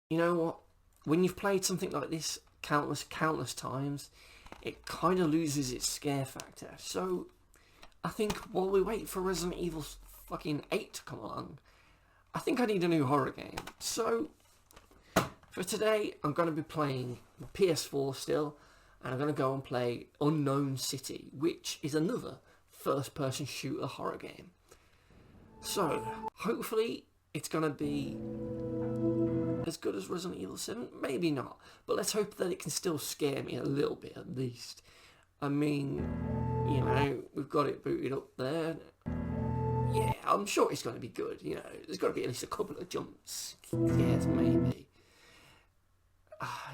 you know what? When you've played something like this countless times, it kind of loses its scare factor. So I think while we wait for Resident Evil fucking 8 to come along, I think I need a new horror game. So for today, I'm going to be playing PS4 still, and I'm going to go and play Unknown City, which is another first-person shooter horror game. So hopefully it's going to be as good as Resident Evil 7, maybe not, but let's hope that it can still scare me a little bit at least. I mean, you know, we've got it booted up there. Yeah, I'm sure it's going to be good, you know, there's got to be at least a couple of jumps scares, maybe.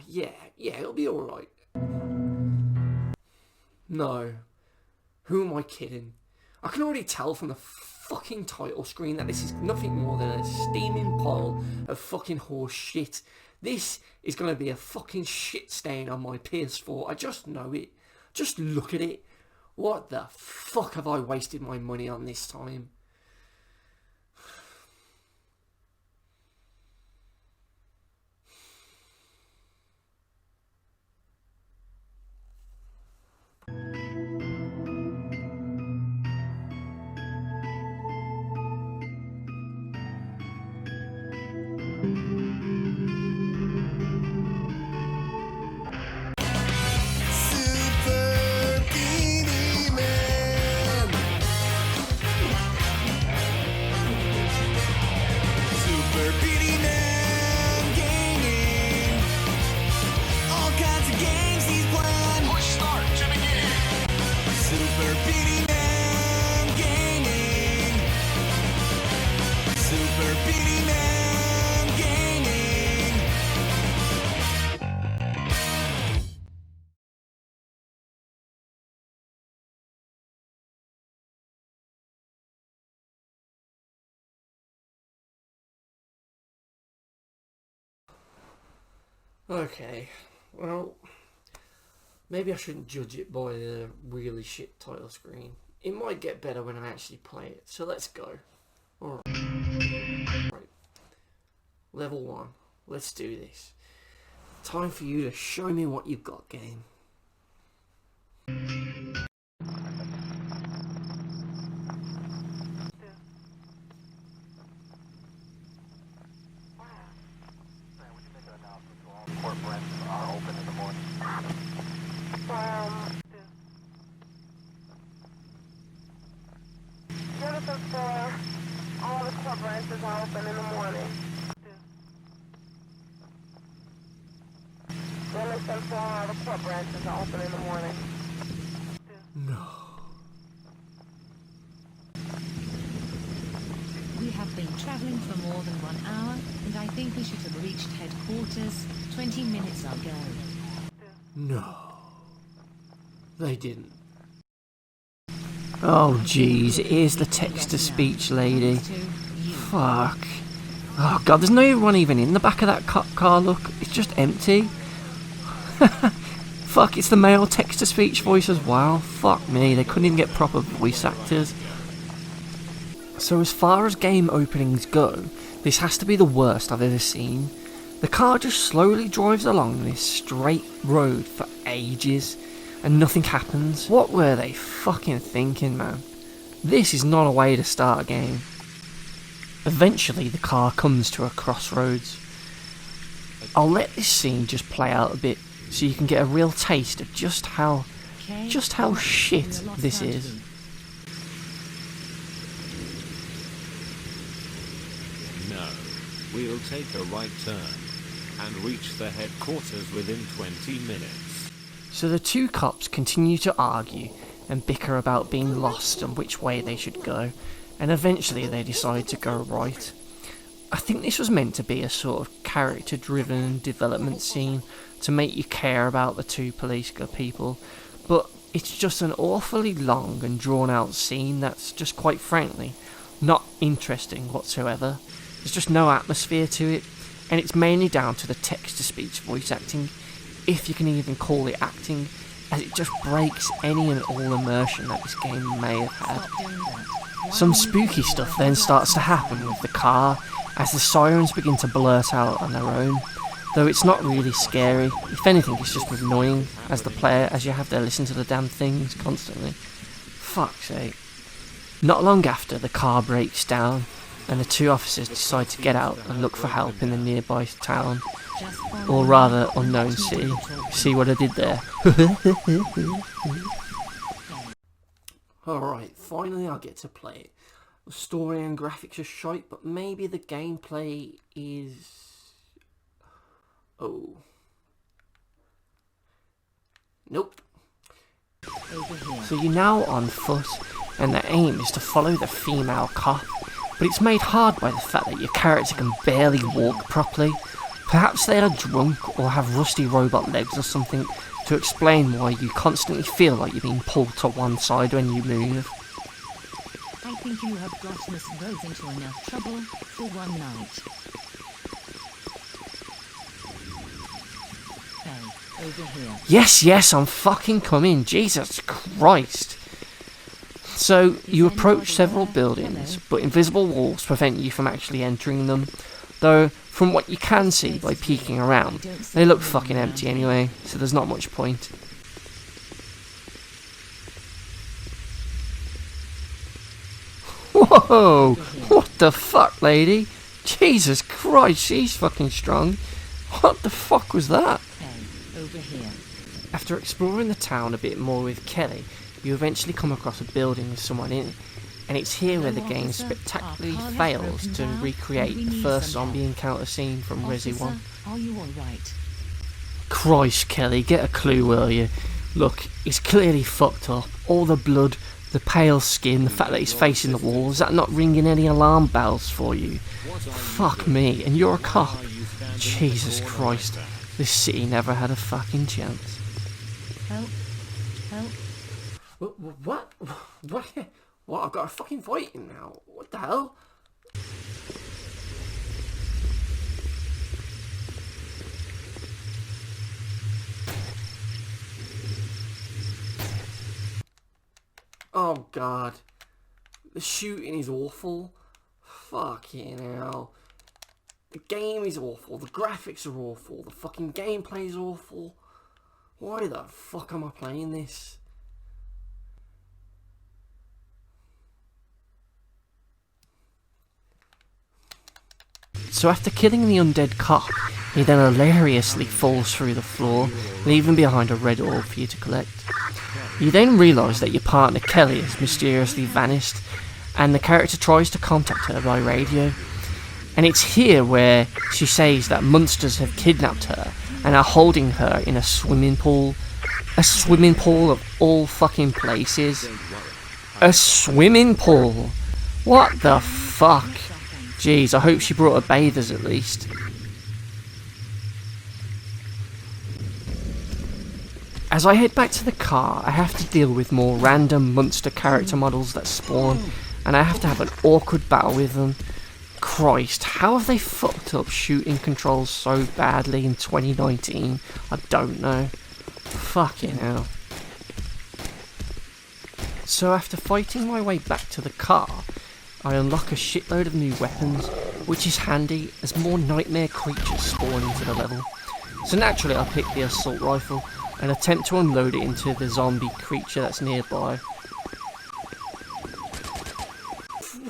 Yeah, it'll be alright. No. Who am I kidding? I can already tell from the fucking title screen that this is nothing more than a steaming pile of fucking horse shit. This is going to be a fucking shit stain on my PS4. I just know it. Just look at it. What the fuck have I wasted my money on this time? Beanie-man gaming. All kinds of games he's playing. Push start to begin. Super Beanie-man gaming. Super Beanie-man gaming. Okay, well, maybe I shouldn't judge it by the really shit title screen. It might get better when I actually play it, so let's go. Alright. Right. Level 1. Let's do this. Time for you to show me what you've got, game. Court branches are open in the morning. Jennifer 4, all the court branches are open in the morning. Jennifer 4, all the court branches are open in the morning. No. We have been travelling for more than 1 hour, and I think we should have reached headquarters 20 minutes ago. No. They didn't. Oh jeez, it is the text-to-speech lady. Fuck. Oh god, there's no one even in the back of that car, look. It's just empty. Fuck, it's the male text-to-speech voice as well. Fuck me, they couldn't even get proper voice actors. So as far as game openings go, this has to be the worst I've ever seen. The car just slowly drives along this straight road for ages, and nothing happens. What were they fucking thinking, man? This is not a way to start a game. Eventually the car comes to a crossroads. I'll let this scene just play out a bit, so you can get a real taste of just how shit this is. No, we'll take a right turn and reach the headquarters within 20 minutes. So the two cops continue to argue and bicker about being lost and which way they should go, and eventually they decide to go right. I think this was meant to be a sort of character-driven development scene to make you care about the two police people, but it's just an awfully long and drawn-out scene that's just quite frankly not interesting whatsoever. There's just no atmosphere to it, and it's mainly down to the text-to-speech voice acting, if you can even call it acting, as it just breaks any and all immersion that this game may have had. Some spooky stuff then starts to happen with the car, as the sirens begin to blurt out on their own, though it's not really scary. If anything, it's just annoying as the player, as you have to listen to the damn things constantly. Fuck's sake. Not long after, the car breaks down, and the two officers decide to get out and look for help in the nearby town, or rather unknown city. See what I did there? Alright, finally I get to play it. The story and graphics are shite, but maybe the gameplay is... Oh. Nope. So you're now on foot, and the aim is to follow the female cop, but it's made hard by the fact that your character can barely walk properly. Perhaps they are drunk or have rusty robot legs or something to explain why you constantly feel like you're being pulled to one side when you move. I think you have gotten us both into enough trouble for one night. Hey, over here. Yes, I'm fucking coming. Jesus Christ. So, you approach several buildings, but invisible walls prevent you from actually entering them. Though, from what you can see by peeking around, they look fucking empty anyway, so there's not much point. Whoa! What the fuck, lady? Jesus Christ, she's fucking strong. What the fuck was that? Hey, over here. After exploring the town a bit more with Kelly, you eventually come across a building with someone in it. And it's here where the game spectacularly fails to recreate the first zombie encounter scene from Resi 1. Are you alright? Christ, Kelly, get a clue, will you? Look, he's clearly fucked up. All the blood, the pale skin, the fact that he's facing the wall, is that not ringing any alarm bells for you? Fuck me, and you're a cop. Jesus Christ, this city never had a fucking chance. Help. What? What? I've got a fucking fighting now. What the hell? Oh god. The shooting is awful. Fucking hell. The game is awful. The graphics are awful. The fucking gameplay is awful. Why the fuck am I playing this? So after killing the undead cop, he then hilariously falls through the floor, leaving behind a red orb for you to collect. You then realise that your partner Kelly has mysteriously vanished, and the character tries to contact her by radio. And it's here where she says that monsters have kidnapped her and are holding her in a swimming pool. A swimming pool of all fucking places. A swimming pool! What the fuck? Jeez, I hope she brought her bathers at least. As I head back to the car, I have to deal with more random monster character models that spawn, and I have to have an awkward battle with them. Christ, how have they fucked up shooting controls so badly in 2019? I don't know. Fucking hell. So after fighting my way back to the car, I unlock a shitload of new weapons, which is handy as more nightmare creatures spawn into the level. So naturally I pick the assault rifle and attempt to unload it into the zombie creature that's nearby.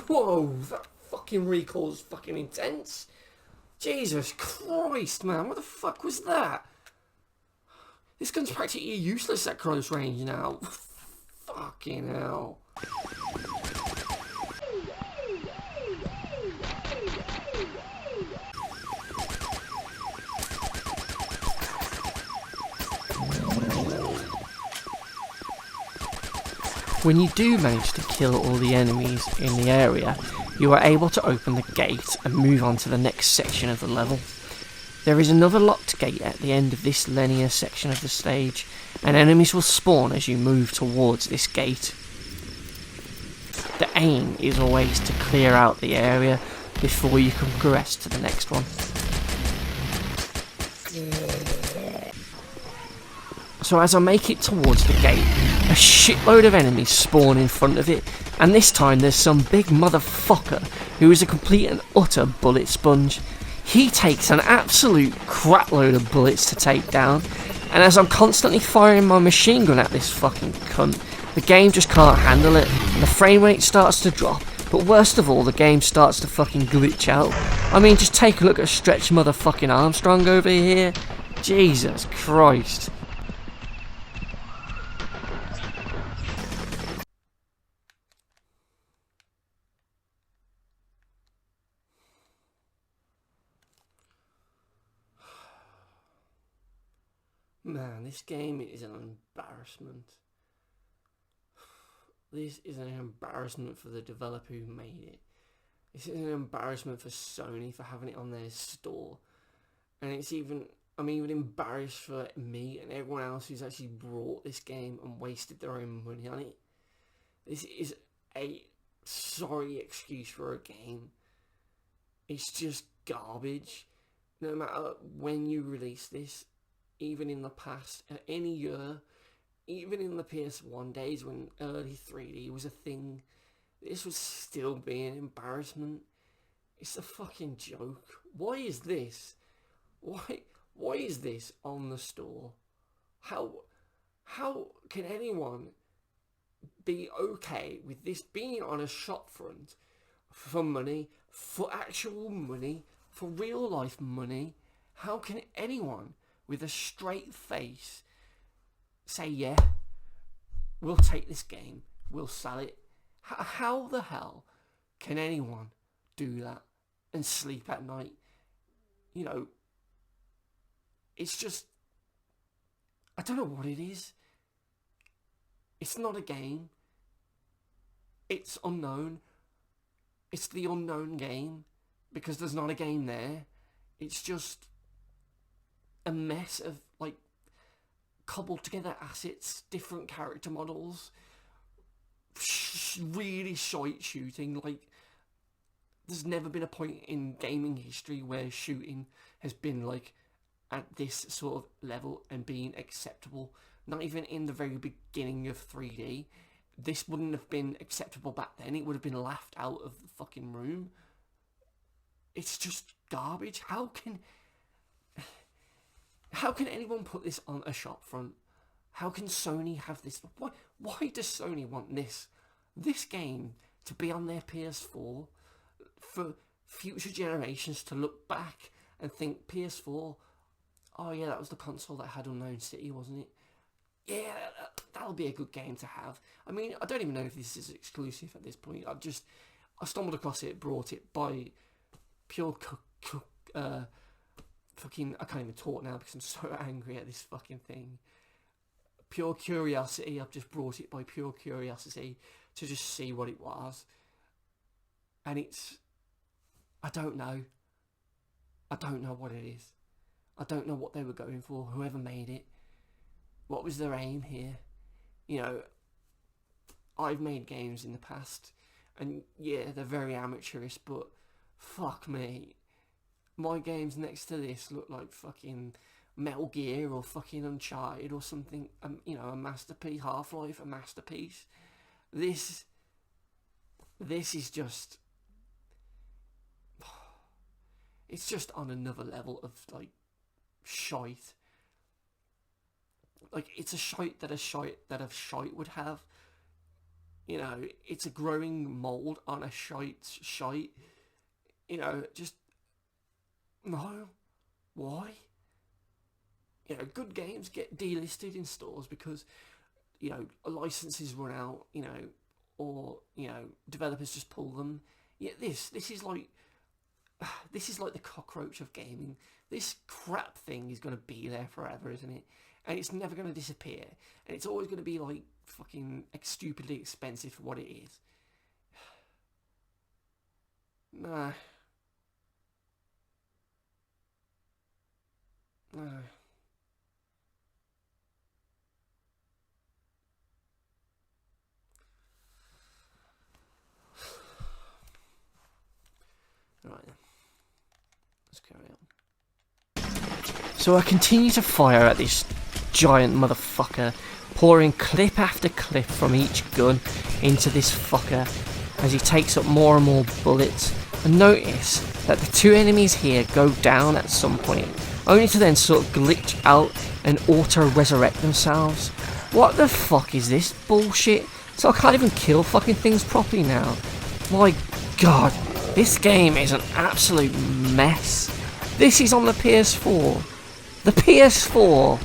Whoa, that fucking recoil is fucking intense. Jesus Christ, man, what the fuck was that? This gun's practically useless at close range now. Fucking hell. When you do manage to kill all the enemies in the area, you are able to open the gate and move on to the next section of the level. There is another locked gate at the end of this linear section of the stage, and enemies will spawn as you move towards this gate. The aim is always to clear out the area before you can progress to the next one. So as I make it towards the gate, a shitload of enemies spawn in front of it, and this time there's some big motherfucker who is a complete and utter bullet sponge. he takes an absolute crapload of bullets to take down, and as I'm constantly firing my machine gun at this fucking cunt, the game just can't handle it, and the frame rate starts to drop, but worst of all, the game starts to fucking glitch out. I mean, just take a look at Stretch motherfucking Armstrong over here. Jesus Christ. Man, this game is an embarrassment. This is an embarrassment for the developer who made it. This is an embarrassment for Sony for having it on their store. And it's even, I'm even embarrassed for me and everyone else who's actually brought this game and wasted their own money on it. This is a sorry excuse for a game. It's just garbage. No matter when you release this, even in the past, any year, even in the PS1 days when early 3D was a thing, this would still be an embarrassment. It's a fucking joke. Why is this? Why is this on the store? How can anyone be okay with this being on a shop front for money, for actual money, for real life money? How can anyone with a straight face say, yeah, we'll take this game, we'll sell it? How the hell can anyone do that and sleep at night? You know, it's just, I don't know what it is. It's not a game. It's unknown. It's the unknown game because there's not a game there. It's just a mess of like cobbled together assets, different character models, really shite shooting. Like, there's never been a point in gaming history where shooting has been like at this sort of level and being acceptable. Not even in the very beginning of 3D. This wouldn't have been acceptable back then. It would have been laughed out of the fucking room. It's just garbage. How can anyone put this on a shop front? How can Sony have this? Why does Sony want this game to be on their PS4 for future generations to look back and think PS4, oh yeah, that was the console that had Unknown City, wasn't it? Yeah, that'll be a good game to have. I mean, I don't even know if this is exclusive at this point. I stumbled across it, brought it by pure fucking, I can't even talk now because I'm so angry at this fucking thing. Pure curiosity, I've just brought it by pure curiosity to just see what it was. And it's, I don't know what it is. I don't know what they were going for, whoever made it. What was their aim here? You know, I've made games in the past, and yeah, they're very amateurish, but fuck me. My games next to this look like fucking Metal Gear or fucking Uncharted or something. You know, a masterpiece. Half-Life, a masterpiece. This is just, it's just on another level of like shite. Like, it's a shite that a shite would have. You know, it's a growing mould on a shite. You know, just, no. Why? You know, good games get delisted in stores because, you know, licenses run out, you know, or, you know, developers just pull them. Yeah, this is like the cockroach of gaming. This crap thing is going to be there forever, isn't it? And it's never going to disappear. And it's always going to be like fucking stupidly expensive for what it is. Nah. Right then. Let's carry on. So I continue to fire at this giant motherfucker, pouring clip after clip from each gun into this fucker as he takes up more and more bullets and notice that the two enemies here go down at some point, only to then sort of glitch out and auto-resurrect themselves. What the fuck is this bullshit? So I can't even kill fucking things properly now. My god, this game is an absolute mess. This is on the PS4. The PS4.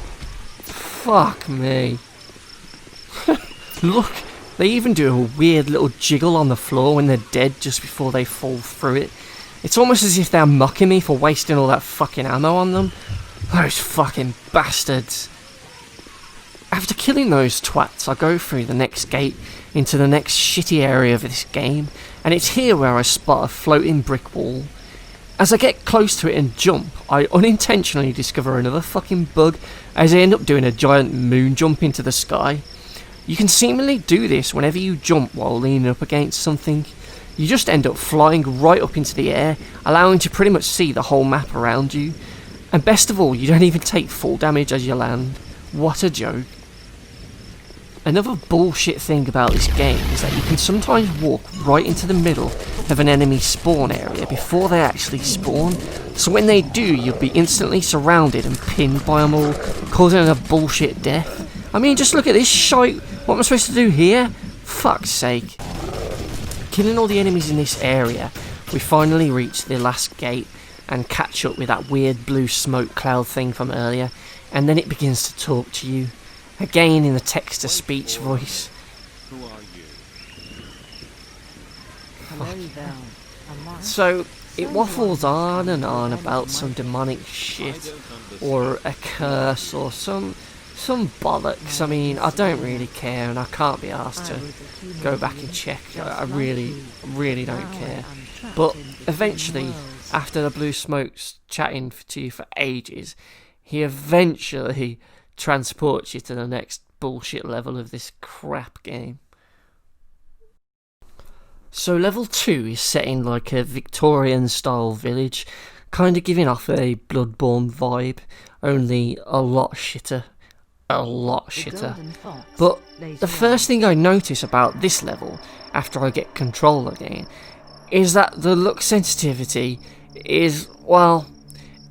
Fuck me. Look, they even do a weird little jiggle on the floor when they're dead just before they fall through it. It's almost as if they're mocking me for wasting all that fucking ammo on them. Those fucking bastards. After killing those twats, I go through the next gate into the next shitty area of this game, and it's here where I spot a floating brick wall. As I get close to it and jump, I unintentionally discover another fucking bug as I end up doing a giant moon jump into the sky. You can seemingly do this whenever you jump while leaning up against something. You just end up flying right up into the air, allowing you to pretty much see the whole map around you. And best of all, you don't even take full damage as you land. What a joke. Another bullshit thing about this game is that you can sometimes walk right into the middle of an enemy spawn area before they actually spawn, so when they do, you'll be instantly surrounded and pinned by them all, causing a bullshit death. I mean, just look at this shite. What am I supposed to do here? Fuck's sake. Killing all the enemies in this area, we finally reach the last gate and catch up with that weird blue smoke cloud thing from earlier, and then it begins to talk to you. Again in the text-to-speech voice. Who are you? So, it waffles on and on about some demonic shit, or a curse, or some bollocks. I mean, I don't really care, and I can't be asked to go back and check. I really don't care. But eventually, after the blue smoke's chatting to you for ages, he eventually transports you to the next bullshit level of this crap game. So level 2 is set in like a Victorian style village, kind of giving off a Bloodborne vibe, only a lot shitter. A lot shitter. But the first thing I notice about this level, after I get control again, is that the look sensitivity is, well,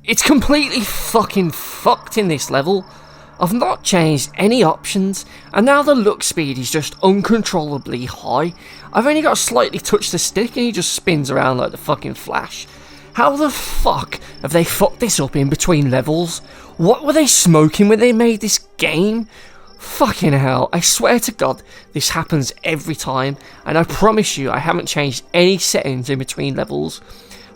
it's completely fucking fucked in this level. I've not changed any options, and now the look speed is just uncontrollably high. I've only got to slightly touch the stick and he just spins around like the fucking Flash. How the fuck have they fucked this up in between levels? What were they smoking when they made this game? Fucking hell, I swear to God, this happens every time, and I promise you I haven't changed any settings in between levels.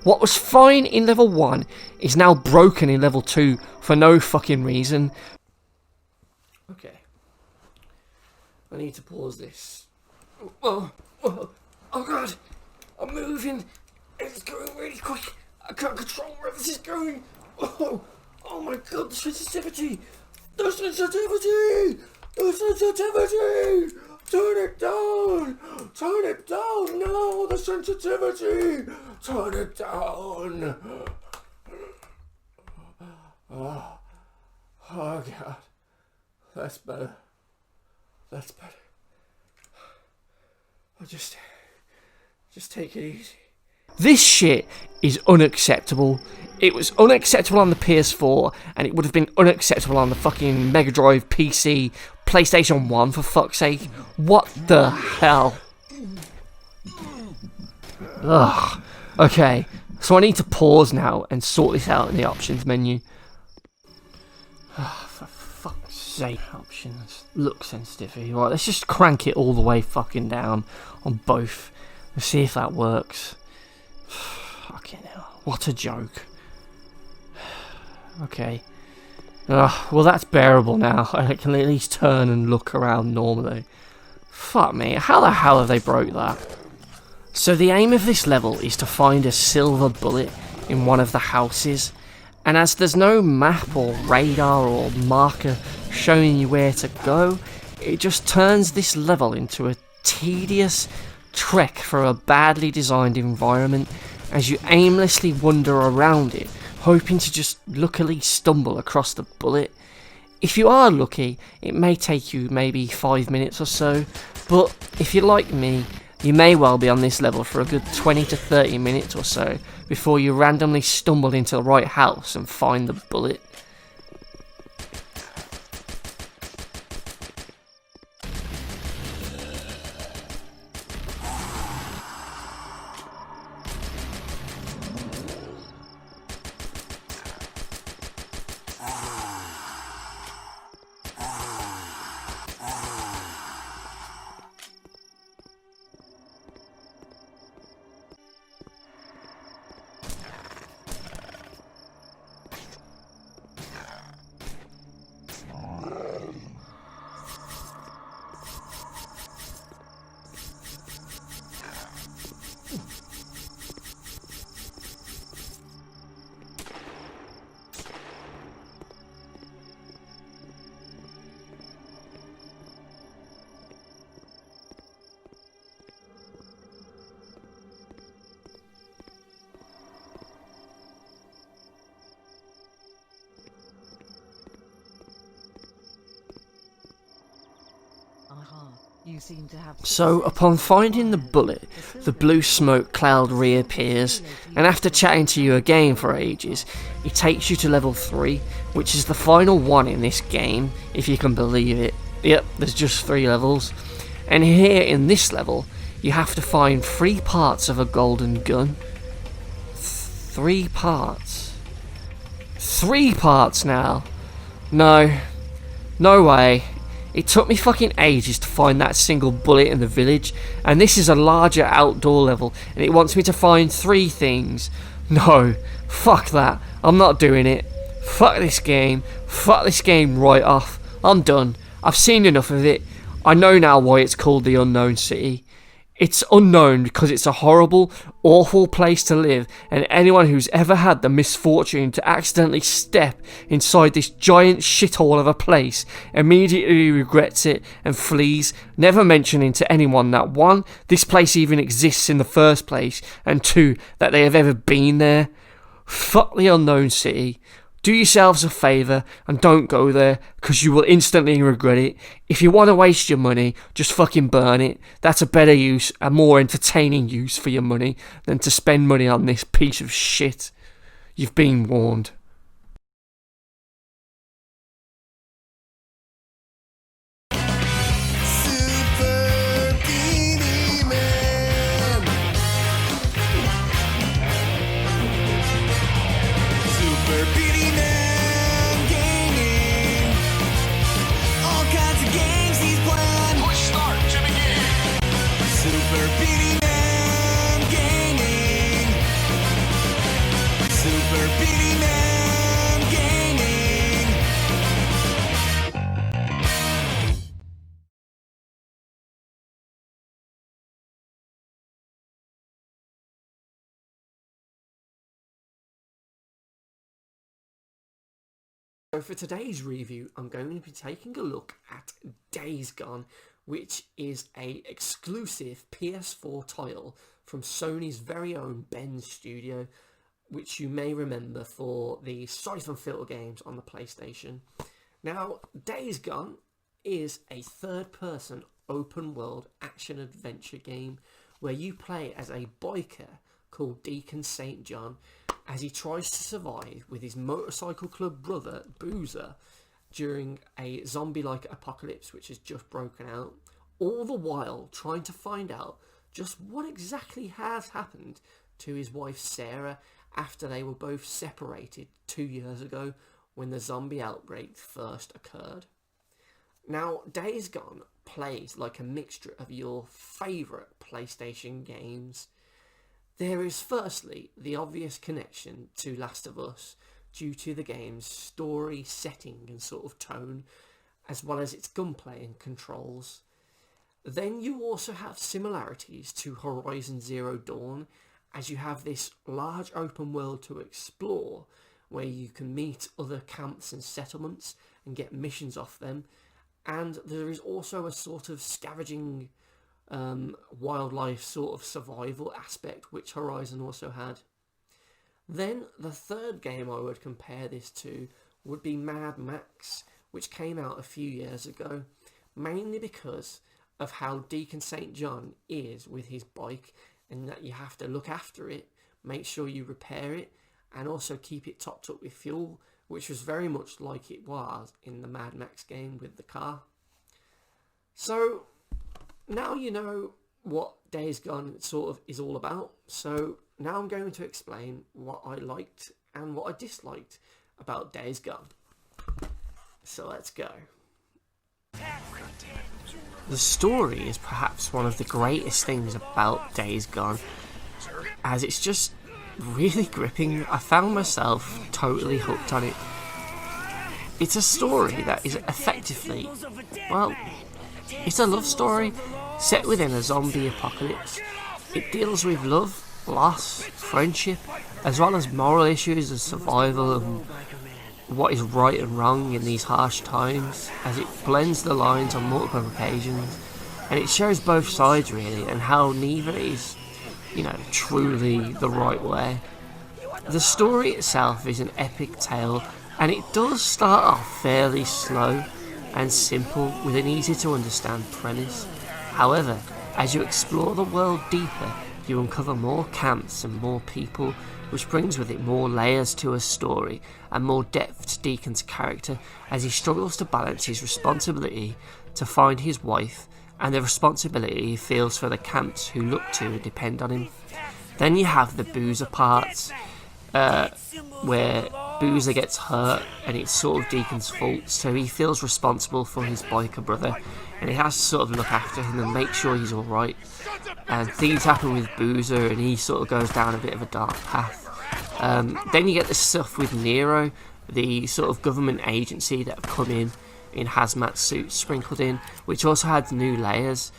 What was fine in level 1 is now broken in level 2 for no fucking reason. Okay. I need to pause this. Oh god! I'm moving! It's going really quick! I can't control where this is going! Oh my god, the sensitivity! The sensitivity! The sensitivity! Turn it down! Turn it down! No, the sensitivity! Turn it down! Oh god. That's better. That's better. I'll just take it easy. This shit is unacceptable. It was unacceptable on the PS4, and it would have been unacceptable on the fucking Mega Drive, PC, PlayStation 1, for fuck's sake. What the hell? Ugh. Okay, so I need to pause now and sort this out in the options menu. For fuck's sake, options. Look sensitivity. Right, let's just crank it all the way fucking down on both. Let's see if that works. Fucking hell. What a joke. Okay. Well, that's bearable now. I can at least turn and look around normally. Fuck me. How the hell have they broke that? So the aim of this level is to find a silver bullet in one of the houses. And as there's no map or radar or marker showing you where to go, it just turns this level into a tedious trek for a badly designed environment as you aimlessly wander around it, hoping to just luckily stumble across the bullet. If you are lucky, it may take you maybe 5 minutes or so, but if you're like me, You may well be on this level for a good 20 to 30 minutes or so before you randomly stumble into the right house and find the bullet. You seem to have So, upon finding the bullet, the blue smoke cloud reappears, and after chatting to you again for ages, it takes you to level 3, which is the final one in this game, if you can believe it. Yep, there's just 3 levels. And here in this level, you have to find 3 parts of a golden gun. 3 parts. 3 parts now. No. No way. It took me fucking ages to find that single bullet in the village, and this is a larger outdoor level, and it wants me to find 3 things. No, fuck that. I'm not doing it. Fuck this game. Fuck this game right off. I'm done. I've seen enough of it. I know now why it's called the Unknown City. It's unknown because it's a horrible, awful place to live, and anyone who's ever had the misfortune to accidentally step inside this giant shithole of a place immediately regrets it and flees, never mentioning to anyone that 1, this place even exists in the first place, and 2, that they have ever been there. Fuck the Unknown City. Do yourselves a favour and don't go there, because you will instantly regret it. If you want to waste your money, just fucking burn it. That's a better use, a more entertaining use for your money than to spend money on this piece of shit. You've been warned. Super Beanie-man. Super Beanie-man gaming. All kinds of games he's playing. Push start to begin. Super Beanie-man gaming. Super Beanie-man gaming. So for today's review, I'm going to be taking a look at Days Gone, which is a exclusive PS4 title from Sony's very own Bend Studio, which you may remember for the Siphon Filter games on the PlayStation. Now, Days Gone is a third-person open-world action-adventure game where you play as a biker called Deacon St. John as he tries to survive with his motorcycle club brother, Boozer, during a zombie-like apocalypse which has just broken out, all the while trying to find out just what exactly has happened to his wife Sarah after they were both separated 2 years ago when the zombie outbreak first occurred. Now, Days Gone plays like a mixture of your favourite PlayStation games. There is firstly the obvious connection to Last of Us due to the game's story, setting and sort of tone, as well as its gunplay and controls. Then you also have similarities to Horizon Zero Dawn, as you have this large open world to explore where you can meet other camps and settlements and get missions off them, and there is also a sort of scavenging wildlife sort of survival aspect which Horizon also had. Then the third game I would compare this to would be Mad Max, which came out a few years ago, mainly because of how Deacon St. John is with his bike, and that you have to look after it, make sure you repair it, and also keep it topped up with fuel, which was very much like it was in the Mad Max game with the car. So now you know what Days Gone sort of is all about. So now I'm going to explain what I liked and what I disliked about Days Gone. So let's go. The story is perhaps one of the greatest things about Days Gone, as it's just really gripping. I found myself totally hooked on it. It's a story that is effectively, well, it's a love story set within a zombie apocalypse. It deals with love, loss, friendship, as well as moral issues of survival and what is right and wrong in these harsh times, as it blends the lines on multiple occasions, and it shows both sides really, and how neither is, truly the right way. The story itself is an epic tale, and it does start off fairly slow and simple with an easy to understand premise. However, as you explore the world deeper, you uncover more camps and more people, which brings with it more layers to a story and more depth to Deacon's character as he struggles to balance his responsibility to find his wife and the responsibility he feels for the camps who look to and depend on him. Then you have the Boozer parts, where Boozer gets hurt and it's sort of Deacon's fault, so he feels responsible for his biker brother and he has to sort of look after him and make sure he's alright. And things happen with Boozer and he sort of goes down a bit of a dark path. Then you get the stuff with Nero, the sort of government agency that have come in hazmat suits sprinkled in, which also adds new layers.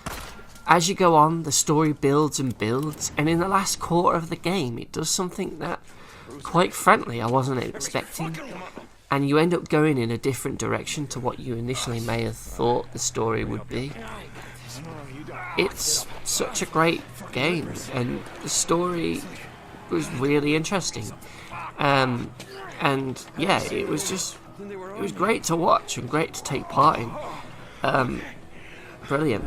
As you go on, the story builds and builds, and in the last quarter of the game it does something that, quite frankly, I wasn't expecting, and you end up going in a different direction to what you initially may have thought the story would be. It's such a great game, and the story was really interesting, and yeah, it was great to watch and great to take part in. Brilliant.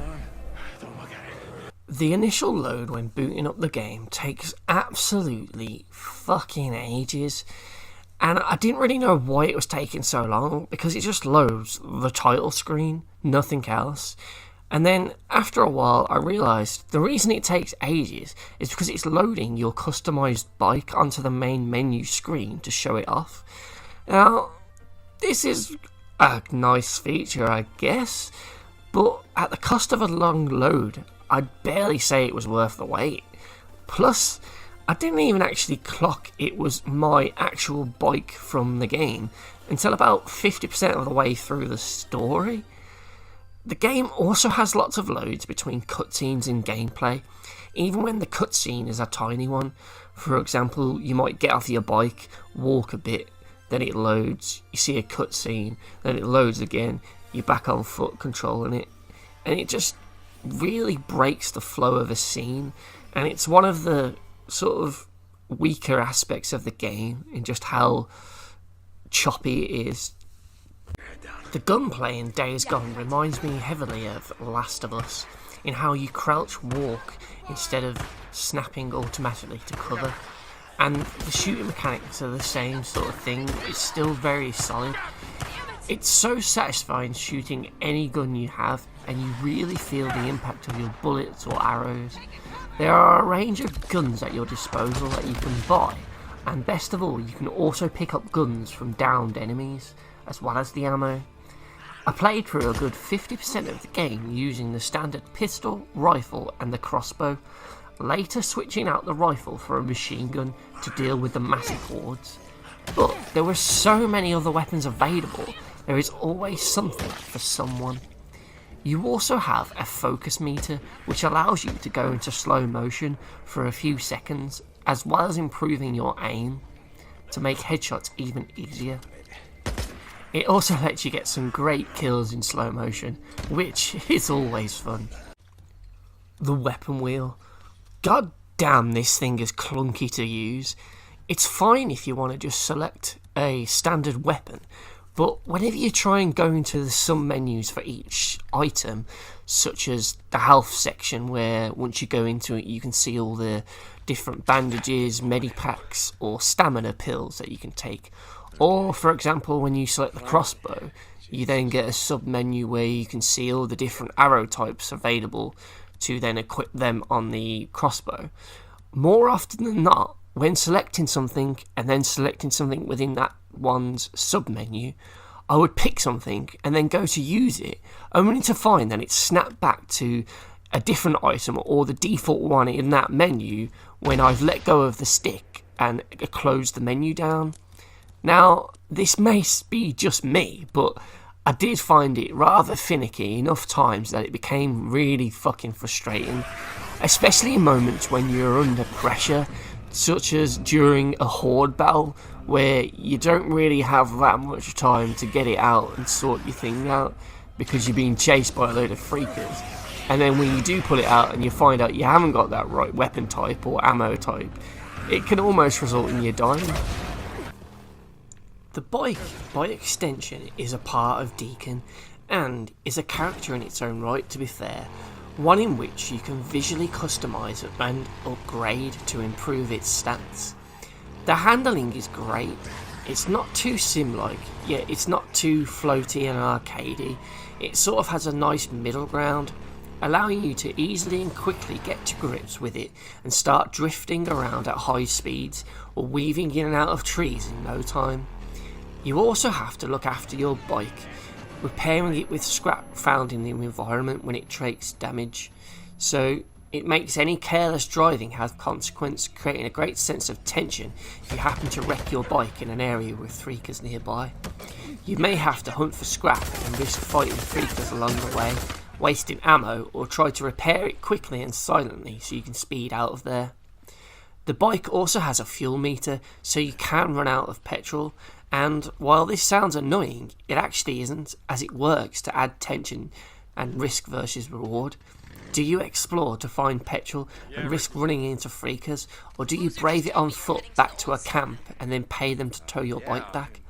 The initial load when booting up the game takes absolutely fucking ages, and I didn't really know why it was taking so long, because it just loads the title screen, nothing else. And then after a while I realised the reason it takes ages is because it's loading your customised bike onto the main menu screen to show it off. Now, this is a nice feature, I guess, but at the cost of a long load, I'd barely say it was worth the wait. Plus, I didn't even actually clock it was my actual bike from the game until about 50% of the way through the story. The game also has lots of loads between cutscenes and gameplay, even when the cutscene is a tiny one. For example, you might get off your bike, walk a bit, then it loads, you see a cutscene, then it loads again, you're back on foot controlling it, and it just really breaks the flow of a scene, and it's one of the sort of weaker aspects of the game in just how choppy it is. The gunplay in Days Gone reminds me heavily of Last of Us, in how you crouch walk instead of snapping automatically to cover, and the shooting mechanics are the same sort of thing. It's still very solid. It's so satisfying shooting any gun you have, and you really feel the impact of your bullets or arrows. There are a range of guns at your disposal that you can buy, and best of all, you can also pick up guns from downed enemies, as well as the ammo. I played through a good 50% of the game using the standard pistol, rifle and the crossbow, later switching out the rifle for a machine gun to deal with the massive hordes. But there were so many other weapons available, there is always something for someone. You also have a focus meter, which allows you to go into slow motion for a few seconds, as well as improving your aim to make headshots even easier. It also lets you get some great kills in slow motion, which is always fun. The weapon wheel. God damn, this thing is clunky to use. It's fine if you want to just select a standard weapon, But whenever you try and go into the sub-menus for each item, such as the health section, where once you go into it you can see all the different bandages, medipacks or stamina pills that you can take, or for example when you select the crossbow, you then get a sub-menu where you can see all the different arrow types available to then equip them on the crossbow. More often than not, when selecting something and then selecting something within that one's sub-menu, I would pick something and then go to use it, only to find that it's snapped back to a different item or the default one in that menu when I've let go of the stick and closed the menu down. Now, this may be just me, but I did find it rather finicky enough times that it became really fucking frustrating, especially in moments when you're under pressure, such as during a horde battle, where you don't really have that much time to get it out and sort your thing out because you're being chased by a load of freakers. And then when you do pull it out and you find out you haven't got that right weapon type or ammo type, it can almost result in you dying. The bike, by extension, is a part of Deacon and is a character in its own right, to be fair, one in which you can visually customise and upgrade to improve its stats. The handling is great. It's not too sim-like, yet it's not too floaty and arcadey. It sort of has a nice middle ground, allowing you to easily and quickly get to grips with it and start drifting around at high speeds or weaving in and out of trees in no time. You also have to look after your bike, repairing it with scrap found in the environment when it takes damage, so it makes any careless driving have consequence, creating a great sense of tension if you happen to wreck your bike in an area with freakers nearby. You may have to hunt for scrap and risk fighting freakers along the way, wasting ammo, or try to repair it quickly and silently so you can speed out of there. The bike also has a fuel meter, so you can run out of petrol, and while this sounds annoying, it actually isn't, as it works to add tension and risk versus reward. Do you explore to find petrol and risk running into freakers, or do you brave it on foot back to a camp and then pay them to tow your bike back?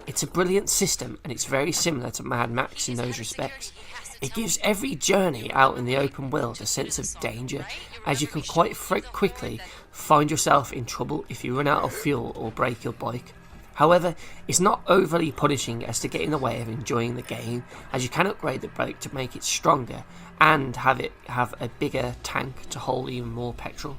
It's a brilliant system, and it's very similar to Mad Max in those respects. It gives every journey out in the open world a sense of danger, as you can quite quickly find yourself in trouble if you run out of fuel or break your bike. However, it's not overly punishing as to get in the way of enjoying the game, as you can upgrade the bike to make it stronger and have it have a bigger tank to hold even more petrol.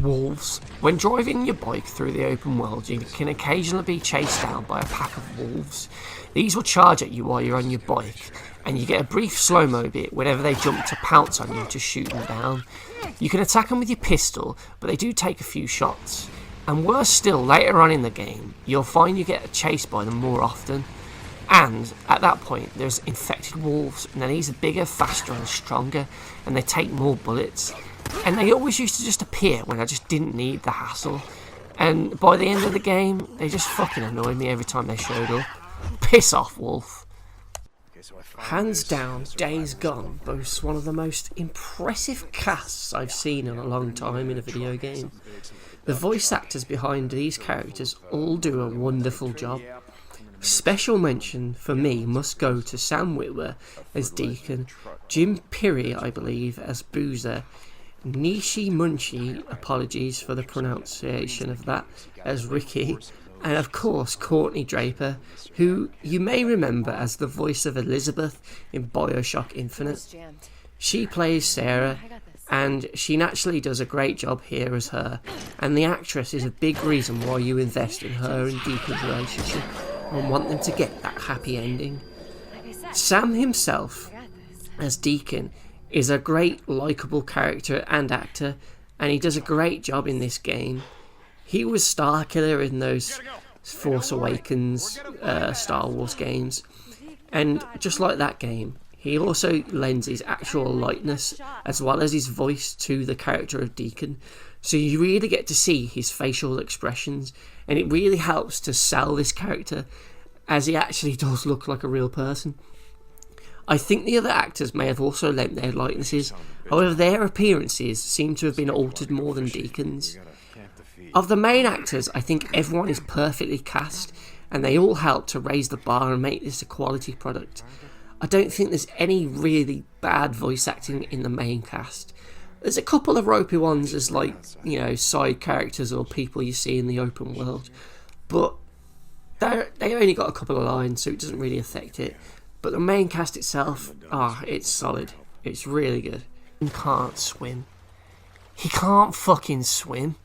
Wolves. When driving your bike through the open world, you can occasionally be chased down by a pack of wolves. These will charge at you while you're on your bike, and you get a brief slow-mo bit whenever they jump to pounce on you to shoot them down. You can attack them with your pistol, but they do take a few shots. And worse still, later on in the game, you'll find you get chased by them more often. And at that point, there's infected wolves, and then these are bigger, faster and stronger, and they take more bullets. And they always used to just appear when I just didn't need the hassle. And by the end of the game, they just fucking annoyed me every time they showed up. Piss off, wolf. Hands down, Days Gone boasts one of the most impressive casts I've seen in a long time in a video game. The voice actors behind these characters all do a wonderful job. Special mention for me must go to Sam Witwer as Deacon, Jim Pirri, I believe, as Boozer, Nishi Munchi, apologies for the pronunciation of that, as Ricky, and of course Courtney Draper, who you may remember as the voice of Elizabeth in Bioshock Infinite. She plays Sarah, and she naturally does a great job here as her, and the actress is a big reason why you invest in her and Deacon's relationship and want them to get that happy ending. Sam himself, as Deacon, is a great likeable character and actor, and he does a great job in this game. He was Starkiller in those Force Awakens Star Wars games, and just like that game, he also lends his actual likeness as well as his voice to the character of Deacon, so you really get to see his facial expressions, and it really helps to sell this character as he actually does look like a real person. I think the other actors may have also lent their likenesses, however their appearances seem to have been altered more than Deacon's. Of the main actors, I think everyone is perfectly cast, and they all help to raise the bar and make this a quality product. I don't think there's any really bad voice acting in the main cast. There's a couple of ropey ones as like, you know, side characters or people you see in the open world, but they only got a couple of lines, so it doesn't really affect it. But the main cast itself, it's solid. It's really good. He can't swim. He can't fucking swim.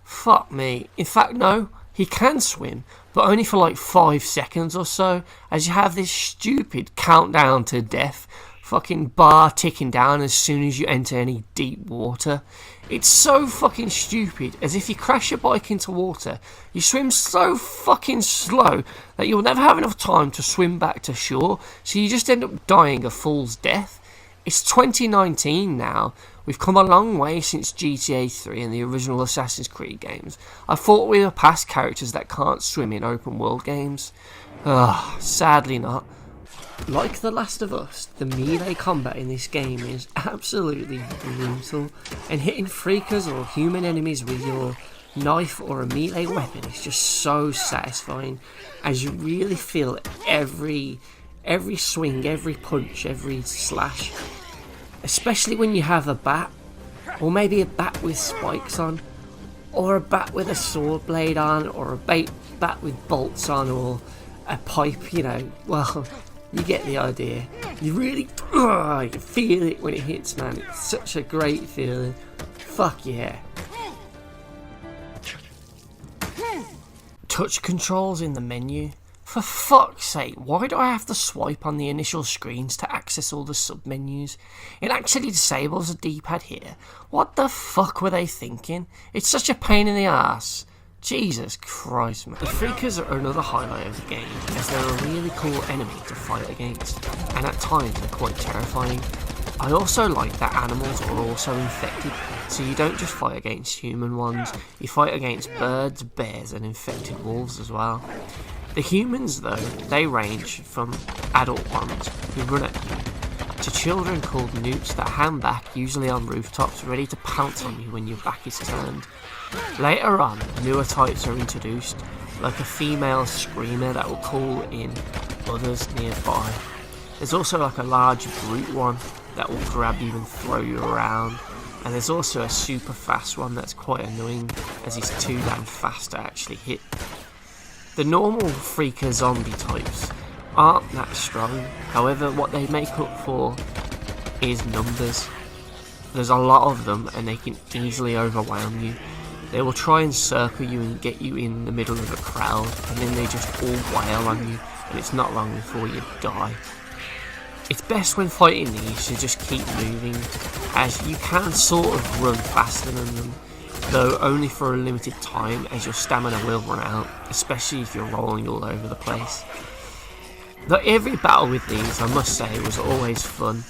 Fuck me. In fact, no, he can swim, but only for like 5 seconds or so, as you have this stupid countdown to death fucking bar ticking down as soon as you enter any deep water. It's so fucking stupid, as if you crash your bike into water, you swim so fucking slow that you'll never have enough time to swim back to shore, so you just end up dying a fool's death. It's 2019 now. We've come a long way since GTA 3 and the original Assassin's Creed games. I thought we were past characters that can't swim in open world games. Sadly not. Like The Last of Us, the melee combat in this game is absolutely brutal, and hitting freakers or human enemies with your knife or a melee weapon is just so satisfying, as you really feel every swing, every punch, every slash. Especially when you have a bat, or maybe a bat with spikes on, or a bat with a sword blade on, or a bat with bolts on, or a pipe, you know, well, you get the idea. You really you feel it when it hits, man. It's such a great feeling. Fuck yeah. Touch controls in the menu. For fuck's sake, why do I have to swipe on the initial screens to access all the sub-menus? It actually disables the D-pad here. What the fuck were they thinking? It's such a pain in the ass. Jesus Christ, man. The Freakers are another highlight of the game, as they're a really cool enemy to fight against, and at times they're quite terrifying. I also like that animals are also infected, so you don't just fight against human ones, you fight against birds, bears and infected wolves as well. The humans, though, they range from adult ones who run at you, to children called newts that hang back, usually on rooftops, ready to pounce on you when your back is turned. Later on, newer types are introduced, like a female screamer that will call in others nearby. There's also like a large brute one that will grab you and throw you around, and there's also a super fast one that's quite annoying, as he's too damn fast to actually hit. The normal freaker zombie types aren't that strong, however what they make up for is numbers. There's a lot of them and they can easily overwhelm you. They will try and circle you and get you in the middle of a crowd, and then they just all wail on you, and it's not long before you die. It's best when fighting these to just keep moving, as you can sort of run faster than them, though only for a limited time, as your stamina will run out, especially if you're rolling all over the place. Though every battle with these, I must say, was always fun.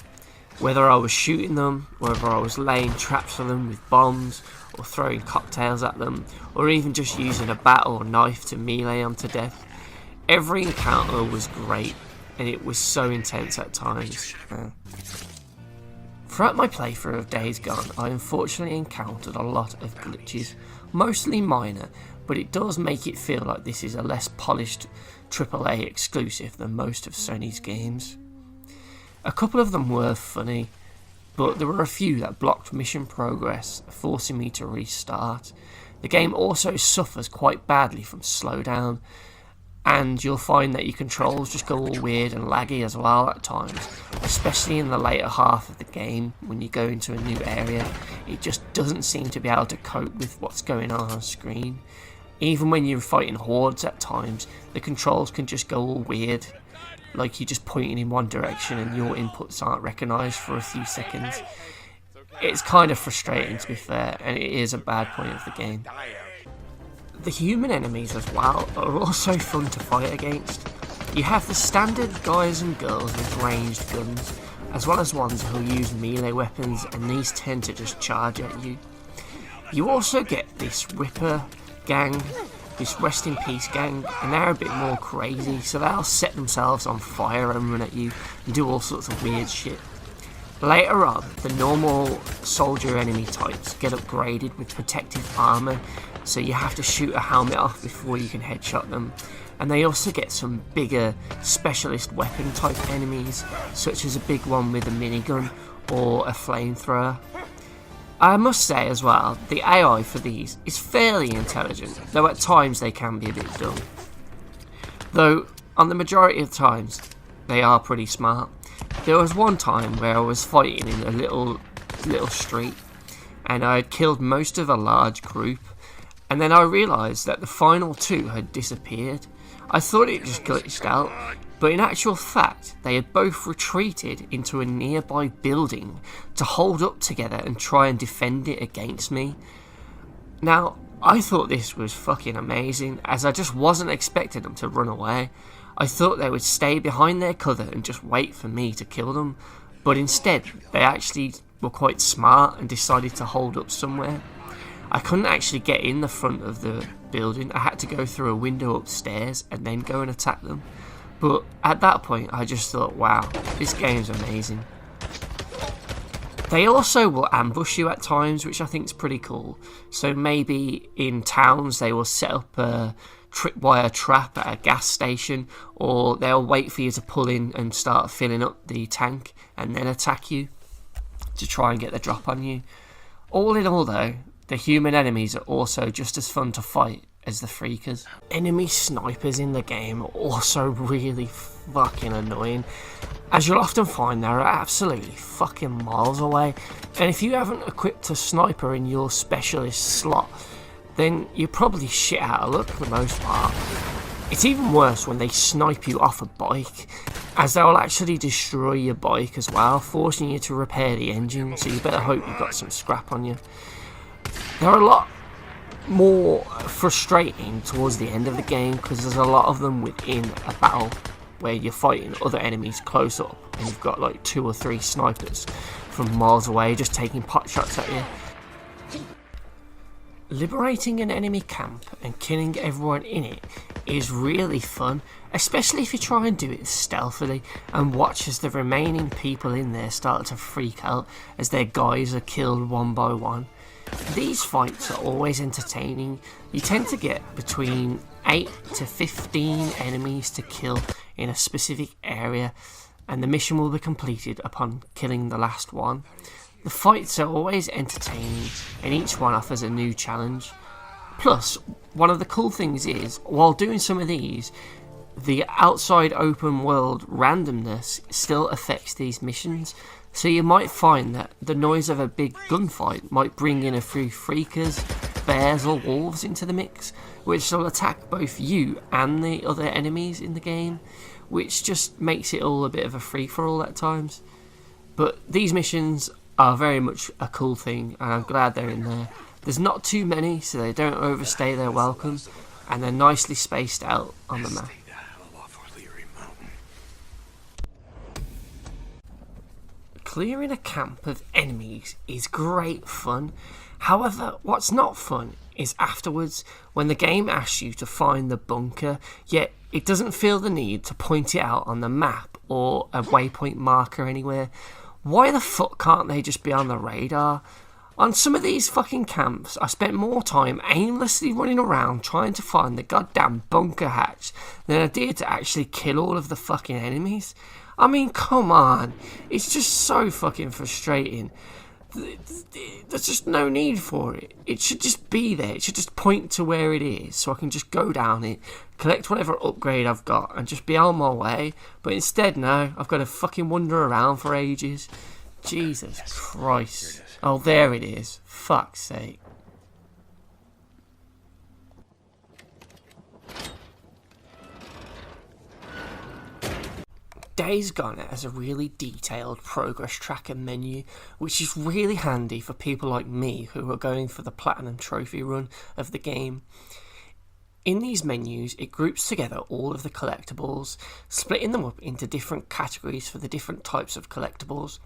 Whether I was shooting them, whether I was laying traps for them with bombs, or throwing cocktails at them, or even just using a bat or knife to melee them to death. Every encounter was great, and it was so intense at times. Throughout my playthrough of Days Gone, I unfortunately encountered a lot of glitches, mostly minor, but it does make it feel like this is a less polished AAA exclusive than most of Sony's games. A couple of them were funny, but there were a few that blocked mission progress, forcing me to restart. The game also suffers quite badly from slowdown, and you'll find that your controls just go all weird and laggy as well at times, especially in the later half of the game when you go into a new area. It just doesn't seem to be able to cope with what's going on screen. Even when you're fighting hordes at times, the controls can just go all weird, like you're just pointing in one direction and your inputs aren't recognised for a few seconds. It's kind of frustrating, to be fair, and it is a bad point of the game. The human enemies as well are also fun to fight against. You have the standard guys and girls with ranged guns, as well as ones who use melee weapons, and these tend to just charge at you. You also get this Ripper gang, this Rest in Peace gang, and they're a bit more crazy, so they'll set themselves on fire and run at you and do all sorts of weird shit. Later on, the normal soldier enemy types get upgraded with protective armour, so you have to shoot a helmet off before you can headshot them, and they also get some bigger specialist weapon type enemies, such as a big one with a minigun or a flamethrower. I must say as well, the AI for these is fairly intelligent, though at times they can be a bit dumb. Though, on the majority of times, they are pretty smart. There was one time where I was fighting in a little street, and I had killed most of a large group, and then I realised that the final two had disappeared. I thought it just glitched out, but in actual fact, they had both retreated into a nearby building to hold up together and try and defend it against me. Now, I thought this was fucking amazing, as I just wasn't expecting them to run away. I thought they would stay behind their cover and just wait for me to kill them, but instead, they actually were quite smart and decided to hold up somewhere. I couldn't actually get in the front of the building. I had to go through a window upstairs and then go and attack them. But at that point, I just thought, wow, this game's amazing. They also will ambush you at times, which I think is pretty cool. So maybe in towns, they will set up a tripwire trap at a gas station, or they'll wait for you to pull in and start filling up the tank and then attack you to try and get the drop on you. All in all though, the human enemies are also just as fun to fight as the freakers. Enemy snipers in the game are also really fucking annoying, as you'll often find they're absolutely fucking miles away, and if you haven't equipped a sniper in your specialist slot, then you're probably shit out of luck for the most part. It's even worse when they snipe you off a bike, as they'll actually destroy your bike as well, forcing you to repair the engine, so you better hope you've got some scrap on you. There are a lot more frustrating towards the end of the game, because there's a lot of them within a battle where you're fighting other enemies close up and you've got like 2 or 3 snipers from miles away just taking pot shots at you. Liberating an enemy camp and killing everyone in it is really fun, especially if you try and do it stealthily and watch as the remaining people in there start to freak out as their guys are killed one by one. These fights are always entertaining. You tend to get between 8 to 15 enemies to kill in a specific area, and the mission will be completed upon killing the last one. The fights are always entertaining, and each one offers a new challenge. Plus, one of the cool things is, while doing some of these, the outside open world randomness still affects these missions. So you might find that the noise of a big gunfight might bring in a few freakers, bears or wolves into the mix, which will attack both you and the other enemies in the game, which just makes it all a bit of a free-for-all at times. But these missions are very much a cool thing, and I'm glad they're in there. There's not too many, so they don't overstay their welcome, and they're nicely spaced out on the map. Clearing a camp of enemies is great fun. However, what's not fun is afterwards, when the game asks you to find the bunker, yet it doesn't feel the need to point it out on the map or a waypoint marker anywhere. Why the fuck can't they just be on the radar? On some of these fucking camps, I spent more time aimlessly running around trying to find the goddamn bunker hatch than I did to actually kill all of the fucking enemies. I mean, come on. It's just so fucking frustrating. There's just no need for it. It should just be there. It should just point to where it is so I can just go down it, collect whatever upgrade I've got and just be on my way. But instead now, I've got to fucking wander around for ages. Jesus Christ. Oh, there it is. Fuck's sake. Days Gone has a really detailed progress tracker menu, which is really handy for people like me who are going for the platinum trophy run of the game. In these menus, it groups together all of the collectibles, splitting them up into different categories for the different types of collectibles,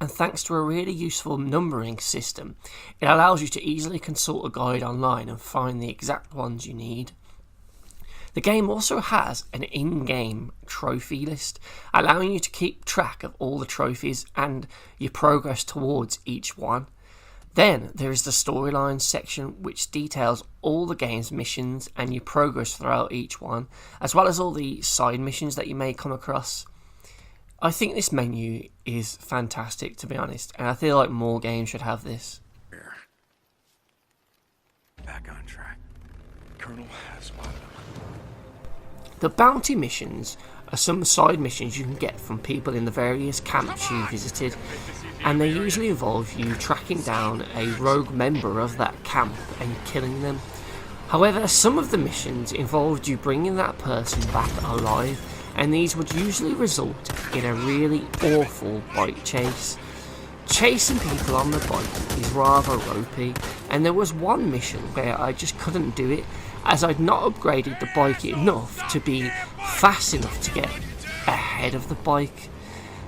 and thanks to a really useful numbering system, it allows you to easily consult a guide online and find the exact ones you need. The game also has an in-game trophy list, allowing you to keep track of all the trophies and your progress towards each one. Then there is the storyline section, which details all the game's missions and your progress throughout each one, as well as all the side missions that you may come across. I think this menu is fantastic, to be honest, and I feel like more games should have this. Back on track. Colonel has spotted him. The bounty missions are some side missions you can get from people in the various camps you visited, and they usually involve you tracking down a rogue member of that camp and killing them. However, some of the missions involved you bringing that person back alive, and these would usually result in a really awful bike chase. Chasing people on the bike is rather ropey, and there was one mission where I just couldn't do it, as I'd not upgraded the bike enough to be fast enough to get ahead of the bike.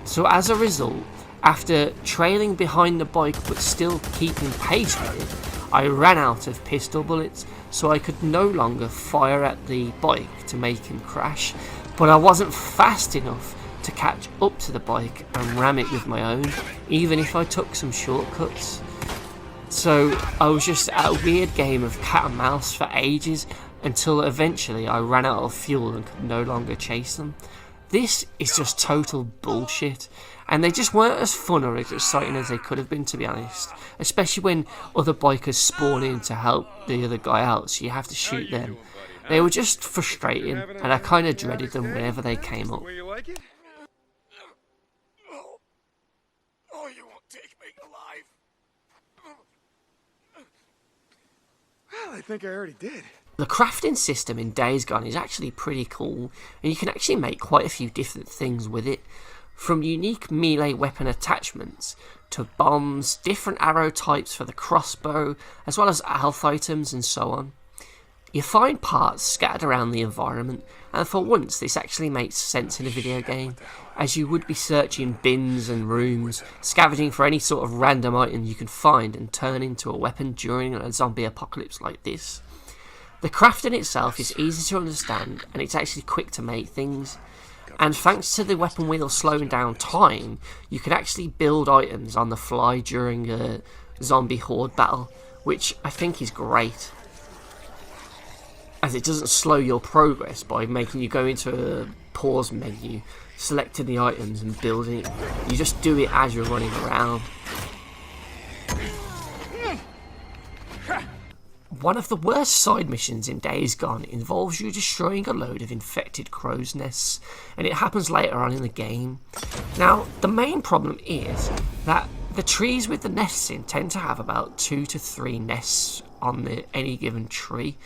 So as a result, after trailing behind the bike but still keeping pace with it, I ran out of pistol bullets, so I could no longer fire at the bike to make him crash, but I wasn't fast enough to catch up to the bike and ram it with my own, even if I took some shortcuts. So I was just at a weird game of cat and mouse for ages, until eventually I ran out of fuel and could no longer chase them. This is just total bullshit, and they just weren't as fun or as exciting as they could have been, to be honest, especially when other bikers spawn in to help the other guy out, so you have to shoot them. They were just frustrating, and I kind of dreaded them whenever they came up. You like it? Oh, you won't take me alive. Well, I think I already did. The crafting system in Days Gone is actually pretty cool, and you can actually make quite a few different things with it, from unique melee weapon attachments to bombs, different arrow types for the crossbow, as well as health items and so on. You find parts scattered around the environment, and for once this actually makes sense in a video game, as you would be searching bins and rooms, scavenging for any sort of random item you can find and turn into a weapon during a zombie apocalypse like this. The crafting itself is easy to understand, and it's actually quick to make things, and thanks to the weapon wheel slowing down time, you can actually build items on the fly during a zombie horde battle, which I think is great, as it doesn't slow your progress by making you go into a pause menu, selecting the items and building it. You just do it as you're running around. One of the worst side missions in Days Gone involves you destroying a load of infected crow's nests, and it happens later on in the game. Now, the main problem is that the trees with the nests in tend to have about 2 to 3 nests on any given tree,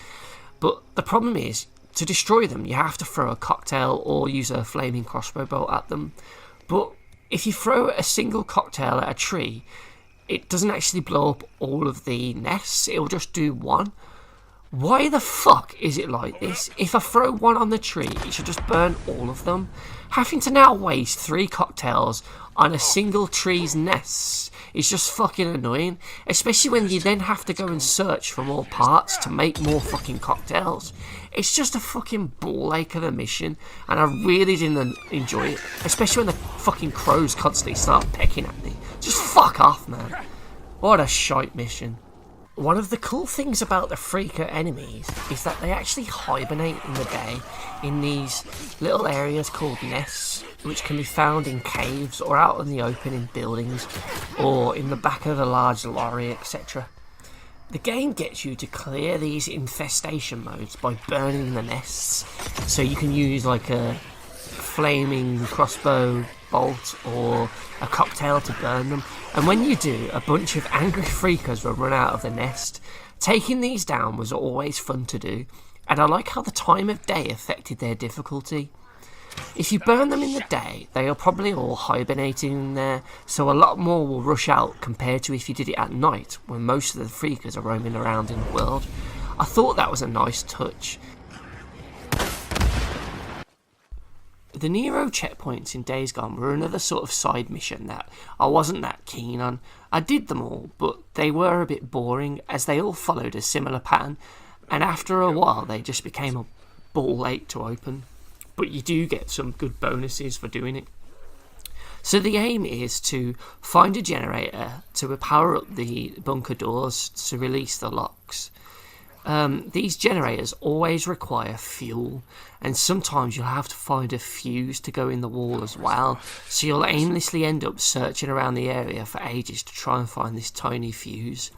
but the problem is, to destroy them you have to throw a cocktail or use a flaming crossbow bolt at them, but if you throw a single cocktail at a tree, it doesn't actually blow up all of the nests, it'll just do one. Why the fuck is it like this? If I throw one on the tree, it should just burn all of them. Having to now waste 3 cocktails on a single tree's nests is just fucking annoying, especially when you then have to go and search for more parts to make more fucking cocktails. It's just a fucking ball ache of a mission, and I really didn't enjoy it, especially when the fucking crows constantly start pecking at me. Just fuck off, man. What a shite mission. One of the cool things about the Freaker enemies is that they actually hibernate in the day in these little areas called nests, which can be found in caves or out in the open in buildings or in the back of a large lorry, etc. The game gets you to clear these infestation modes by burning the nests, so you can use like a flaming crossbow bolt or a cocktail to burn them, and when you do, a bunch of angry freakers will run out of the nest. Taking these down was always fun to do, and I like how the time of day affected their difficulty. If you burn them in the day, they are probably all hibernating in there, so a lot more will rush out compared to if you did it at night, when most of the freakers are roaming around in the world. I thought that was a nice touch. The Nero checkpoints in Days Gone were another sort of side mission that I wasn't that keen on. I did them all, but they were a bit boring, as they all followed a similar pattern, and after a while they just became a ball ache to open. But you do get some good bonuses for doing it. So the aim is to find a generator to power up the bunker doors to release the locks. These generators always require fuel, and sometimes you'll have to find a fuse to go in the wall as well, so you'll aimlessly end up searching around the area for ages to try and find this tiny fuse.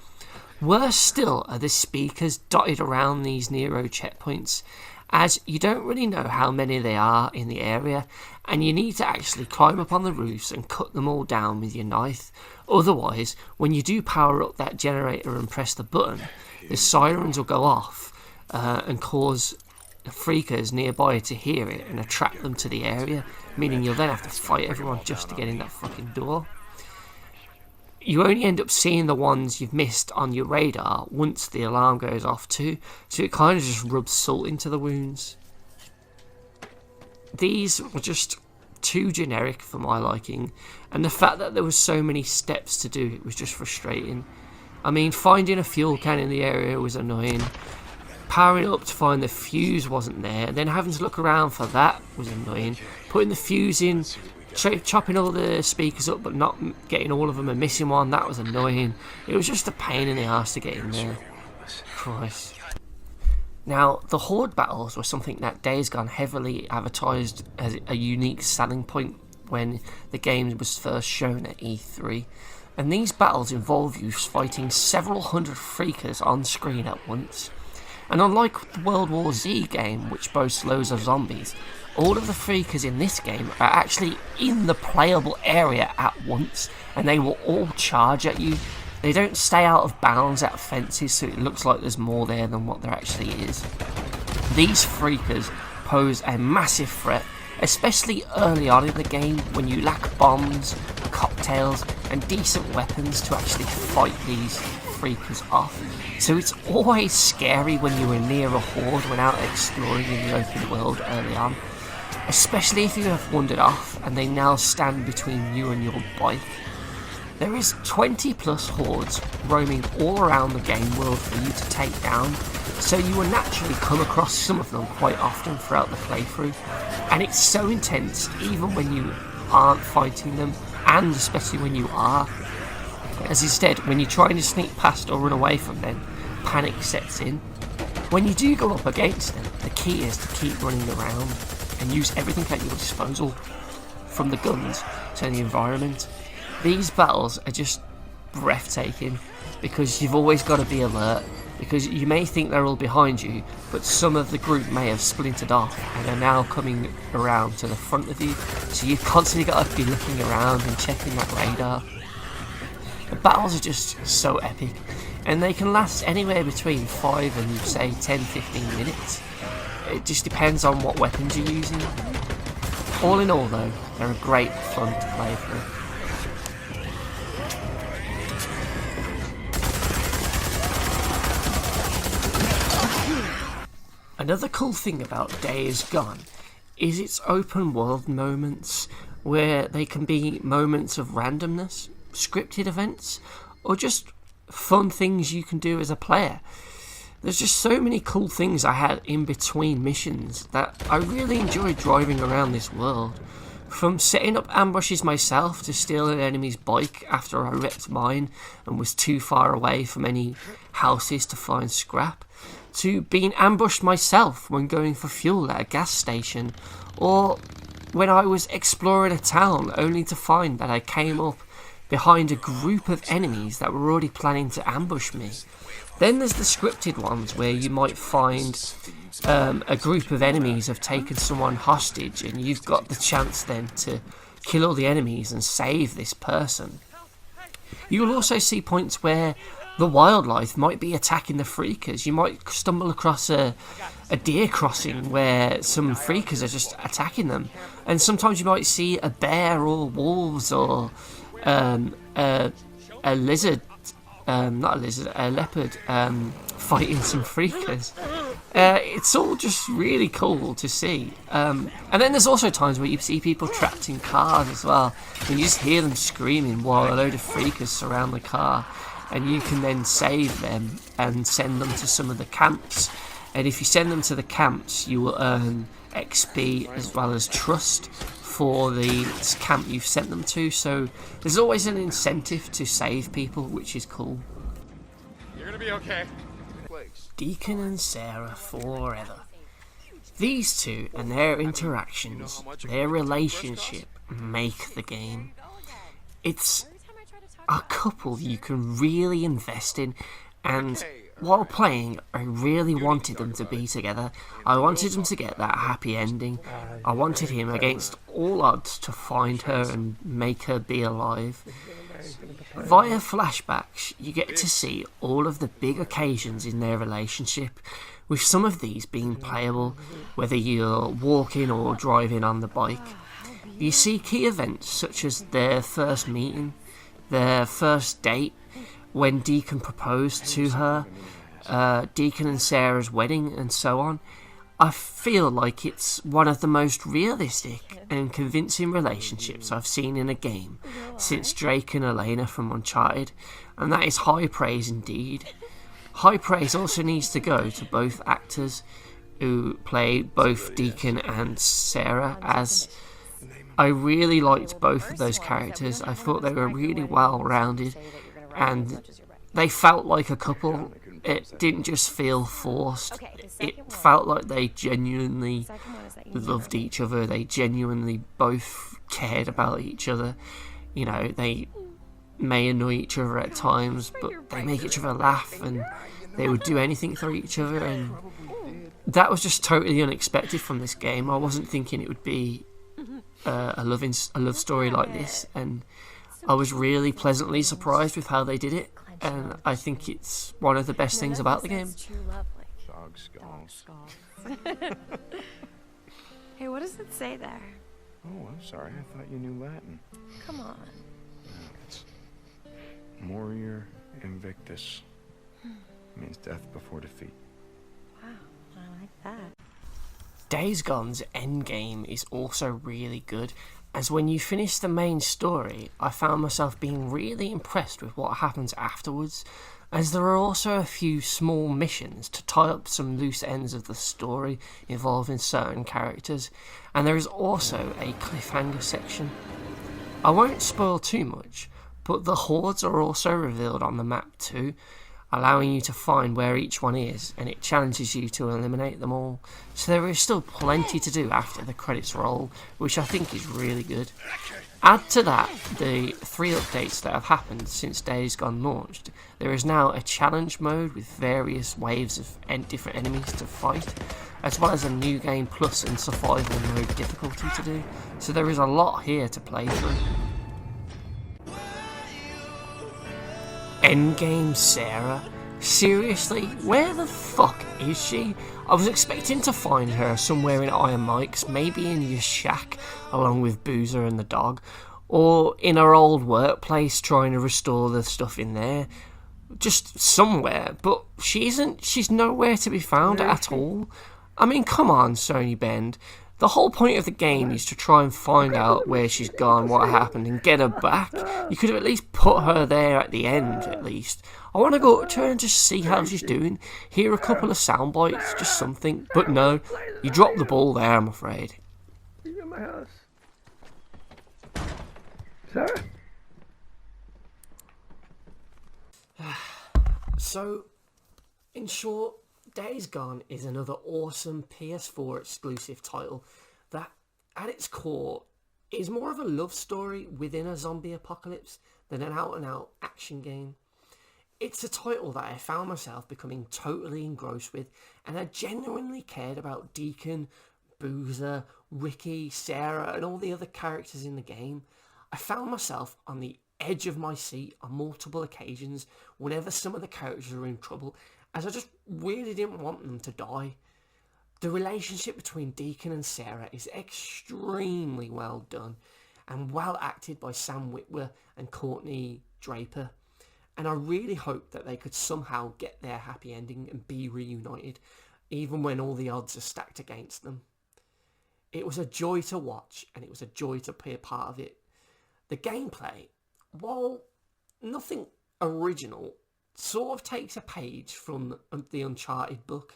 Worse still are the speakers dotted around these Nero checkpoints, as you don't really know how many there are in the area, and you need to actually climb up on the roofs and cut them all down with your knife. Otherwise, when you do power up that generator and press the button, the sirens will go off and cause freakers nearby to hear it and attract them to the area, meaning you'll then have to fight everyone just to get in that fucking door. You only end up seeing the ones you've missed on your radar once the alarm goes off too, so it kind of just rubs salt into the wounds. These were just too generic for my liking, and the fact that there was so many steps to do it was just frustrating. I mean, finding a fuel can in the area was annoying. Powering up to find the fuse wasn't there, and then having to look around for that was annoying. Putting the fuse in, chopping all the speakers up but not getting all of them and missing one, that was annoying. It was just a pain in the arse to get in there. Christ. Now, the Horde battles were something that Days Gone heavily advertised as a unique selling point when the game was first shown at E3. And these battles involve you fighting several hundred freakers on screen at once. And unlike the World War Z game, which boasts loads of zombies, all of the freakers in this game are actually in the playable area at once, and they will all charge at you. They don't stay out of bounds at fences, so it looks like there's more there than what there actually is. These freakers pose a massive threat, especially early on in the game when you lack bombs, cocktails and decent weapons to actually fight these freakers off. So it's always scary when you are near a horde when out exploring in the open world early on, especially if you have wandered off and they now stand between you and your bike. There is 20 plus hordes roaming all around the game world for you to take down, so you will naturally come across some of them quite often throughout the playthrough, and it's so intense even when you aren't fighting them, and especially when you are, as instead when you're trying to sneak past or run away from them, panic sets in. When you do go up against them, the key is to keep running around and use everything at your disposal, from the guns to the environment. These battles are just breathtaking because you've always got to be alert, because you may think they're all behind you, but some of the group may have splintered off and are now coming around to the front of you, so you've constantly got to be looking around and checking that radar. The battles are just so epic, and they can last anywhere between 5 and say 10-15 minutes. It just depends on what weapons you're using. All in all though, they're a great fun to play through. Another cool thing about Days Gone is its open world moments, where they can be moments of randomness, scripted events, or just fun things you can do as a player. There's just so many cool things I had in between missions that I really enjoyed driving around this world. From setting up ambushes myself to steal an enemy's bike after I wrecked mine and was too far away from any houses to find scrap, to being ambushed myself when going for fuel at a gas station, or when I was exploring a town only to find that I came up behind a group of enemies that were already planning to ambush me. Then there's the scripted ones where you might find a group of enemies have taken someone hostage and you've got the chance then to kill all the enemies and save this person. You will also see points where the wildlife might be attacking the freakers. You might stumble across a deer crossing where some freakers are just attacking them, and sometimes you might see a bear or wolves or a lizard, a leopard fighting some freakers. It's all just really cool to see. And then there's also times where you see people trapped in cars as well, and you just hear them screaming while a load of freakers surround the car, and you can then save them and send them to some of the camps. And if you send them to the camps, you will earn XP as well as trust for the camp you've sent them to, so there's always an incentive to save people, which is cool. You're gonna be okay. Deacon and Sarah forever. These two and their interactions, their relationship, make the game. It's a couple you can really invest in, and while playing, I really wanted them to be together. I wanted them to get that happy ending. I wanted him, against all odds, to find her and make her be alive. Via flashbacks, you get to see all of the big occasions in their relationship, with some of these being playable, whether you're walking or driving on the bike. You see key events such as their first meeting, their first date, when Deacon proposed to her, Deacon and Sarah's wedding, and so on. I feel like it's one of the most realistic and convincing relationships I've seen in a game since Drake and Elena from Uncharted, and that is high praise indeed. High praise also needs to go to both actors who play both Deacon and Sarah, as I really liked both of those characters. I thought they were really well rounded and they felt like a couple. It didn't just feel forced. It felt like they genuinely loved each other. They genuinely both cared about each other. You know, they may annoy each other at times, but they make each other laugh and they would do anything for each other, and that was just totally unexpected from this game. I wasn't thinking it would be a love story like this, and I was really pleasantly surprised with how they did it, and I think it's one of the best things about the game. Dog skulls. Hey, what does it say there? Oh, I'm sorry. I thought you knew Latin. Come on. It's Morior Invictus. Means death before defeat. Wow, I like that. Days Gone's endgame is also really good, as when you finish the main story, I found myself being really impressed with what happens afterwards, as there are also a few small missions to tie up some loose ends of the story involving certain characters, and there is also a cliffhanger section. I won't spoil too much, but the hordes are also revealed on the map too, allowing you to find where each one is, and it challenges you to eliminate them all. So there is still plenty to do after the credits roll, which I think is really good. Add to that the 3 updates that have happened since Days Gone launched. There is now a challenge mode with various waves of different enemies to fight, as well as a new game plus and survival mode difficulty to do. So there is a lot here to play through. Endgame Sarah? Seriously? Where the fuck is she? I was expecting to find her somewhere in Iron Mike's, maybe in your shack, along with Boozer and the dog, or in her old workplace trying to restore the stuff in there. Just somewhere, but she isn't. She's nowhere to be found at all. I mean, come on, Sony Bend. The whole point of the game is to try and find out where she's gone, what happened, and get her back. You could have at least put her there at the end, at least. I want to go up to her and just see how she's doing, hear a couple of sound bites, just something. But no, you dropped the ball there, I'm afraid. You in my house. Sarah? So, in short, Days Gone is another awesome PS4 exclusive title that, at its core, is more of a love story within a zombie apocalypse than an out-and-out action game. It's a title that I found myself becoming totally engrossed with, and I genuinely cared about Deacon, Boozer, Ricky, Sarah, and all the other characters in the game. I found myself on the edge of my seat on multiple occasions whenever some of the characters were in trouble, as I just really didn't want them to die. The relationship between Deacon and Sarah is extremely well done and well acted by Sam Witwer and Courtney Draper, and I really hope that they could somehow get their happy ending and be reunited, even when all the odds are stacked against them. It was a joy to watch, and it was a joy to be a part of it. The gameplay, while nothing original, sort of takes a page from the Uncharted book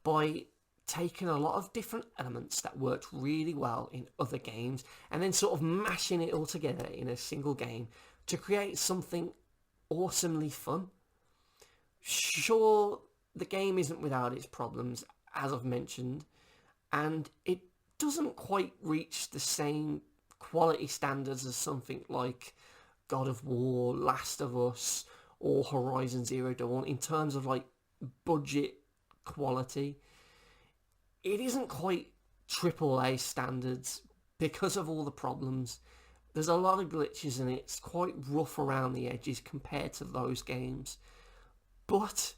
by taken a lot of different elements that worked really well in other games and then sort of mashing it all together in a single game to create something awesomely fun. Sure, the game isn't without its problems, as I've mentioned, and it doesn't quite reach the same quality standards as something like God of War, Last of Us, or Horizon Zero Dawn in terms of like budget quality. It isn't quite AAA standards because of all the problems. There's a lot of glitches and it's quite rough around the edges compared to those games. But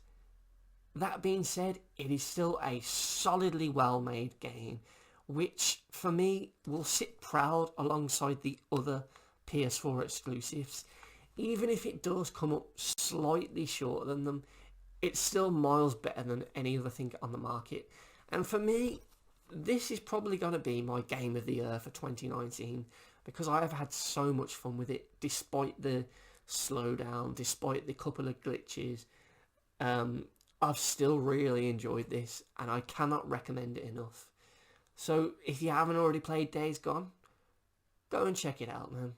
that being said, it is still a solidly well-made game, which for me will sit proud alongside the other PS4 exclusives. Even if it does come up slightly short than them, it's still miles better than any other thing on the market. And for me, this is probably going to be my game of the year for 2019 because I have had so much fun with it, despite the slowdown, despite the couple of glitches. I've still really enjoyed this and I cannot recommend it enough. So if you haven't already played Days Gone, go and check it out, man.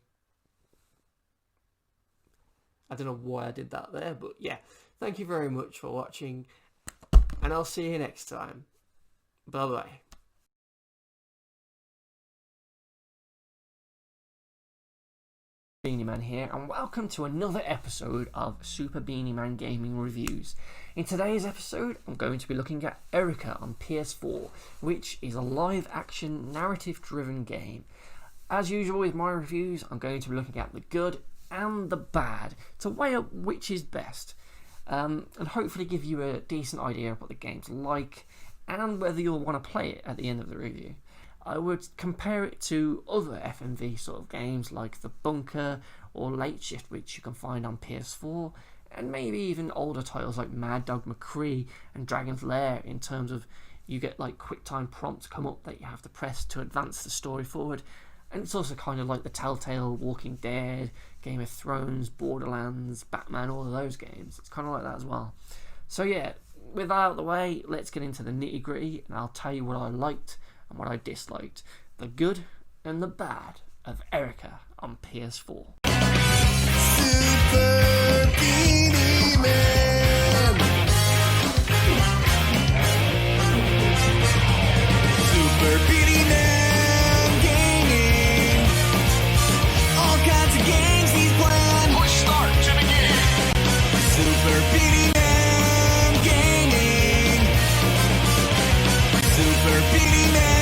I don't know why I did that there, but yeah. Thank you very much for watching and I'll see you next time. Bye-bye. Beanie-man here, and welcome to another episode of Super Beanie-man Gaming Reviews. In today's episode, I'm going to be looking at Erica on PS4, which is a live-action, narrative-driven game. As usual with my reviews, I'm going to be looking at the good and the bad to weigh up which is best, and hopefully give you a decent idea of what the game's like and whether you'll want to play it at the end of the review. I would compare it to other FMV sort of games like The Bunker or Late Shift, which you can find on PS4, and maybe even older titles like Mad Dog McCree and Dragon's Lair, in terms of you get like quick time prompts come up that you have to press to advance the story forward. And it's also kind of like the Telltale, Walking Dead, Game of Thrones, Borderlands, Batman, all of those games. It's kind of like that as well. So yeah, with that out of the way, let's get into the nitty gritty and I'll tell you what I liked and what I disliked, the good and the bad of Erica on PS4. Super Beanie-man. Super Beanie-man gaming. All kinds of games he's playing. Push start to begin. Super Beanie-man gaming. Super Beanie-man.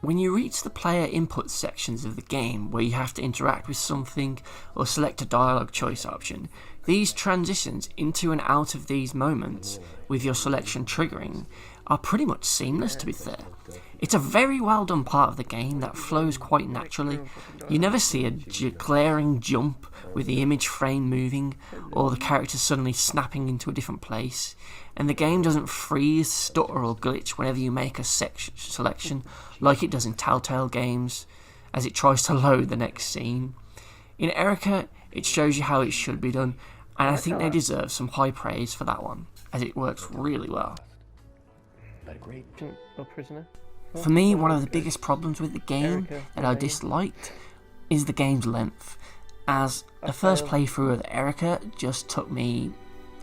When you reach the player input sections of the game where you have to interact with something or select a dialogue choice option, these transitions into and out of these moments, with your selection triggering, are pretty much seamless, to be fair. It's a very well done part of the game that flows quite naturally. You never see a glaring jump with the image frame moving or the character suddenly snapping into a different place, and the game doesn't freeze, stutter or glitch whenever you make a selection like it does in Telltale games as it tries to load the next scene. In Erica, it shows you how it should be done, and I think they deserve some high praise for that one, as it works really well. For me, one of the biggest problems with the game that I disliked is the game's length, as the first playthrough of Erica just took me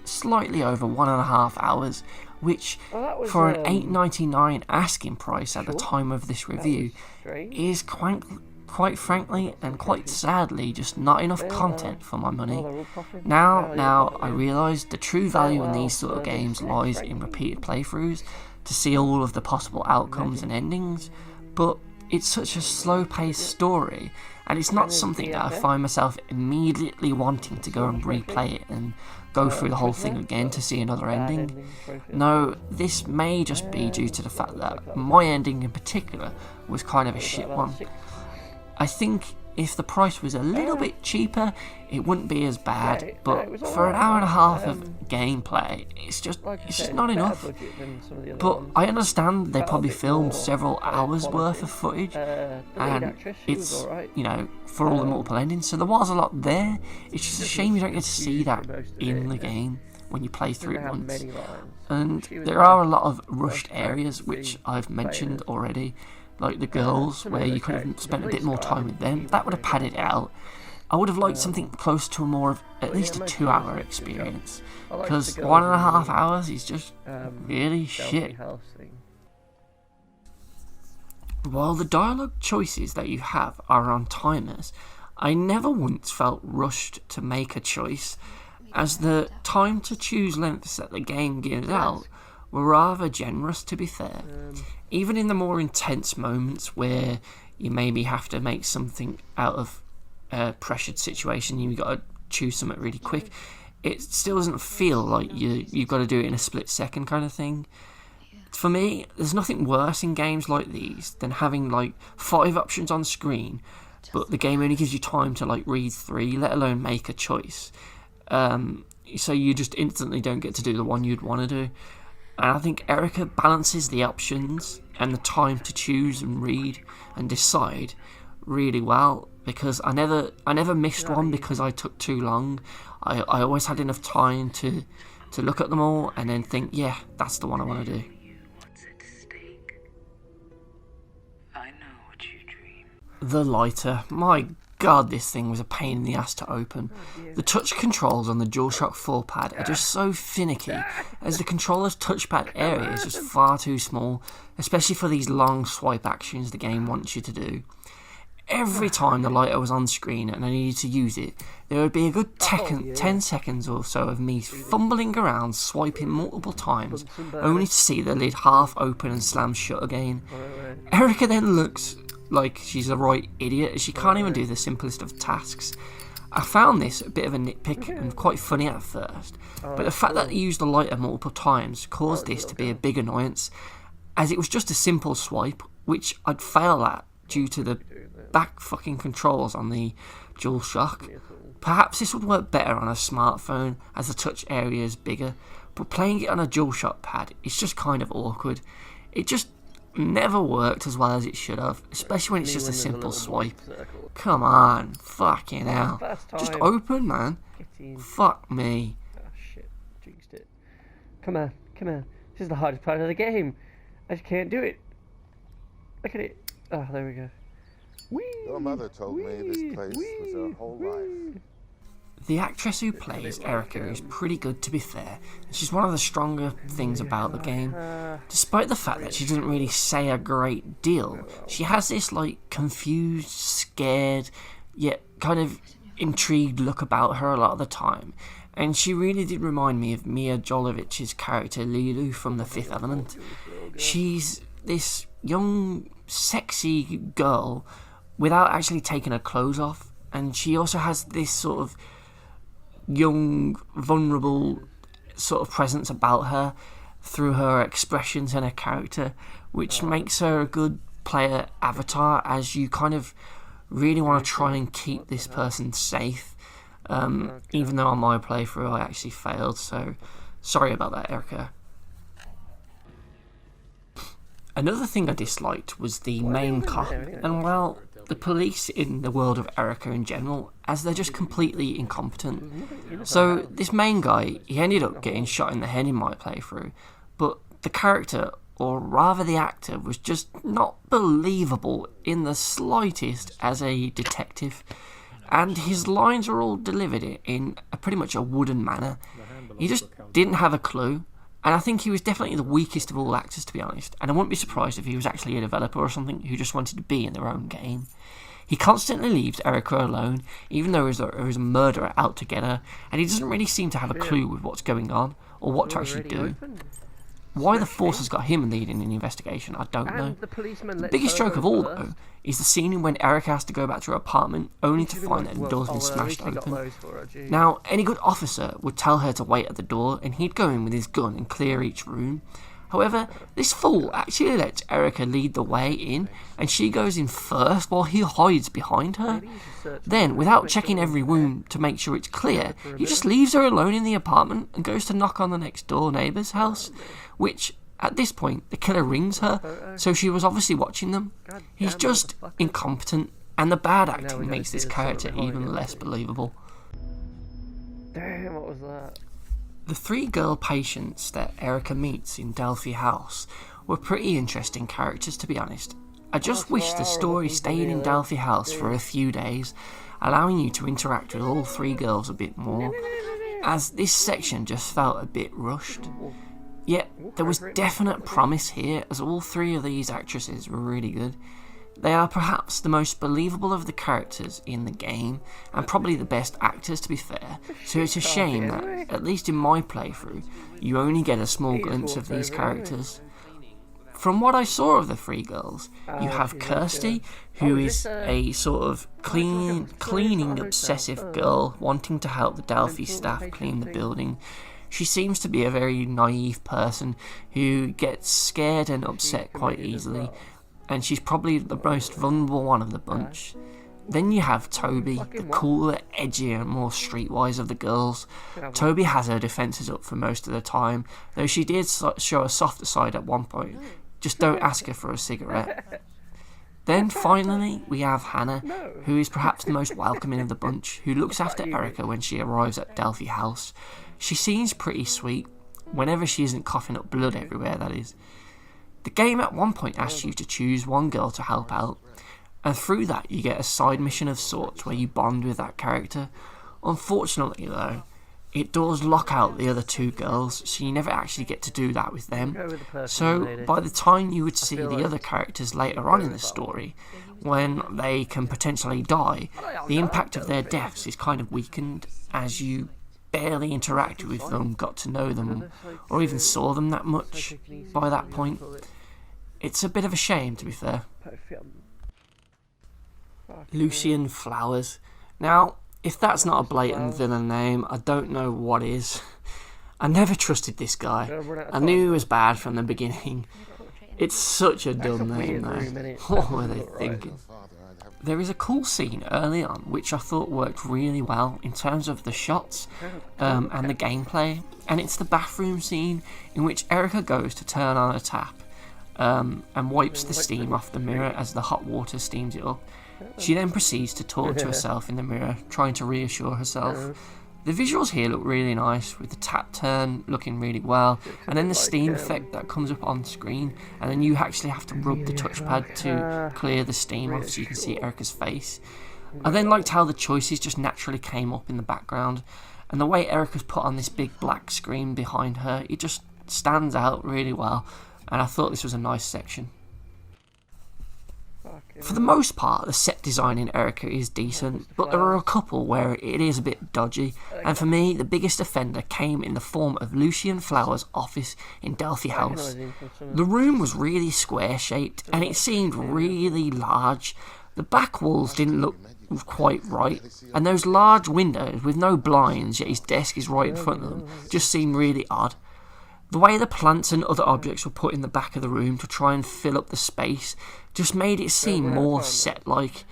slightly over 1.5 hours, which for an $8.99 asking price at the time of this review is quite frankly and quite sadly just not enough content for my money. Now I realise the true value in these sort of games lies in repeated playthroughs to see all of the possible outcomes and endings, but it's such a slow-paced story, and it's not something that I find myself immediately wanting to go and replay it and go through the whole thing again to see another ending. No, this may just be due to the fact that my ending in particular was kind of a shit one. I think if the price was a little bit cheaper, it wouldn't be as bad. Yeah, but it was for an alright, hour and a half of gameplay, it's just not enough. But I understand they probably filmed several hours worth of footage, and it's, you know, for all the multiple endings, so there was a lot there. It's just a shame you don't get to see that in the game when you play through it once. And there are a lot of rushed areas, which I've mentioned already, like the girls, where you could have spent a bit more time with them. That would have padded it out. I would have liked something close to a more of at least a 2-hour experience, because 1.5 hours is just really shit. While the dialogue choices that you have are on timers, I never once felt rushed to make a choice, as the time to choose lengths that the game gives out were rather generous, to be fair. Even in the more intense moments where you maybe have to make something out of a pressured situation, you've got to choose something really quick, it still doesn't feel like you've got to do it in a split second kind of thing. For me, there's nothing worse in games like these than having like 5 options on screen, but the game only gives you time to like read 3, let alone make a choice. So you just instantly don't get to do the one you'd want to do. And I think Erica balances the options and the time to choose and read and decide really well, because I never missed one because I took too long. I always had enough time to look at them all and then think, yeah, that's the one I want to do. The lighter, my god, this thing was a pain in the ass to open. The touch controls on the DualShock 4 pad are just so finicky, as the controller's touchpad area is just far too small, especially for these long swipe actions the game wants you to do. Every time the lighter was on screen and I needed to use it, there would be a good 10 seconds or so of me fumbling around, swiping multiple times, only to see the lid half open and slam shut again. Erica then looks like she's a right idiot, as she can't even do the simplest of tasks. I found this a bit of a nitpick and quite funny at first, but the fact that they used the lighter multiple times caused this to be a big annoyance, as it was just a simple swipe, which I'd fail at due to the back fucking controls on the DualShock. Perhaps this would work better on a smartphone, as the touch area is bigger, but playing it on a DualShock pad is just kind of awkward. It just never worked as well as it should have, especially when it's just a simple swipe. Come on, fucking hell. Just open, man. Fuck me. Oh shit, jinxed it. Come on. This is the hardest part of the game. I just can't do it. Look at it. Oh, there we go. Your mother told me this place was her whole life. The actress who plays Erica is pretty good, to be fair. She's one of the stronger things about the game. Despite the fact that she doesn't really say a great deal, she has this like confused, scared, yet kind of intrigued look about her a lot of the time. And she really did remind me of Mia Jovovich's character Lilu from The Fifth Element. She's this young, sexy girl without actually taking her clothes off, and she also has this sort of young, vulnerable sort of presence about her through her expressions and her character, which makes her a good player avatar, as you kind of really want to try and keep this person safe. Even though on my playthrough I actually failed, so sorry about that, Erica. Another thing I disliked was the main cop, and well, the police in the world of Erica in general, as they're just completely incompetent. So this main guy, he ended up getting shot in the head in my playthrough, but the character, or rather the actor, was just not believable in the slightest as a detective, and his lines are all delivered in a pretty much a wooden manner. He just didn't have a clue. And I think he was definitely the weakest of all actors, to be honest, and I wouldn't be surprised if he was actually a developer or something who just wanted to be in their own game. He constantly leaves Erica alone, even though there is a murderer out to get her, and he doesn't really seem to have a clue with what's going on, or what to actually do. Why the force has got him leading an investigation, I don't know. The biggest joke of all, though, is the scene when Erica has to go back to her apartment only to find that the door's been smashed open. Now, any good officer would tell her to wait at the door, and he'd go in with his gun and clear each room. However, this fool actually lets Erica lead the way in, and she goes in first while he hides behind her. Then, without checking every room to make sure it's clear, he just leaves her alone in the apartment and goes to knock on the next door neighbour's house, which, at this point, the killer rings her, so she was obviously watching them. He's just incompetent, and the bad acting makes this character even less believable. Damn, what was that? The 3 girl patients that Erica meets in Delphi House were pretty interesting characters, to be honest. I just wish the story stayed in Delphi House for a few days, allowing you to interact with all 3 girls a bit more, as this section just felt a bit rushed. Yet, there was definite promise here, as all 3 of these actresses were really good. They are perhaps the most believable of the characters in the game, and probably the best actors, to be fair, so it's a shame that, at least in my playthrough, you only get a small glimpse of these characters. From what I saw of the 3 girls, you have Kirsty, who is a sort of cleaning obsessive girl wanting to help the Delphi staff clean the building. She seems to be a very naive person who gets scared and upset quite easily, and she's probably the most vulnerable one of the bunch. Then you have Toby, the cooler, edgier, more streetwise of the girls. Toby has her defences up for most of the time, though she did show a softer side at one point. Just don't ask her for a cigarette. Then finally we have Hannah, who is perhaps the most welcoming of the bunch, who looks after Erica when she arrives at Delphi House. She seems pretty sweet, whenever she isn't coughing up blood everywhere, that is. The game at one point asks you to choose one girl to help out, and through that you get a side mission of sorts where you bond with that character. Unfortunately though, it does lock out the other 2 girls, so you never actually get to do that with them. So by the time you would see the other characters later on in the story, when they can potentially die, the impact of their deaths is kind of weakened, as you barely interacted with them, got to know them, or even saw them that much by that point. It's a bit of a shame, to be fair. Lucian Flowers. Now, if that's not a blatant villain name, I don't know what is. I never trusted this guy. I knew he was bad from the beginning. It's such a dumb name though. What were they thinking? There is a cool scene early on which I thought worked really well in terms of the shots and the gameplay, and it's the bathroom scene in which Erica goes to turn on a tap and wipes the steam off the mirror as the hot water steams it up. She then proceeds to talk to herself in the mirror, trying to reassure herself. The visuals here look really nice, with the tap turn looking really well, and then the steam effect that comes up on screen, and then you actually have to rub the touchpad to clear the steam off so you can see Erica's face. I then liked how the choices just naturally came up in the background, and the way Erica's put on this big black screen behind her, it just stands out really well, and I thought this was a nice section. For the most part, the set design in Erica is decent, but there are a couple where it is a bit dodgy, and for me, the biggest offender came in the form of Lucian Flowers' office in Delphi House. The room was really square-shaped, and it seemed really large. The back walls didn't look quite right, and those large windows with no blinds, yet his desk is right in front of them, just seemed really odd. The way the plants and other objects were put in the back of the room to try and fill up the space just made it seem more set-like.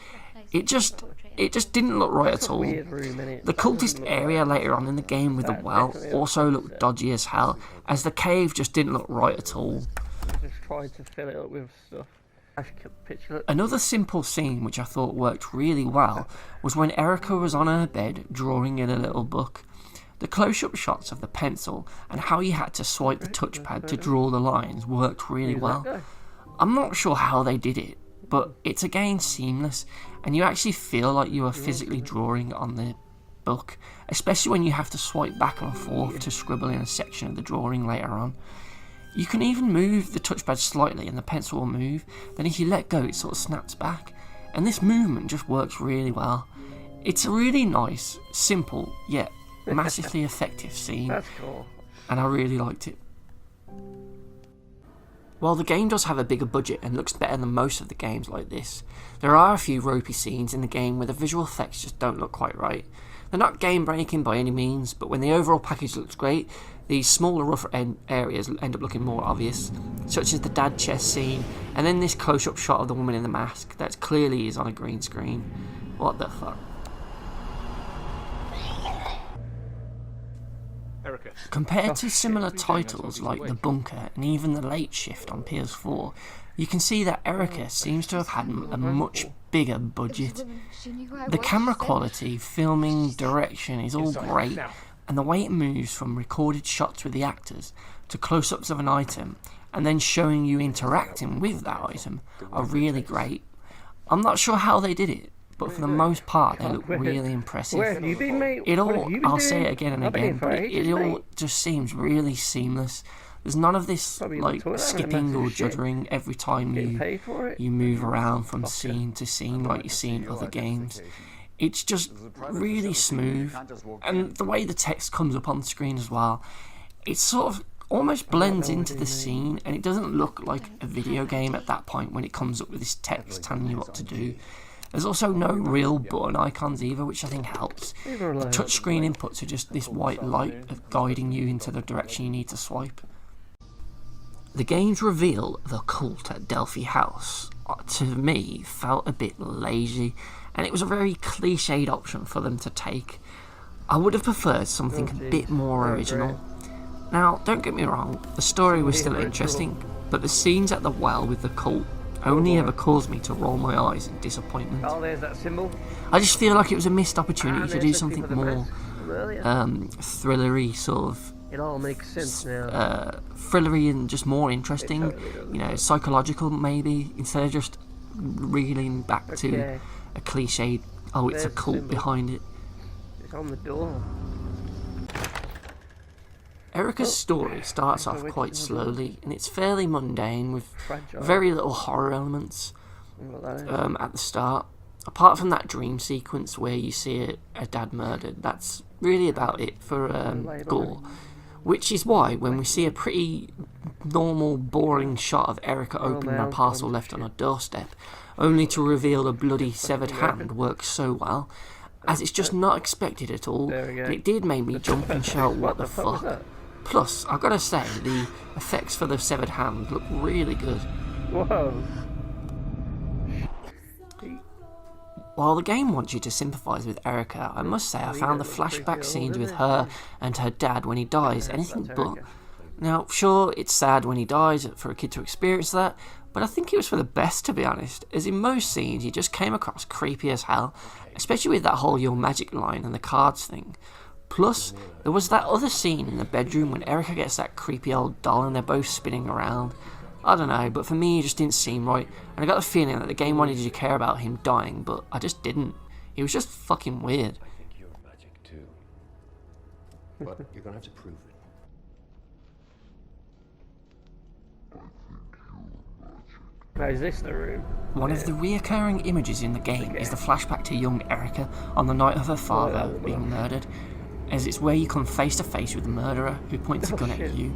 It just didn't look right at all. The cultist area later on in the game with the well also looked dodgy as hell, as the cave just didn't look right at all. Just tried to fill it up with stuff. Another simple scene which I thought worked really well was when Erica was on her bed drawing in a little book. The close-up shots of the pencil and how you had to swipe the touchpad to draw the lines worked really well. I'm not sure how they did it, but it's again seamless, and you actually feel like you are physically drawing on the book, especially when you have to swipe back and forth to scribble in a section of the drawing later on. You can even move the touchpad slightly and the pencil will move, then if you let go it sort of snaps back, and this movement just works really well. It's a really nice, simple, yet massively effective scene. That's cool. And I really liked it. While the game does have a bigger budget and looks better than most of the games like this, there are a few ropey scenes in the game where the visual effects just don't look quite right. They're not game breaking by any means, but when the overall package looks great, these smaller, rougher areas end up looking more obvious, such as the dad chest scene, and then this close-up shot of the woman in the mask that clearly is on a green screen. What the fuck? Compared to similar titles like The Bunker and even The Late Shift on PS4, you can see that Erica seems to have had a much bigger budget. The camera quality, filming, direction is all great, and the way it moves from recorded shots with the actors to close-ups of an item and then showing you interacting with that item are really great. I'm not sure how they did it, but for the most part they look really impressive. Where have you been, mate? It What all, have you been I'll say doing? it again and I've been again, for but ages, it all mate. just seems really seamless. There's none of this Probably like looked at that and skipping or massive shit. juddering every time Getting paid for it? you move around from scene to scene like you see in other games. It's just really smooth, and the way the text comes up on screen as well, it sort of almost blends into the scene, and it doesn't look like a video game at that point when it comes up with this text telling you what to do. There's also no real button icons either, which I think helps. The touchscreen inputs are just this white light guiding you into the direction you need to swipe. The game's reveal, The Cult at Delphi House, to me felt a bit lazy, and it was a very cliched option for them to take. I would have preferred something a bit more original. Now, don't get me wrong, the story was still interesting, but the scenes at the well with the cult only ever caused me to roll my eyes in disappointment. Oh, there's that symbol. I just feel like it was a missed opportunity to do something more thrillery, sort of It all makes sense now. thrillery and just more interesting, you know, psychological maybe, instead of just reeling back to a cliched, oh, it's a cult behind it. It's on the door. Erica's story starts off quite slowly, and it's fairly mundane with very little horror elements at the start. Apart from that dream sequence where you see a dad murdered, that's really about it for gore. Which is why when we see a pretty normal, boring shot of Erica opening a parcel left on her doorstep, only to reveal a bloody severed hand, works so well, as it's just not expected at all, and it did make me jump and shout, what the fuck? Plus, I've got to say, the effects for the severed hand look really good. Whoa. While the game wants you to sympathise with Erica, I must say I found the flashback scenes with her and her dad when he dies anything but. Now, sure, it's sad when he dies for a kid to experience that, but I think it was for the best, to be honest, as in most scenes he just came across creepy as hell, especially with that whole "your magic" line and the cards thing. Plus, there was that other scene in the bedroom when Erica gets that creepy old doll and they're both spinning around. I don't know, but for me it just didn't seem right, and I got the feeling that the game wanted you to care about him dying, but I just didn't. It was just fucking weird. I think you're magic too. But you're gonna have to prove it. Now, is this the room? One of the reoccurring images in the game is the flashback to young Erica on the night of her father being murdered, as it's where you come face to face with the murderer who points a gun at you.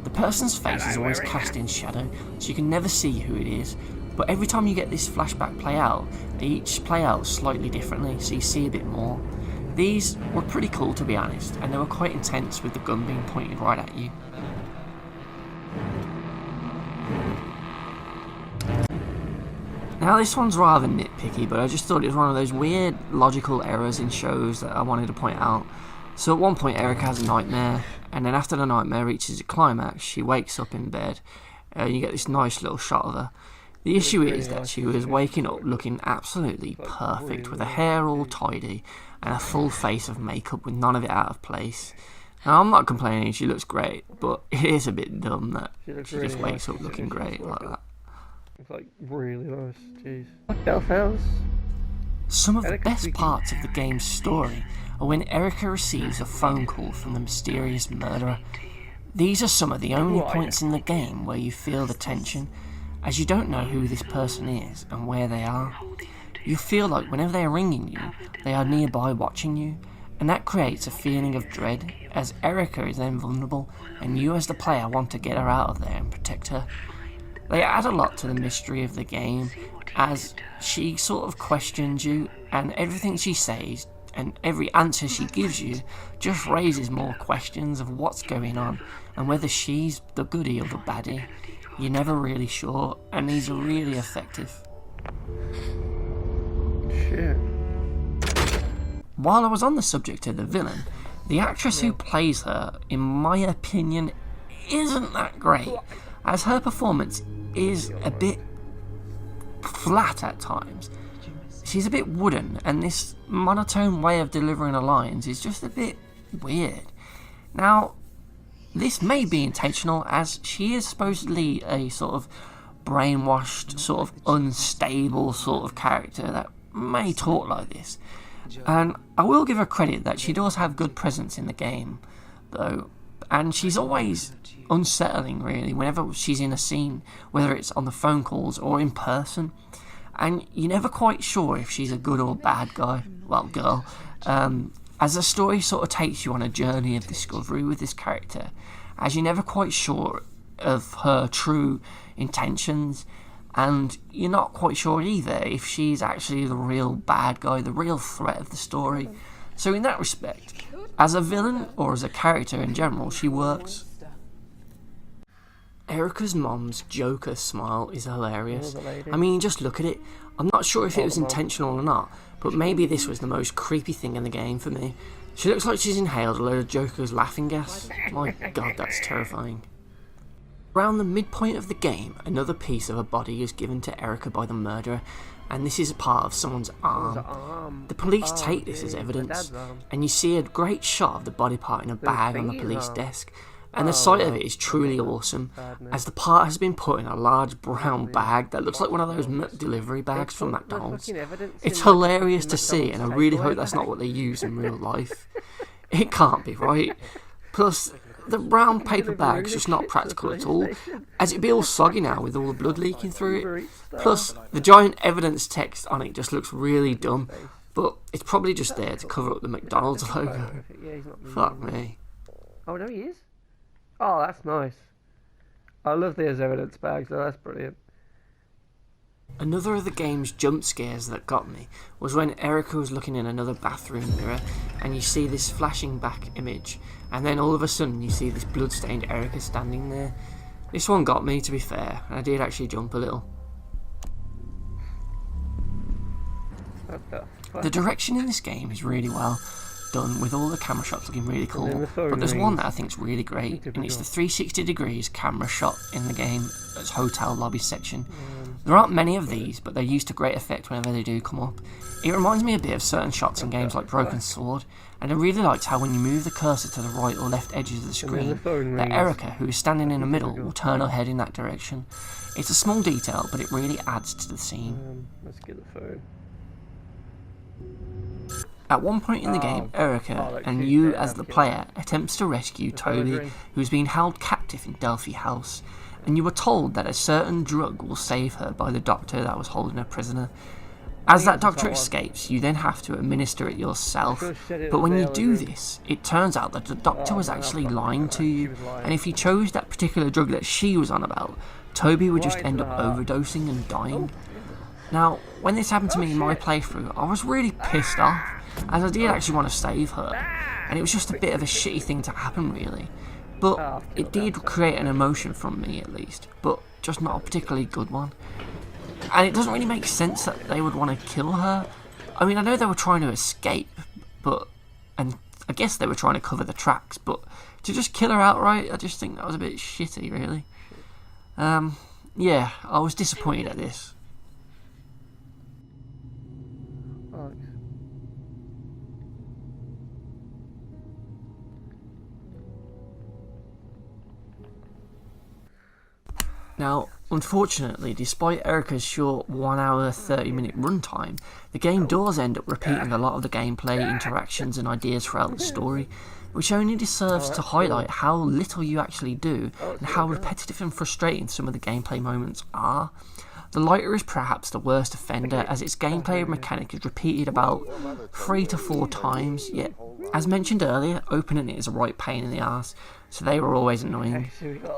The person's face is always cast in shadow, so you can never see who it is, but every time you get this flashback play out, they each play out slightly differently, so you see a bit more. These were pretty cool, to be honest, and they were quite intense with the gun being pointed right at you. Now this one's rather nitpicky, but I just thought it was one of those weird logical errors in shows that I wanted to point out. So at one point Erica has a nightmare, and then after the nightmare reaches a climax, she wakes up in bed, and you get this nice little shot of her. The issue is that she was waking up looking absolutely perfect, with her hair all tidy, and a full face of makeup with none of it out of place. Now I'm not complaining, she looks great, but it is a bit dumb that she just wakes up looking great like that. It's like really nice, jeez. Delphi House? Some of the best parts of the game's story are when Erica receives a phone call from the mysterious murderer. These are some of the only points in the game where you feel the tension, as you don't know who this person is and where they are. You feel like whenever they are ringing you, they are nearby watching you, and that creates a feeling of dread, as Erica is then vulnerable, and you as the player want to get her out of there and protect her. They add a lot to the mystery of the game, as she sort of questions you, and everything she says and every answer she gives you just raises more questions of what's going on and whether she's the goodie or the baddie. You're never really sure, and these are really effective. Shit. While I was on the subject of the villain, the actress who plays her, in my opinion, isn't that great, as her performance is a bit flat at times. She's a bit wooden, and this monotone way of delivering her lines is just a bit weird. Now, this may be intentional, as she is supposedly a sort of brainwashed, sort of unstable sort of character that may talk like this. And I will give her credit that she does have good presence in the game, though, and she's always unsettling, really, whenever she's in a scene, whether it's on the phone calls or in person. And you're never quite sure if she's a good or bad guy, well, girl, as the story sort of takes you on a journey of discovery with this character, as you're never quite sure of her true intentions, and you're not quite sure either if she's actually the real bad guy, the real threat of the story. So in that respect, as a villain or as a character in general, she works. Erica's mom's Joker smile is hilarious. I mean, just look at it. I'm not sure if it was intentional or not, but maybe this was the most creepy thing in the game for me. She looks like she's inhaled a load of Joker's laughing gas. My god, that's terrifying. Around the midpoint of the game, another piece of a body is given to Erica by the murderer, and this is a part of someone's arm. The police take this as evidence, and you see a great shot of the body part in a bag on the police desk. And the sight of it is truly awesome, as the part has been put in a large brown bag that looks like one of those delivery bags from McDonald's. It's hilarious to see, and I really hope that's not what they use in real life. It can't be, right? Plus, the brown paper bag's just not practical at all, as it'd be all soggy now with all the blood leaking through it. Plus, the giant evidence text on it just looks really dumb, but it's probably just there to cover up the McDonald's logo. Fuck me. Oh, no, he is? Oh, that's nice. I love these evidence bags, though. That's brilliant. Another of the game's jump scares that got me was when Erica was looking in another bathroom mirror and you see this flashing back image, and then all of a sudden you see this blood-stained Erica standing there. This one got me, to be fair, and I did actually jump a little. The direction in this game is really well done, with all the camera shots looking really cool, but there's one that I think is really great, and it's the 360 degrees camera shot in the game as hotel lobby section. There aren't many of these, but they're used to great effect whenever they do come up. It reminds me a bit of certain shots in games like Broken Sword, and I really liked how when you move the cursor to the right or left edges of the screen, that Erica, who is standing in the middle, will turn her head in that direction. It's a small detail, but it really adds to the scene. Let's get the phone. At one point in the game, Erica, and you as the player, attempts to rescue Toby, who is being held captive in Delphi House, and you are told that a certain drug will save her by the doctor that was holding her prisoner. As that doctor escapes, you then have to administer it yourself, but when you do this, it turns out that the doctor was actually lying to you, and if you chose that particular drug that she was on about, Toby would just end up overdosing and dying. Now, when this happened to me in my playthrough, I was really pissed off, as I did actually want to save her, and it was just a bit of a shitty thing to happen, really. But it did create an emotion from me, at least, but just not a particularly good one. And it doesn't really make sense that they would want to kill her. I mean, I know they were trying to escape, and I guess they were trying to cover the tracks, but to just kill her outright, I just think that was a bit shitty, really. Yeah, I was disappointed at this. Now, unfortunately, despite Erica's short 1 hour 30-minute runtime, the game does end up repeating a lot of the gameplay, interactions and ideas throughout the story, which only deserves to highlight how little you actually do and how repetitive and frustrating some of the gameplay moments are. The lighter is perhaps the worst offender, as its gameplay mechanic is repeated about 3 to 4 times, yet, as mentioned earlier, opening it is a right pain in the arse, so they were always annoying.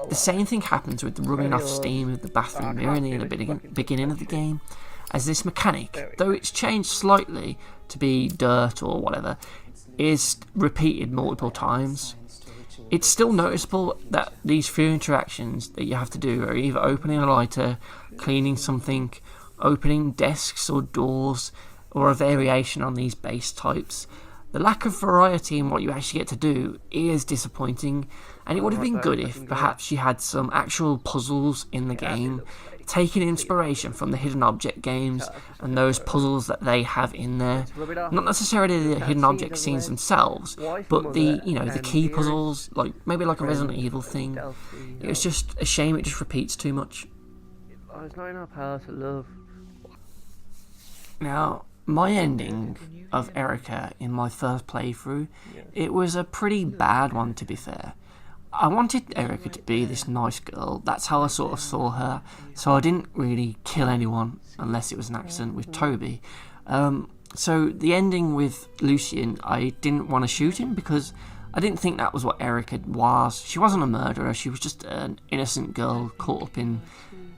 The same thing happens with the rubbing off steam of the bathroom mirror near the beginning of the game, as this mechanic, though it's changed slightly, to be dirt or whatever is repeated multiple times. It's still noticeable that these few interactions that you have to do are either opening a lighter, cleaning something, opening desks or doors, or a variation on these base types. The lack of variety in what you actually get to do is disappointing, and it would have been good if perhaps you had some actual puzzles in the game, taking inspiration from the hidden object games and those puzzles that they have in there. Not necessarily the hidden object scenes themselves, but the the key puzzles, like maybe like a Resident Evil thing. It was just a shame it just repeats too much. It's not in our power to love. Now, my ending of Erica in my first playthrough, it was a pretty bad one, to be fair. I wanted Erica to be this nice girl, that's how I sort of saw her, so I didn't really kill anyone unless it was an accident with Toby. So the ending with Lucien, I didn't want to shoot him because I didn't think that was what Erica was. She wasn't a murderer, she was just an innocent girl caught up in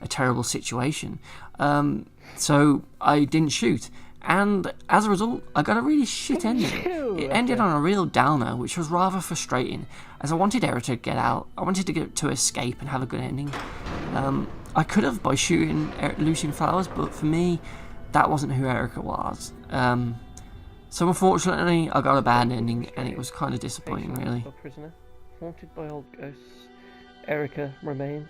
a terrible situation. So I didn't shoot. And as a result, I got a really shit ending. It ended on a real downer, which was rather frustrating, as I wanted Erica to get out. I wanted to get to escape and have a good ending. I could have by shooting Lucien Flowers, but for me, that wasn't who Erica was. So unfortunately, I got a bad ending, and it was kind of disappointing, really. Prisoner, haunted by old ghosts. Erica remains.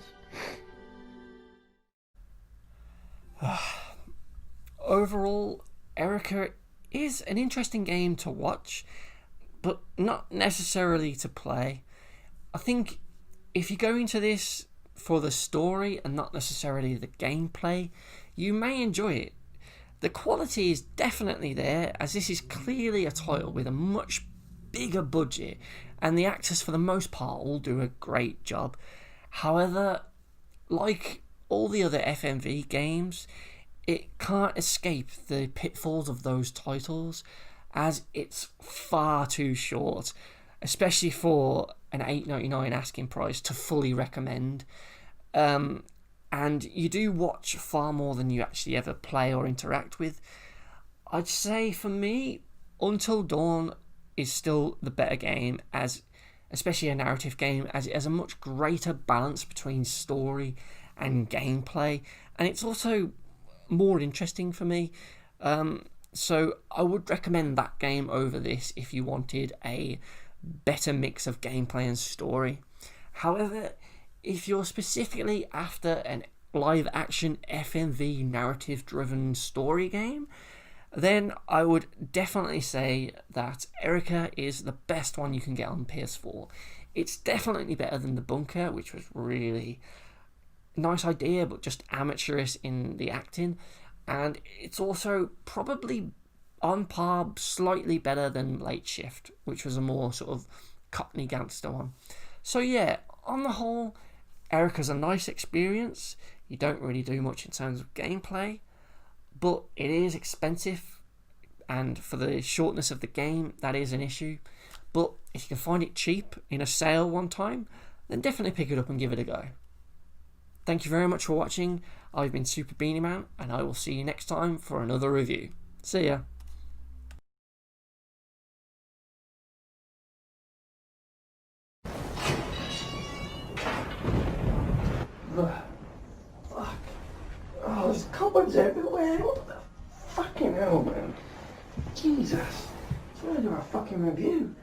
Overall, Erica is an interesting game to watch, but not necessarily to play. I think if you go into this for the story and not necessarily the gameplay, you may enjoy it. The quality is definitely there, as this is clearly a title with a much bigger budget, and the actors for the most part all do a great job. However, like all the other FMV games, it can't escape the pitfalls of those titles, as it's far too short, especially for an $8.99 asking price to fully recommend. And you do watch far more than you actually ever play or interact with. I'd say for me, Until Dawn is still the better game, as especially a narrative game, as it has a much greater balance between story and gameplay, and it's also more interesting for me. So I would recommend that game over this if you wanted a better mix of gameplay and story. However, if you're specifically after an live action FMV narrative driven story game, then I would definitely say that Erica is the best one you can get on PS4. It's definitely better than The Bunker, which was really nice idea but just amateurish in the acting, and it's also probably on par, slightly better than Late Shift, which was a more sort of Cockney gangster one. So yeah, on the whole, Erica's a nice experience. You don't really do much in terms of gameplay, but it is expensive, and for the shortness of the game, that is an issue. But if you can find it cheap in a sale one time, then definitely pick it up and give it a go. Thank you very much for watching. I've been Super Beanie-man, and I will see you next time for another review. See ya. Fuck. Oh, there's cupboards everywhere. What the fucking hell, man? Jesus. I'm trying to do a fucking review.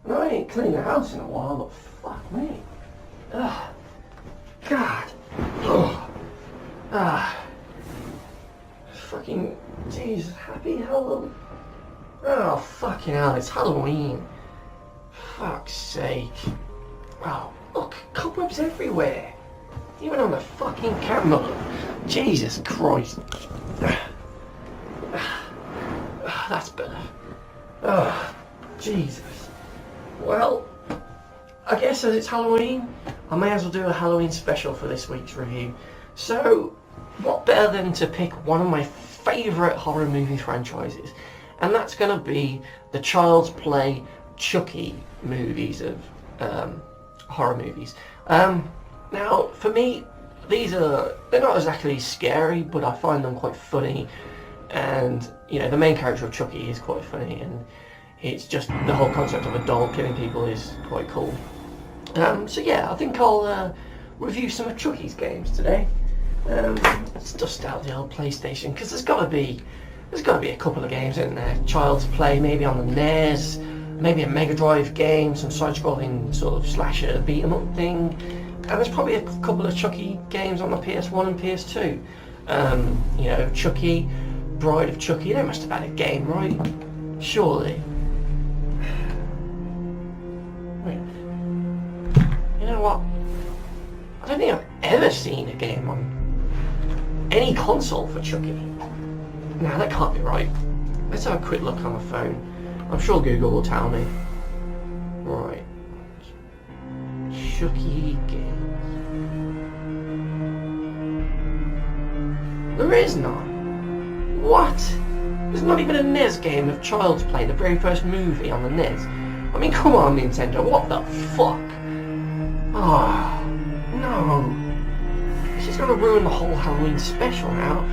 No, I ain't cleaned the house in a while, but fuck me. Ugh. God. Ugh. Fucking Jesus, happy Halloween. Oh, fucking hell, it's Halloween. Fuck's sake. Oh, look, cobwebs everywhere. Even on the fucking camera. Jesus Christ. That's better. Oh, Jesus. Well, I guess as it's Halloween, I may as well do a Halloween special for this week's review. So, what better than to pick one of my favourite horror movie franchises, and that's going to be the Child's Play Chucky movies of horror movies. Now, for me, they're not exactly scary, but I find them quite funny, and you know the main character of Chucky is quite funny, and it's just the whole concept of a doll killing people is quite cool. So yeah, I think I'll review some of Chucky's games today. Let's dust out the old PlayStation, because there's got to be a couple of games in there. Child's Play, maybe on the NES, maybe a Mega Drive game, some side-scrolling sort of slasher beat-em-up thing, and there's probably a couple of Chucky games on the PS1 and PS2. You know, Chucky, Bride of Chucky, they must have had a game, right? Surely. Wait. You know what? I don't think I've ever seen a game on any console for Chucky. Nah, that can't be right. Let's have a quick look on the phone. I'm sure Google will tell me. Right. Chucky games. There is none. What? There's not even a NES game of Child's Play, the very first movie on the NES. I mean, come on, Nintendo, what the fuck? Ah, oh, no. This is gonna ruin the whole Halloween special now.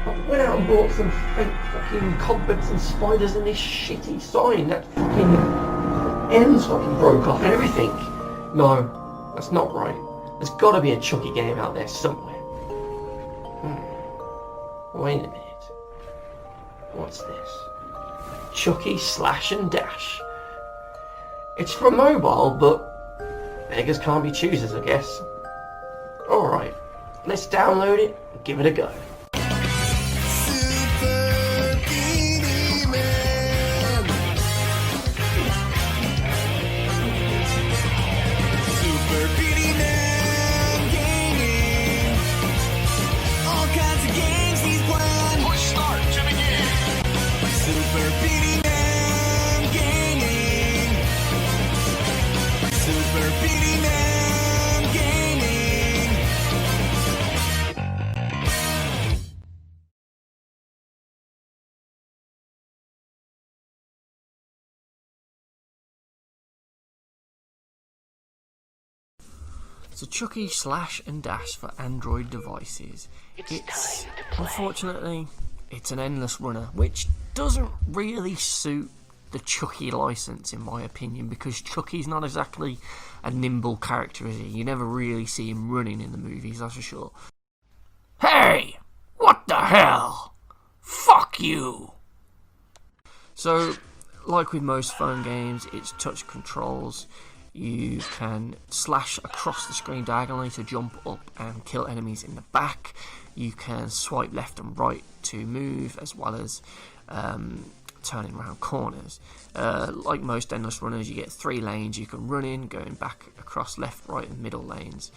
I went out and bought some fake fucking cobwebs and spiders and this shitty sign. That fucking ends fucking broke off and everything. No, that's not right. There's gotta be a Chucky game out there somewhere. Wait a minute. What's this? Chucky Slash and Dash. It's for mobile, but beggars can't be choosers, I guess. Alright, let's download it and give it a go. Super Beanie-man. Super Beanie-man gaming. All kinds of games he's playing. Push start to begin. Super Beanie-man gaming. Super Beanie-man gaming. So Chucky Slash and Dash for Android devices. It's unfortunately, it's an endless runner, which doesn't really suit the Chucky license in my opinion, because Chucky's not exactly a nimble character, is he? You never really see him running in the movies, that's for sure. Hey! What the hell? Fuck you! So, like with most phone games, it's touch controls. You can slash across the screen diagonally to jump up and kill enemies in the back. You can swipe left and right to move, as well as turning around corners. Like most endless runners, you get 3 lanes you can run in, going back across left, right and middle lanes.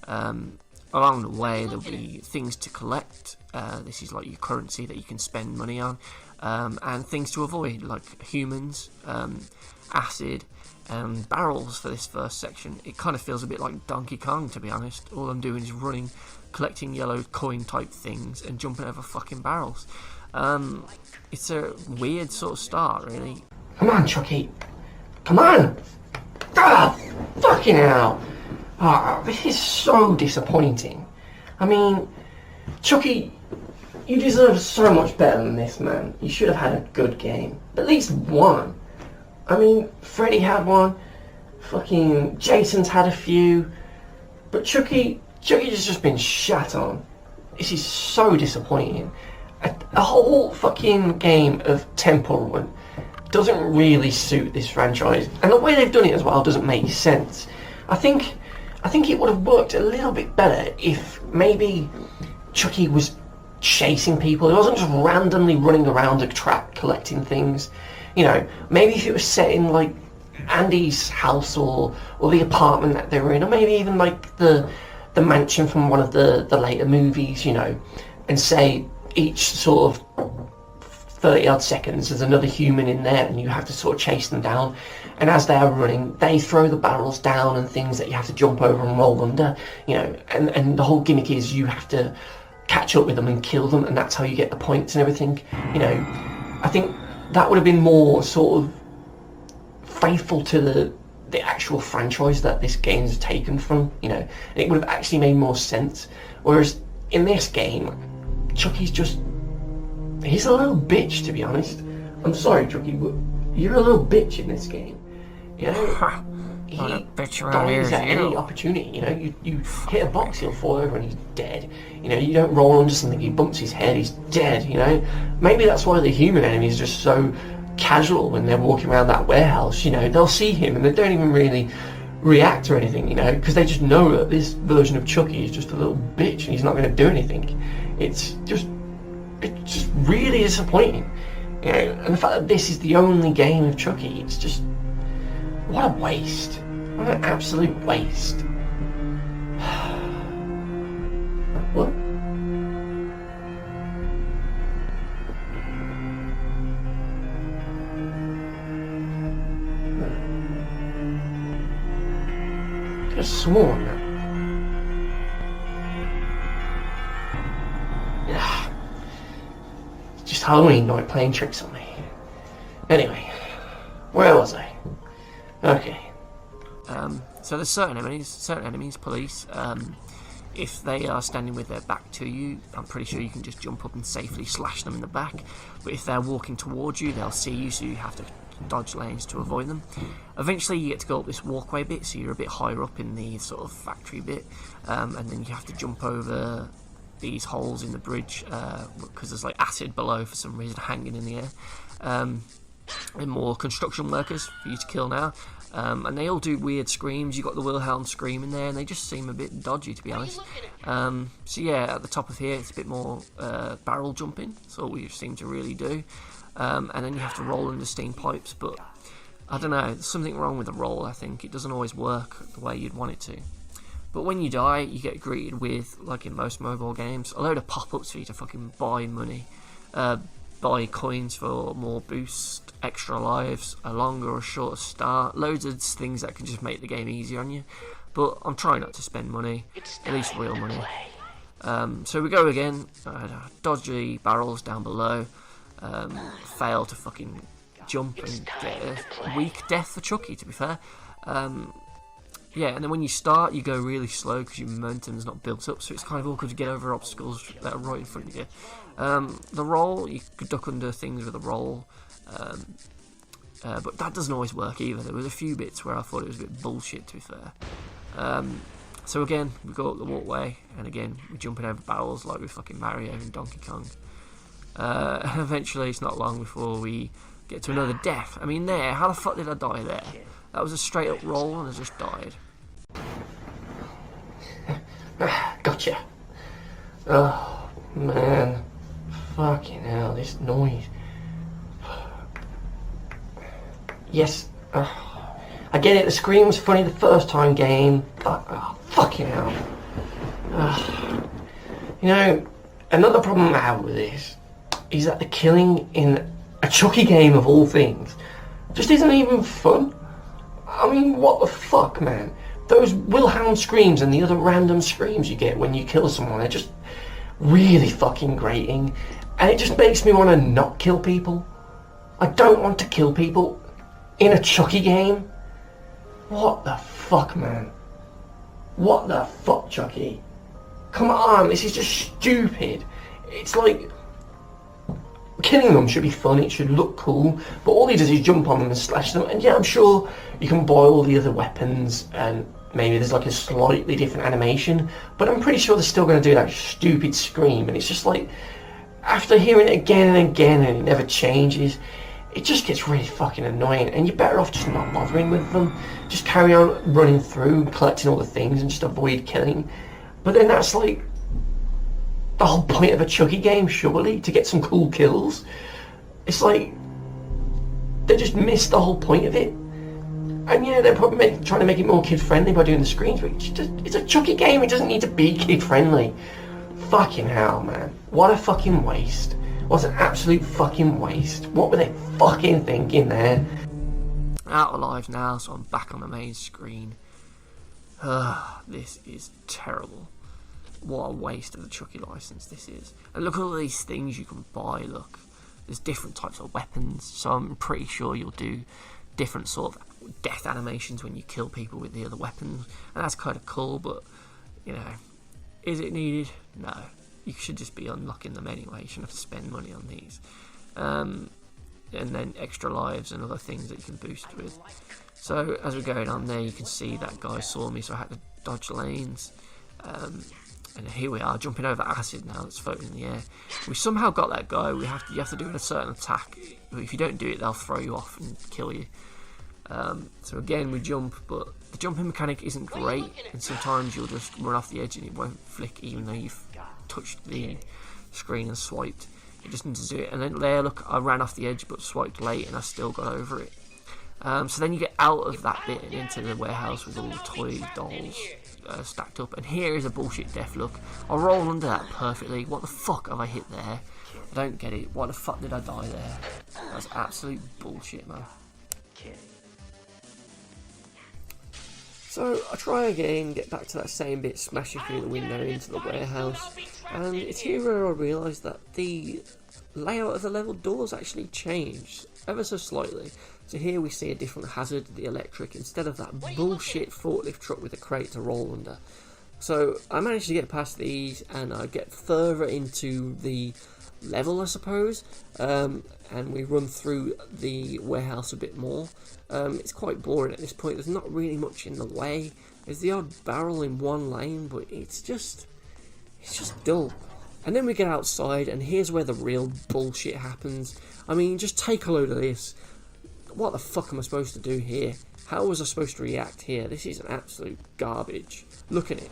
Along the way there'll be things to collect. This is like your currency that you can spend money on, and things to avoid, like humans, acid and barrels for this first section. It kind of feels a bit like Donkey Kong, to be honest. All I'm doing is running, collecting yellow coin type things and jumping over fucking barrels. It's a weird sort of start, really. Come on, Chucky. Come on! Ah, fucking hell! Ah, this is so disappointing. I mean, Chucky, you deserve so much better than this, man. You should have had a good game. At least one. I mean, Freddy had one. Fucking Jason's had a few. But Chucky has just been shat on. This is so disappointing. A whole fucking game of Temple Run doesn't really suit this franchise, and the way they've done it as well doesn't make sense. I think it would have worked a little bit better if maybe Chucky was chasing people. He wasn't just randomly running around a track collecting things. You know, maybe if it was set in like Andy's house or the apartment that they were in, or maybe even like the mansion from one of the later movies, you know, and say each sort of 30 odd seconds there's another human in there and you have to sort of chase them down, and as they're running they throw the barrels down and things that you have to jump over and roll under, you know, and the whole gimmick is you have to catch up with them and kill them, and that's how you get the points and everything. You know, I think that would have been more sort of faithful to the actual franchise that this game's taken from, you know, and it would have actually made more sense. Whereas in this game, Chucky's just he's a little bitch, to be honest. I'm sorry, Chucky, but you're a little bitch in this game. You know, he dies at any opportunity. You know, you hit a box, he'll fall over and he's dead. You know, you don't roll onto something, he bumps his head, he's dead. You know, maybe that's why the human enemies are just so casual when they're walking around that warehouse. You know, they'll see him and they don't even really react or anything. You know, because they just know that this version of Chucky is just a little bitch and he's not going to do anything. It's just really disappointing. You know, and the fact that this is the only game of Chucky, it's just, what a waste. What an absolute waste. What? I could have sworn that. Just Halloween night playing tricks on me. Anyway, where was I? Okay. So there's certain enemies, police. If they are standing with their back to you, I'm pretty sure you can just jump up and safely slash them in the back. But if they're walking towards you, they'll see you, so you have to dodge lanes to avoid them. Eventually you get to go up this walkway bit, so you're a bit higher up in the sort of factory bit, and then you have to jump over these holes in the bridge, because there's like acid below for some reason hanging in the air. And more construction workers for you to kill now. And they all do weird screams. You've got the Wilhelm scream in there, and they just seem a bit dodgy, to be honest. So yeah, at the top of here, it's a bit more barrel jumping. That's all we seem to really do. And then you have to roll under steam pipes, but I don't know, there's something wrong with the roll, I think. It doesn't always work the way you'd want it to. But when you die, you get greeted with, like in most mobile games, a load of pop-ups for you to fucking buy money. Buy coins for more boost, extra lives, a longer or shorter start, loads of things that can just make the game easier on you. But I'm trying not to spend money, at least real money. So we go again, dodgy barrels down below, fail to fucking jump and get a weak death for Chucky, to be fair. Yeah, and then when you start, you go really slow because your momentum's not built up, so it's kind of awkward to get over obstacles that are right in front of you. The roll, you could duck under things with a roll, but that doesn't always work either. There was a few bits where I thought it was a bit bullshit, to be fair. So again, we go up the walkway, and again, we're jumping over barrels like with fucking Mario and Donkey Kong. And eventually, it's not long before we get to another death. I mean, how the fuck did I die there? That was a straight up roll, and I just died. Gotcha. Oh, man. Fucking hell, this noise. Yes, I get it, the scream was funny the first time game, but fucking hell. You know, another problem I have with this is that the killing in a Chucky game of all things just isn't even fun. I mean, what the fuck, man? Those Wilhelm screams and the other random screams you get when you kill someone are just really fucking grating. And it just makes me want to not kill people. I don't want to kill people in a Chucky game. What the fuck, man? What the fuck, Chucky? Come on, this is just stupid. It's like, killing them should be fun, it should look cool, but all he does is jump on them and slash them, and yeah, I'm sure you can buy all the other weapons, and maybe there's like a slightly different animation, but I'm pretty sure they're still going to do that stupid scream, and it's just like, after hearing it again and again, and it never changes, it just gets really fucking annoying, and you're better off just not bothering with them. Just carry on running through, collecting all the things, and just avoid killing. But then that's like the whole point of a Chucky game, surely, to get some cool kills. It's like they just missed the whole point of it. And yeah, they're probably trying to make it more kid-friendly by doing the screens, but it's a Chucky game, it doesn't need to be kid-friendly. Fucking hell, man. What a fucking waste. What an absolute fucking waste. What were they fucking thinking there? Out of life now, so I'm back on the main screen. This is terrible. What a waste of the Chucky license this is. And look at all these things you can buy, look. There's different types of weapons, so I'm pretty sure you'll do different sort of death animations when you kill people with the other weapons. And that's kind of cool, but, you know, is it needed? No. you should just be unlocking them anyway. You shouldn't have to spend money on these. And then extra lives and other things that you can boost with. So as we're going on there, you can see that guy saw me, so I had to dodge lanes. And here we are, jumping over acid now that's floating in the air. We somehow got that guy. You have to do a certain attack. If you don't do it, they'll throw you off and kill you. So again, we jump, but the jumping mechanic isn't great, and sometimes you'll just run off the edge and it won't flick even though you've touched the screen and swiped. It just doesn't do it. And then there, look, I ran off the edge but swiped late and I still got over it. So then you get out of that bit and into the warehouse with all the toy dolls stacked up. And here is a bullshit death, look. I roll under that perfectly. What the fuck have I hit there? I don't get it. Why the fuck did I die there? That's absolute bullshit, man. So I try again, get back to that same bit, smashing through the window into the warehouse, and it's here where I realise that the layout of the level doors actually changed ever so slightly. So here we see a different hazard, the electric, instead of that bullshit forklift truck with a crate to roll under. So I managed to get past these and I get further into the level, I suppose, and we run through the warehouse a bit more. It's quite boring at this point. There's not really much in the way. There's the odd barrel in one lane, but it's just dull. And then we get outside, and here's where the real bullshit happens. I mean, just take a load of this. What the fuck am I supposed to do here? How was I supposed to react here? This is an absolute garbage. Look at it.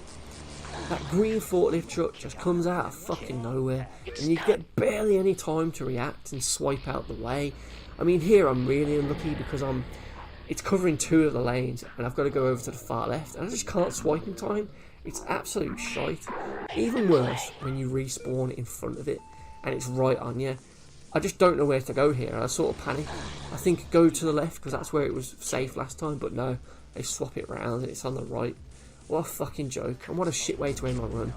That green forklift truck just comes out of fucking nowhere, and you get barely any time to react and swipe out the way. I mean, here I'm really unlucky because it's covering 2 of the lanes, and I've got to go over to the far left, and I just can't swipe in time. It's absolute shite. Even worse when you respawn in front of it, and it's right on you. I just don't know where to go here, and I sort of panic. I think go to the left because that's where it was safe last time, but no, they swap it round and it's on the right. What a fucking joke, and what a shit way to end my run.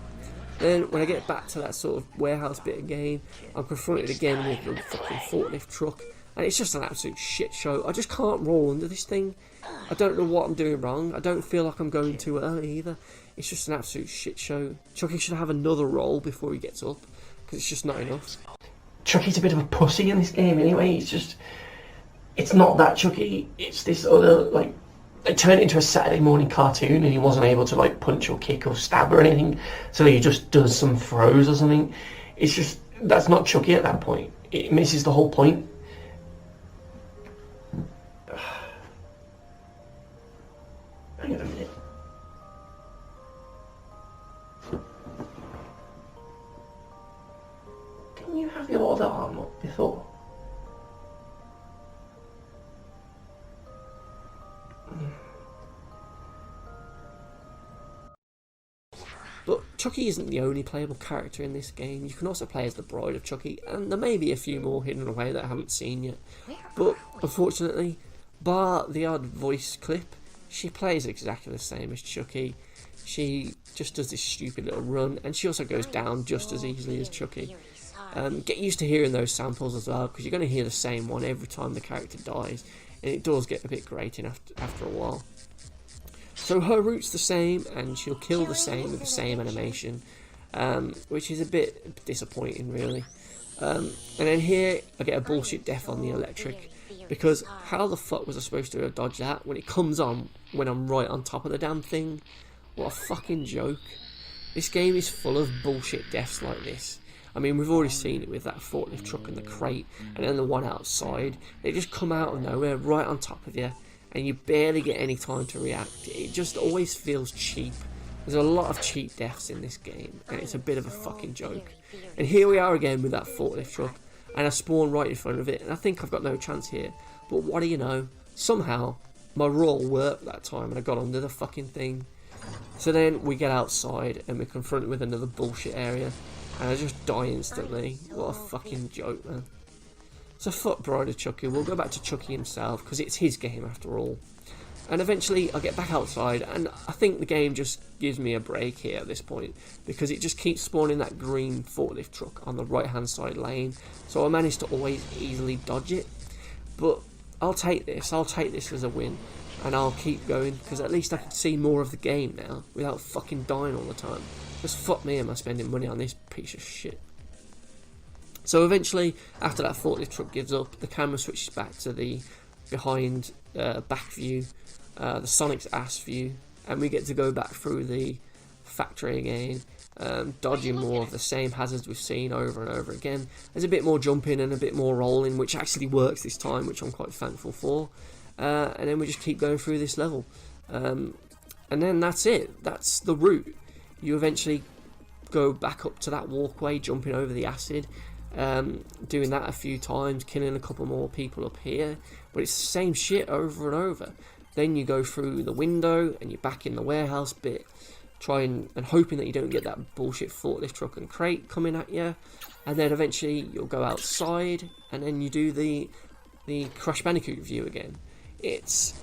Then when I get back to that sort of warehouse bit again, I'm confronted again with the fucking forklift truck, and it's just an absolute shit show. I just can't roll under this thing. I don't know what I'm doing wrong. I don't feel like I'm going too early either. It's just an absolute shit show. Chucky should have another roll before he gets up, because it's just not enough. Chucky's a bit of a pussy in this game anyway. It's not that Chucky. It's this other, like, they turned it into a Saturday morning cartoon and he wasn't able to, like, punch or kick or stab or anything, so he just does some throws or something. It's just, that's not Chucky at that point. It misses the whole point. Hang on a minute. Can you have your other arm up before? But Chucky isn't the only playable character in this game. You can also play as the bride of Chucky, and there may be a few more hidden away that I haven't seen yet. But unfortunately, bar the odd voice clip, she plays exactly the same as Chucky. She just does this stupid little run, and she also goes down just as easily as Chucky. Get used to hearing those samples as well, because you're going to hear the same one every time the character dies, and it does get a bit grating after a while. So her route's the same, and she'll kill the same with the same animation, which is a bit disappointing, really. And then here, I get a bullshit death on the electric, because how the fuck was I supposed to dodge that when it comes on when I'm right on top of the damn thing? What a fucking joke. This game is full of bullshit deaths like this. I mean, we've already seen it with that forklift truck and the crate, and then the one outside. They just come out of nowhere, right on top of you, and you barely get any time to react. It just always feels cheap. There's a lot of cheap deaths in this game, and it's a bit of a fucking joke. And here we are again with that forklift truck, and I spawn right in front of it, and I think I've got no chance here. But what do you know? Somehow, my roll worked that time, and I got under the fucking thing. So then we get outside, and we're confronted with another bullshit area, and I just die instantly. What a fucking joke, man. So fuck Bride of Chucky, we'll go back to Chucky himself, because it's his game after all. And eventually I get back outside, and I think the game just gives me a break here at this point, because it just keeps spawning that green forklift truck on the right hand side lane, so I managed to always easily dodge it. But I'll take this as a win, and I'll keep going, because at least I can see more of the game now without fucking dying all the time. Just fuck me, am I spending money on this piece of shit. So eventually, after that forklift truck gives up, the camera switches back to the behind back view, the Sonic's ass view, and we get to go back through the factory again, dodging more of the same hazards we've seen over and over again. There's a bit more jumping and a bit more rolling, which actually works this time, which I'm quite thankful for. And then we just keep going through this level. And then that's it. That's the route. You eventually go back up to that walkway, jumping over the acid, doing that a few times, killing a couple more people up here. But it's the same shit over and over. Then you go through the window and you're back in the warehouse bit, trying and hoping that you don't get that bullshit forklift truck and crate coming at you. And then eventually you'll go outside and then you do the Crash Bandicoot view again. It's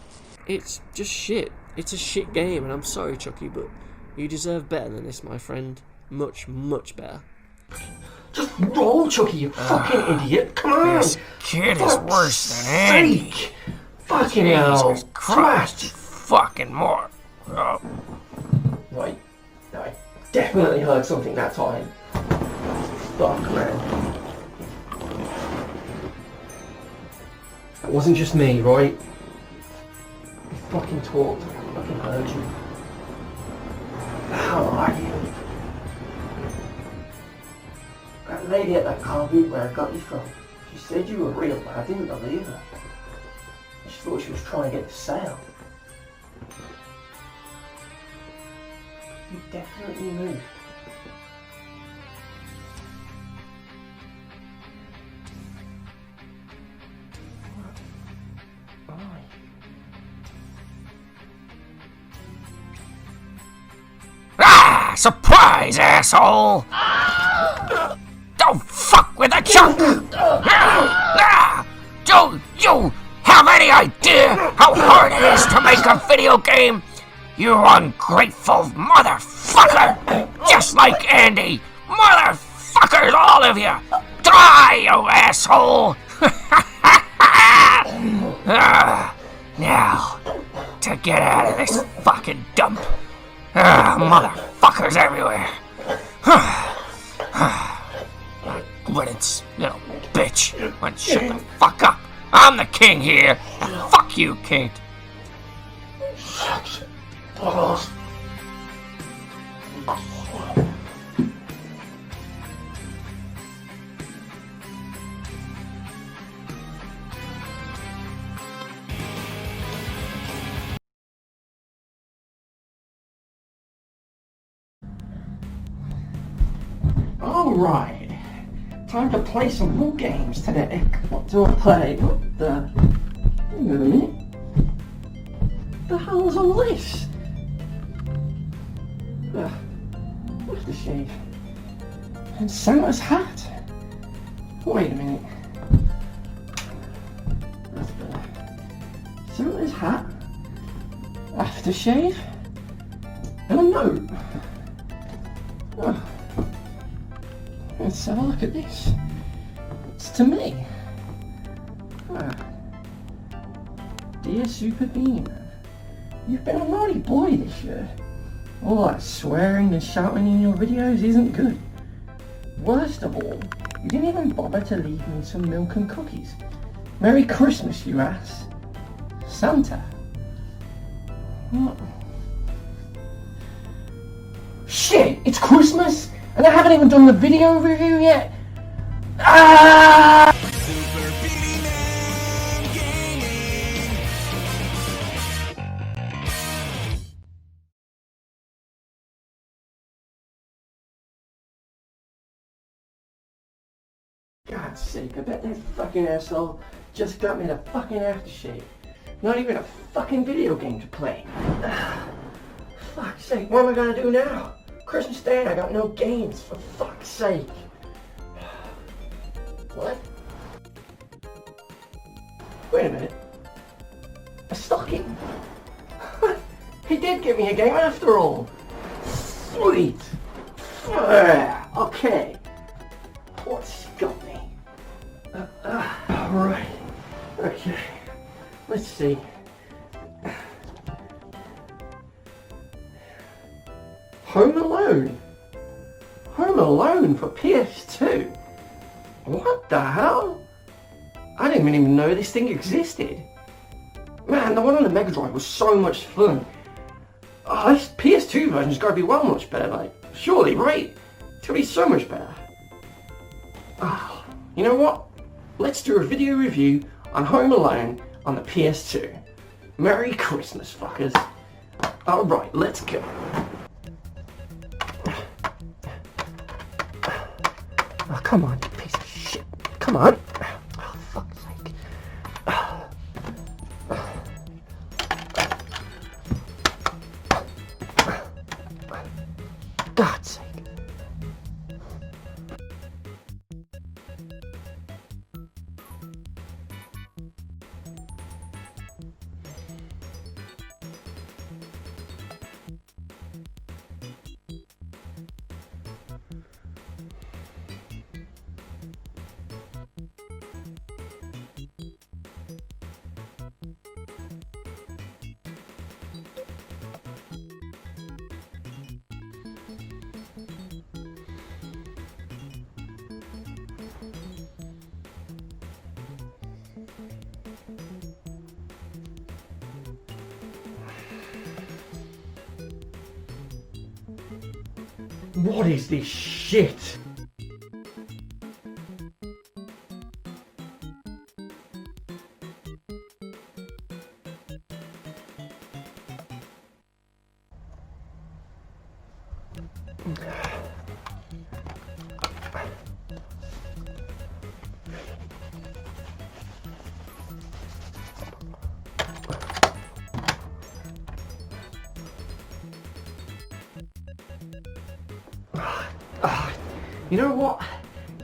just shit. It's a shit game, and I'm sorry, Chucky, but you deserve better than this, my friend. Much, much better. Just roll, Chucky, you fucking idiot. Come on. This kid is worse than Andy. Fucking hell. Jesus Christ. Fucking more. Oh. Right. I definitely heard something that time. Fuck, man. That wasn't just me, right? You fucking talked. I fucking heard you. How are you? That lady at that car boot where I got you from, she said you were real, but I didn't believe her. She thought she was trying to get the sale. You definitely moved. Ah! Surprise, asshole! Don't fuck with the chunk! Do you have any idea how hard it is to make a video game? You ungrateful motherfucker! Just like Andy! Motherfuckers, all of you! Die, you asshole! Now, to get out of this fucking dump. Motherfuckers everywhere. Riddance, little bitch. Why shut the fuck up? I'm the king here. And fuck you, Kate. Balls. Alright, time to play some more games today. What do I play? What the... Hang on a minute. The hell is all this? What's the shade? And Santa's hat? Wait a minute. That's better. Santa's hat? Aftershave? And a note? Oh. Let's have a look at this. It's to me. Dear Super Beanie-man, you've been a naughty boy this year. All that swearing and shouting in your videos isn't good. Worst of all, you didn't even bother to leave me some milk and cookies. Merry Christmas, you ass. Santa. What? Shit, it's Christmas? And I haven't even done the video review yet. Ah! Super Beanie-man Gaming. God's sake, I bet that fucking asshole just got me the fucking aftershave. Not even a fucking video game to play. Fuck's sake, what am I gonna do now? Christmas Day and I got no games, for fuck's sake. What? Wait a minute. A stocking? He did give me a game after all. Sweet. Okay. What's he got me? Right. Okay. Let's see. Home Alone. Home Alone for PS2? What the hell? I didn't even know this thing existed. Man, the one on the Mega Drive was so much fun. Oh, this PS2 version's gotta be well much better, like, surely, right? It's gonna be so much better. Oh, you know what? Let's do a video review on Home Alone on the PS2. Merry Christmas, fuckers. Alright, let's go. Oh, come on, you piece of shit. Come on. Oh, fuck's sake. God's sake. What is this shit? You know what?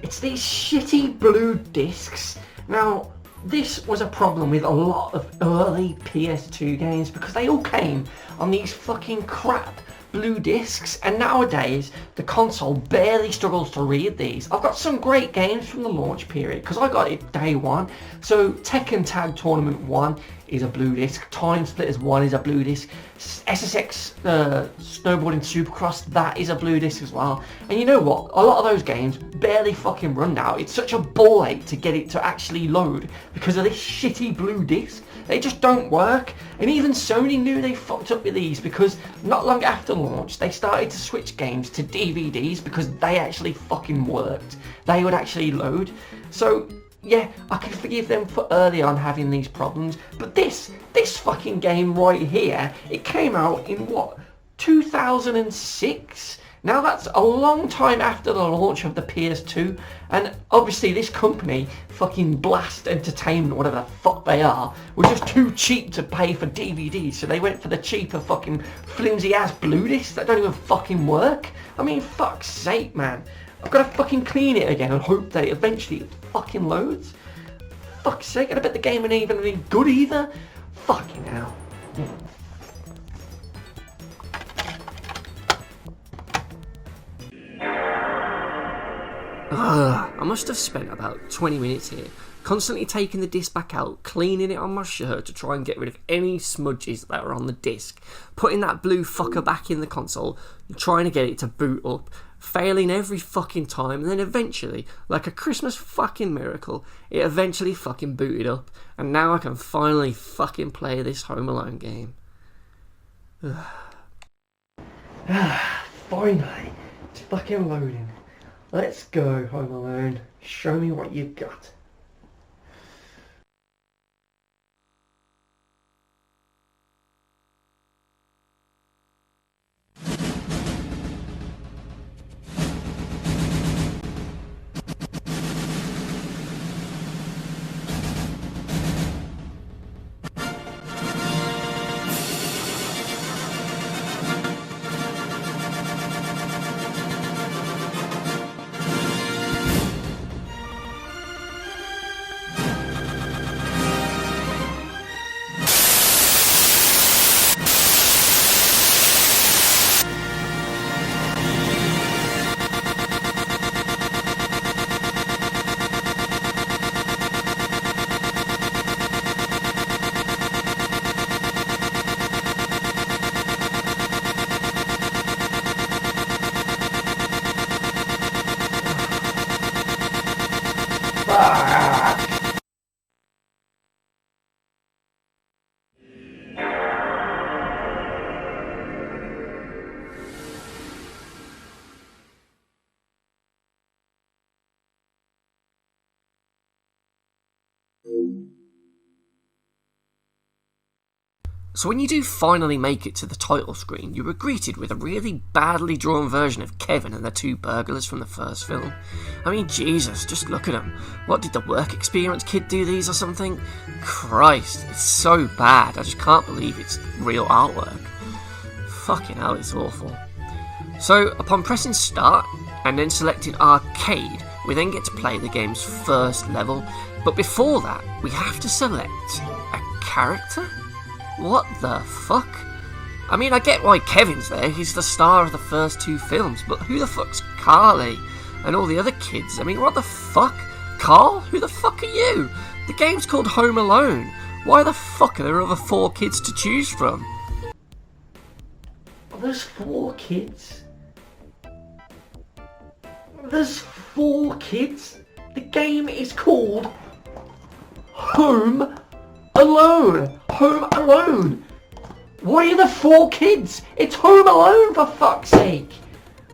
It's these shitty blue discs. Now, this was a problem with a lot of early PS2 games because they all came on these fucking crap blue discs, and nowadays the console barely struggles to read these. I've got some great games from the launch period because I got it day one. So Tekken Tag Tournament 1 is a blue disc, Time Splitters 1 is a blue disc, SSX Snowboarding Supercross, that is a blue disc as well. And you know what? A lot of those games barely fucking run now. It's such a ball ache to get it to actually load because of this shitty blue disc. They just don't work. And even Sony knew they fucked up with these because not long after launch they started to switch games to DVDs because they actually fucking worked. They would actually load. So yeah, I can forgive them for early on having these problems, but this fucking game right here, it came out in what, 2006? Now that's a long time after the launch of the PS2, and obviously this company, fucking Blast Entertainment, whatever the fuck they are, were just too cheap to pay for DVDs, so they went for the cheaper fucking flimsy ass blue discs that don't even fucking work. I mean, fuck's sake, man. I've got to fucking clean it again and hope that eventually it fucking loads. Fuck's sake, and I bet the game ain't even any good either. Fucking hell. I must have spent about 20 minutes here, constantly taking the disc back out, cleaning it on my shirt to try and get rid of any smudges that were on the disc, putting that blue fucker back in the console, trying to get it to boot up, failing every fucking time, and then eventually, like a Christmas fucking miracle, it eventually fucking booted up, and now I can finally fucking play this Home Alone game. Finally, it's fucking loading. Let's go, Home Alone. Show me what you've got. So when you do finally make it to the title screen, you are greeted with a really badly drawn version of Kevin and the two burglars from the first film. I mean, Jesus, just look at them. What, did the work experience kid do these or something? Christ, it's so bad. I just can't believe it's real artwork. Fucking hell, it's awful. So, upon pressing start and then selecting arcade, we then get to play the game's first level. But before that, we have to select a character? What the fuck? I mean, I get why Kevin's there, he's the star of the first two films, but who the fuck's Carly? And all the other kids? I mean, what the fuck? Carl? Who the fuck are you? The game's called Home Alone. Why the fuck are there other 4 kids to choose from? There's 4 kids? There's 4 kids? The game is called Home Alone. Home Alone. Why are there 4 kids? It's Home Alone, for fuck's sake.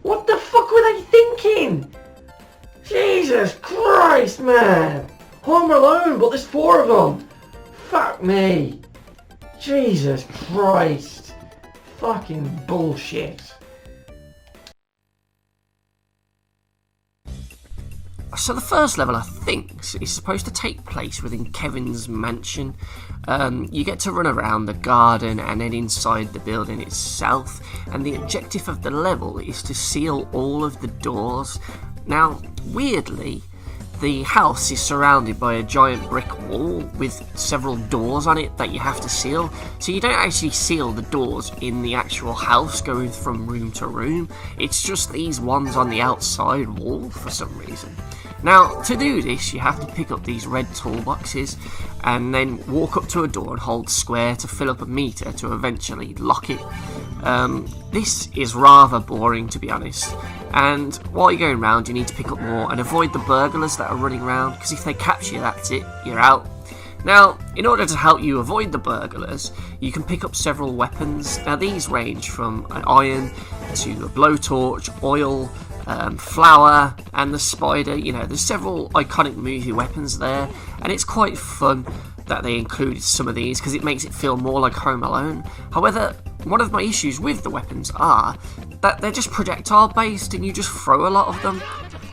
What the fuck were they thinking? Jesus Christ, man. Home Alone, but there's 4 of them. Fuck me. Jesus Christ. Fucking bullshit. So the first level, I think, is supposed to take place within Kevin's mansion. You get to run around the garden and then inside the building itself, and the objective of the level is to seal all of the doors. Now, weirdly, the house is surrounded by a giant brick wall with several doors on it that you have to seal, so you don't actually seal the doors in the actual house going from room to room. It's just these ones on the outside wall for some reason. Now, to do this, you have to pick up these red toolboxes and then walk up to a door and hold square to fill up a meter to eventually lock it. This is rather boring, to be honest, and while you're going around you need to pick up more and avoid the burglars that are running around, because if they catch you, that's it, you're out. Now, in order to help you avoid the burglars, you can pick up several weapons. Now, these range from an iron to a blowtorch, oil, flour, and the spider. You know, there's several iconic movie weapons there, and it's quite fun that they included some of these because it makes it feel more like Home Alone. However, one of my issues with the weapons are that they're just projectile based and you just throw a lot of them.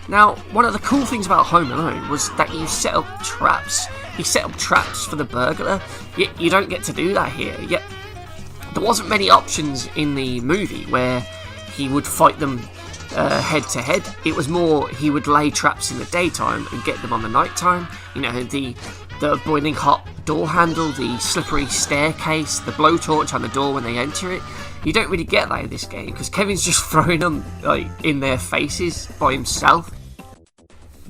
Now, one of the cool things about Home Alone was that you set up traps. You set up traps for the burglar, yet you don't get to do that here. Yet there wasn't many options in the movie where he would fight them head to head. It was more he would lay traps in the daytime and get them on the night time. You know, the boiling hot door handle, the slippery staircase, the blowtorch on the door when they enter it. You don't really get that in this game because Kevin's just throwing them like in their faces by himself.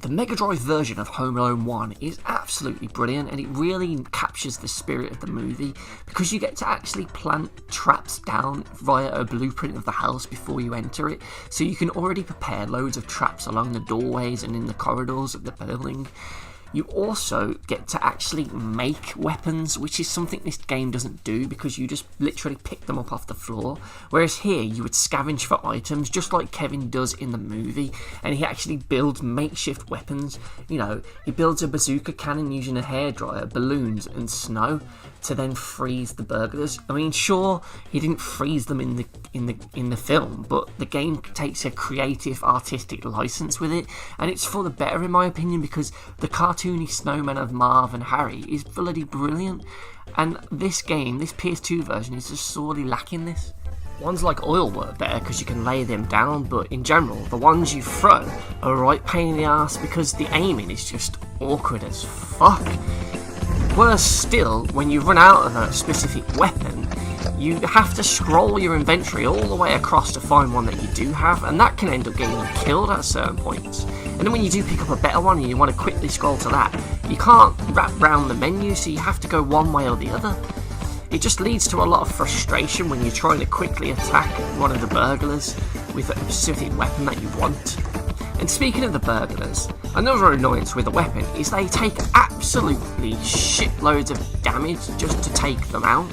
The Mega Drive version of Home Alone 1 is absolutely brilliant, and it really captures the spirit of the movie because you get to actually plant traps down via a blueprint of the house before you enter it, so you can already prepare loads of traps along the doorways and in the corridors of the building. You also get to actually make weapons, which is something this game doesn't do because you just literally pick them up off the floor. Whereas here, you would scavenge for items, just like Kevin does in the movie, and he actually builds makeshift weapons. You know, he builds a bazooka cannon using a hairdryer, balloons, and snow to then freeze the burglars. I mean, sure, he didn't freeze them in the film, but the game takes a creative, artistic license with it, and it's for the better in my opinion because the cartoony snowmen of Marv and Harry is bloody brilliant, and this game, this PS2 version, is just sorely lacking this. Ones like oil work better because you can lay them down, but in general, the ones you throw are a right pain in the arse because the aiming is just awkward as fuck. Worse still, when you run out of a specific weapon, you have to scroll your inventory all the way across to find one that you do have, and that can end up getting you killed at certain points. And then when you do pick up a better one and you want to quickly scroll to that, you can't wrap round the menu, so you have to go one way or the other. It just leads to a lot of frustration when you're trying to quickly attack one of the burglars with a specific weapon that you want. And speaking of the burglars, another annoyance with the weapon is they take absolutely shitloads of damage just to take them out.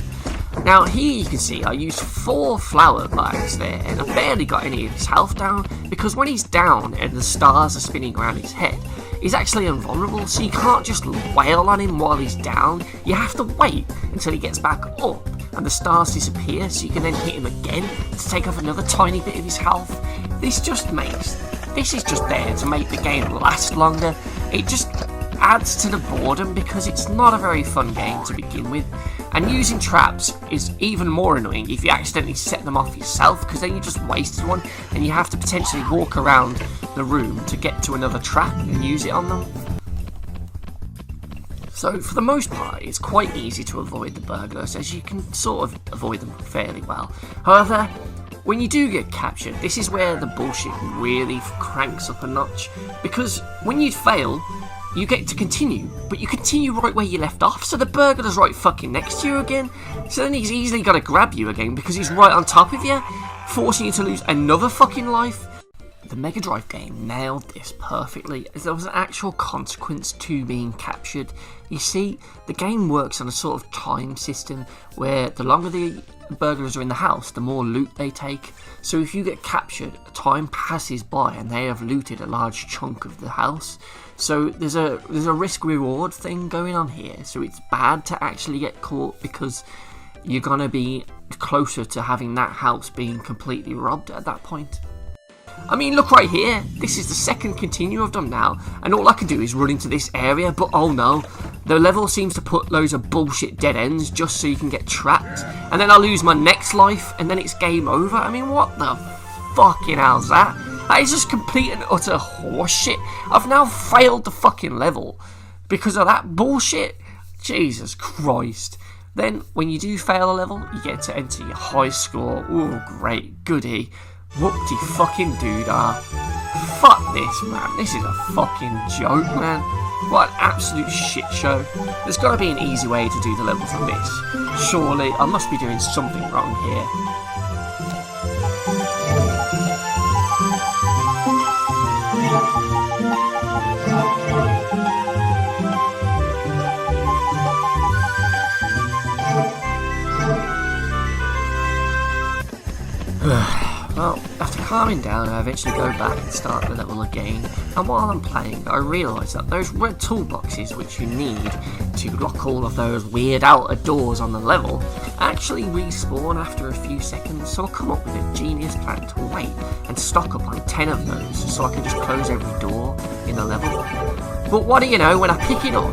Now here you can see I used 4 flour bags there and I barely got any of his health down because when he's down and the stars are spinning around his head, he's actually invulnerable, so you can't just wail on him while he's down. You have to wait until he gets back up and the stars disappear, so you can then hit him again to take off another tiny bit of his health. This is just there to make the game last longer. It just adds to the boredom because it's not a very fun game to begin with, and using traps is even more annoying if you accidentally set them off yourself, because then you just wasted one and you have to potentially walk around the room to get to another trap and use it on them. So for the most part, it's quite easy to avoid the burglars, as you can sort of avoid them fairly well. However, when you do get captured, this is where the bullshit really cranks up a notch, because when you fail, you get to continue, but you continue right where you left off, so the burglar's right fucking next to you again, so then he's easily gonna grab you again because he's right on top of you, forcing you to lose another fucking life. The Mega Drive game nailed this perfectly, as there was an actual consequence to being captured. You see, the game works on a sort of time system where the longer the burglars are in the house, the more loot they take. So if you get captured, time passes by and they have looted a large chunk of the house. So there's a risk-reward thing going on here. So it's bad to actually get caught because you're gonna be closer to having that house being completely robbed at that point. I mean, look right here, this is the second continue I've done now, and all I can do is run into this area, but oh no, the level seems to put loads of bullshit dead ends just so you can get trapped, and then I lose my next life, and then it's game over. I mean, what the fucking hell's that? That is just complete and utter horseshit. I've now failed the fucking level because of that bullshit. Jesus Christ. Then, when you do fail a level, you get to enter your high score. Ooh, great, goody. Whoop-de-fucking-doodah. Fuck this, man. This is a fucking joke, man. What an absolute shit show. There's got to be an easy way to do the levels on this. Surely, I must be doing something wrong here. Well, after calming down, I eventually go back and start the level again, and while I'm playing, I realise that those red toolboxes which you need to lock all of those weird outer doors on the level actually respawn after a few seconds, so I'll come up with a genius plan to wait and stock up on 10 of those so I can just close every door in the level. But what do you know, when I pick it up,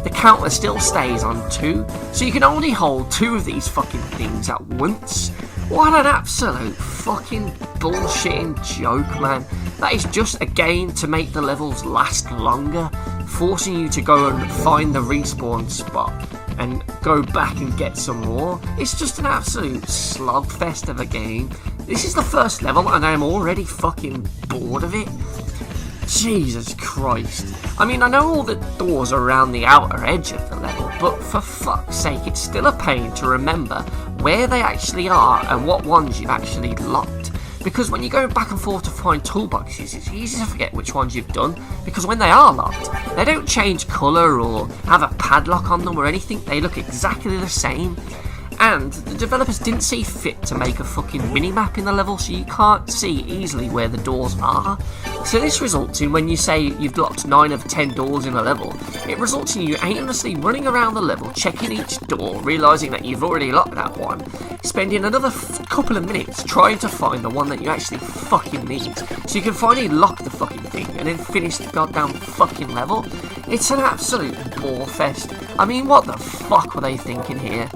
the counter still stays on 2, so you can only hold 2 of these fucking things at once. What an absolute fucking bullshitting joke, man. That is just a game to make the levels last longer, forcing you to go and find the respawn spot and go back and get some more. It's just an absolute slogfest of a game. This is the first level and I'm already fucking bored of it. Jesus Christ. I mean, I know all the doors are around the outer edge of the level, but for fuck's sake, it's still a pain to remember where they actually are and what ones you've actually locked. Because when you go back and forth to find toolboxes, it's easy to forget which ones you've done, because when they are locked, they don't change colour or have a padlock on them or anything, they look exactly the same. And the developers didn't see fit to make a fucking mini-map in the level, so you can't see easily where the doors are. So this results in, when you say you've locked 9 of 10 doors in a level, it results in you aimlessly running around the level, checking each door, realising that you've already locked that one, spending another couple of minutes trying to find the one that you actually fucking need, so you can finally lock the fucking thing, and then finish the goddamn fucking level. It's an absolute bore fest. I mean, what the fuck were they thinking here?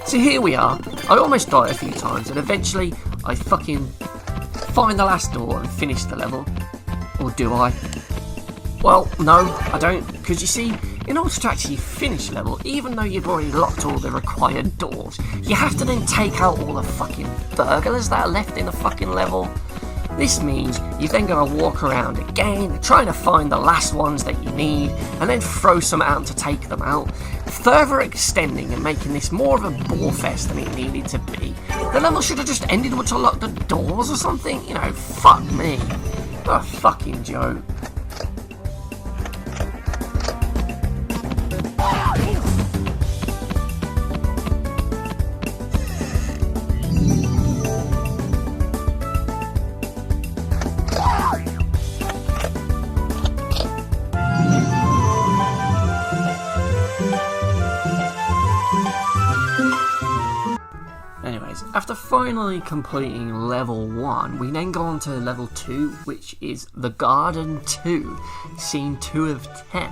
So here we are. I almost died a few times, and eventually I fucking find the last door and finish the level. Or do I? Well, no, I don't, because you see, in order to actually finish a level, even though you've already locked all the required doors, you have to then take out all the fucking burglars that are left in the fucking level. This means you've then got to walk around again, trying to find the last ones that you need, and then throw some out to take them out, further extending and making this more of a bore fest than it needed to be. The level should have just ended once I locked the doors or something, you know, fuck me. What a fucking joke. Anyways, after finally completing level 1, we then go on to level 2, which is The Garden 2, scene 2 of 10.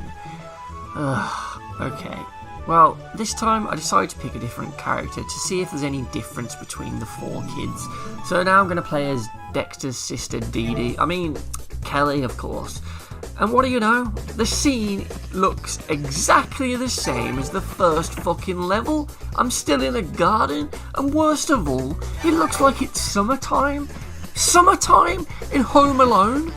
Okay. Well, this time I decided to pick a different character to see if there's any difference between the 4 kids. So now I'm going to play as Dexter's sister Dee Dee. I mean, Kelly, of course. And what do you know? The scene looks exactly the same as the first fucking level. I'm still in a garden, and worst of all, it looks like it's summertime. Summertime in Home Alone?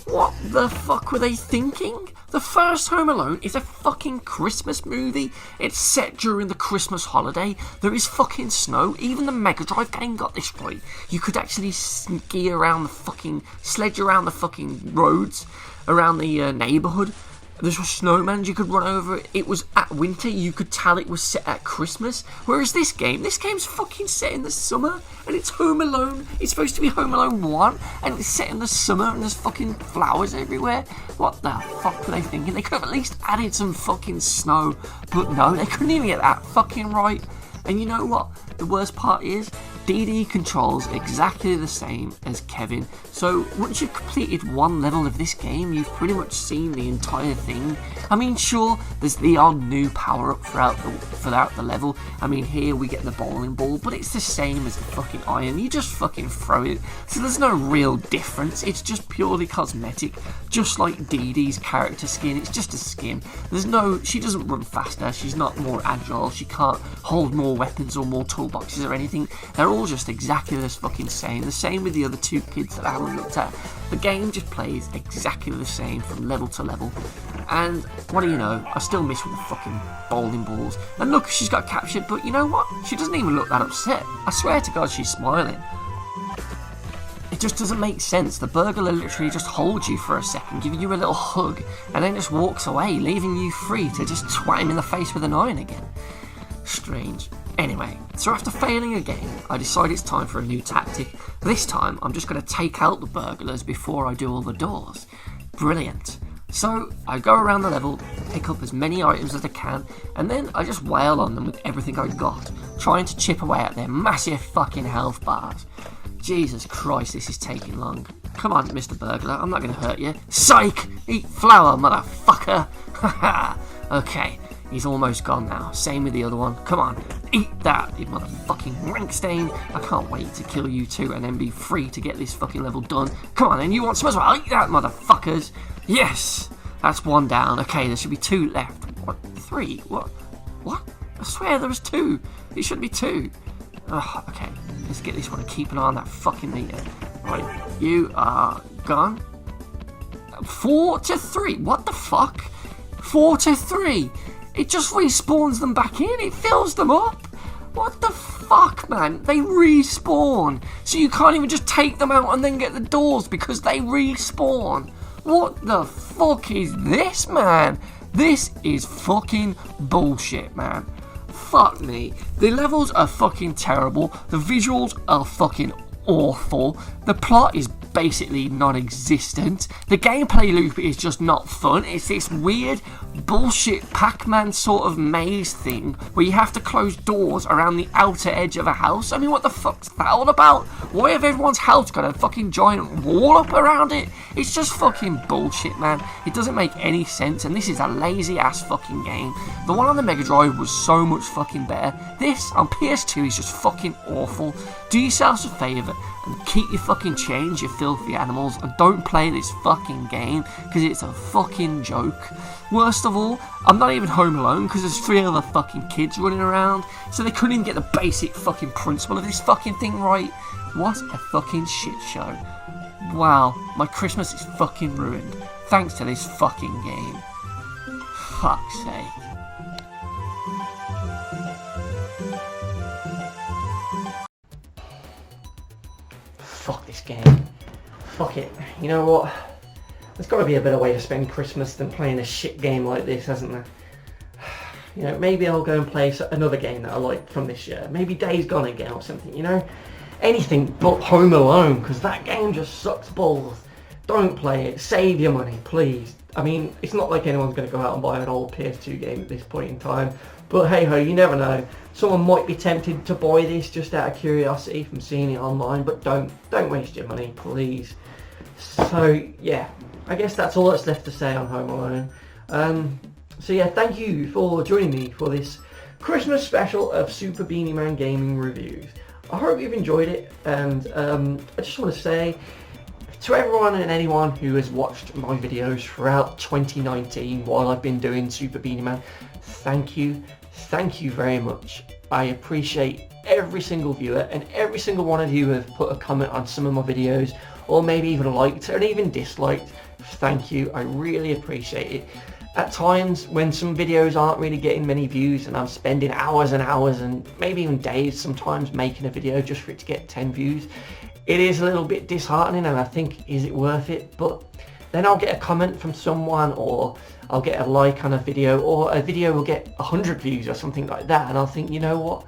What the fuck were they thinking? The first Home Alone is a fucking Christmas movie. It's set during the Christmas holiday. There is fucking snow. Even the Mega Drive game got this right. You could actually ski around the fucking, sledge around the fucking roads around the neighbourhood. There's snowman, you could run over it. It was at winter, you could tell it was set at Christmas. Whereas this game's fucking set in the summer, and it's Home Alone. It's supposed to be Home Alone 1, and it's set in the summer, and there's fucking flowers everywhere. What the fuck were they thinking? They could have at least added some fucking snow, but no, they couldn't even get that fucking right. And you know what? The worst part is, Dee Dee controls exactly the same as Kevin. So once you've completed one level of this game, you've pretty much seen the entire thing. I mean, sure, there's the odd new power-up throughout the level. I mean, here we get the bowling ball, but it's the same as the fucking iron. You just fucking throw it. So there's no real difference. It's just purely cosmetic. Just like Dee Dee's character skin, it's just a skin. She doesn't run faster. She's not more agile. She can't hold more weapons or more toolboxes or anything. They're all just exactly the fucking same. The same with the other 2 kids that I haven't looked at. The game just plays exactly the same from level to level. And what do you know? I still miss with the fucking bowling balls. And look, she's got captured, but you know what? She doesn't even look that upset. I swear to God, she's smiling. It just doesn't make sense. The burglar literally just holds you for a second, giving you a little hug, and then just walks away, leaving you free to just twat him in the face with an iron again. Strange. Anyway, so after failing again, I decide it's time for a new tactic. This time, I'm just going to take out the burglars before I do all the doors. Brilliant. So, I go around the level, pick up as many items as I can, and then I just wail on them with everything I got, trying to chip away at their massive fucking health bars. Jesus Christ, this is taking long. Come on, Mr. Burglar, I'm not going to hurt you. Psych! Eat flour, motherfucker! Haha! Okay. He's almost gone now. Same with the other one. Come on, eat that, you motherfucking rank stain. I can't wait to kill you two and then be free to get this fucking level done. Come on, and you want some as well? Eat that, motherfuckers. Yes, that's 1 down. Okay, there should be 2 left. What? 3? What? I swear there was 2. It should be 2. Oh, okay, let's get this one and keep an eye on that fucking meter. Right, you are gone. 4 to 3. What the fuck? 4 to 3. It just respawns them back in. It fills them up. What the fuck, man? They respawn. So you can't even just take them out and then get the doors because they respawn. What the fuck is this, man? This is fucking bullshit, man. Fuck me. The levels are fucking terrible. The visuals are fucking awful. The plot is basically non-existent. The gameplay loop is just not fun. It's this weird bullshit Pac-Man sort of maze thing where you have to close doors around the outer edge of a house. I mean, what the fuck's that all about? Why have everyone's house got a fucking giant wall up around it? It's just fucking bullshit, man. It doesn't make any sense, and this is a lazy ass fucking game. The one on the Mega Drive was so much fucking better. This on PS2 is just fucking awful. Do yourselves a favour and keep your fucking change, you filthy animals, and don't play this fucking game because it's a fucking joke. Worst of all, I'm not even home alone because there's 3 other fucking kids running around, so they couldn't even get the basic fucking principle of this fucking thing right. What a fucking shit show. Wow, my Christmas is fucking ruined thanks to this fucking game. Fuck's sake. Fuck this game. Fuck it. You know what? There's got to be a better way to spend Christmas than playing a shit game like this, hasn't there? You know, maybe I'll go and play another game that I like from this year. Maybe Days Gone again or something, you know? Anything but Home Alone, because that game just sucks balls. Don't play it. Save your money, please. I mean, it's not like anyone's going to go out and buy an old PS2 game at this point in time. But hey ho, you never know. Someone might be tempted to buy this just out of curiosity from seeing it online, but don't waste your money, please. So yeah, I guess that's all that's left to say on Home Alone. So yeah, thank you for joining me for this Christmas special of Super Beanie-man Gaming Reviews. I hope you've enjoyed it, and I just want to say to everyone and anyone who has watched my videos throughout 2019 while I've been doing Super Beanie-man, thank you very much. I appreciate every single viewer and every single one of you who have put a comment on some of my videos, or maybe even liked or even disliked. Thank you, I really appreciate it. At times when some videos aren't really getting many views and I'm spending hours and hours and maybe even days sometimes making a video just for it to get 10 views, it is a little bit disheartening, and I think, is it worth it? But then I'll get a comment from someone, or I'll get a like on a video, or a video will get 100 views or something like that, and I'll think, you know what,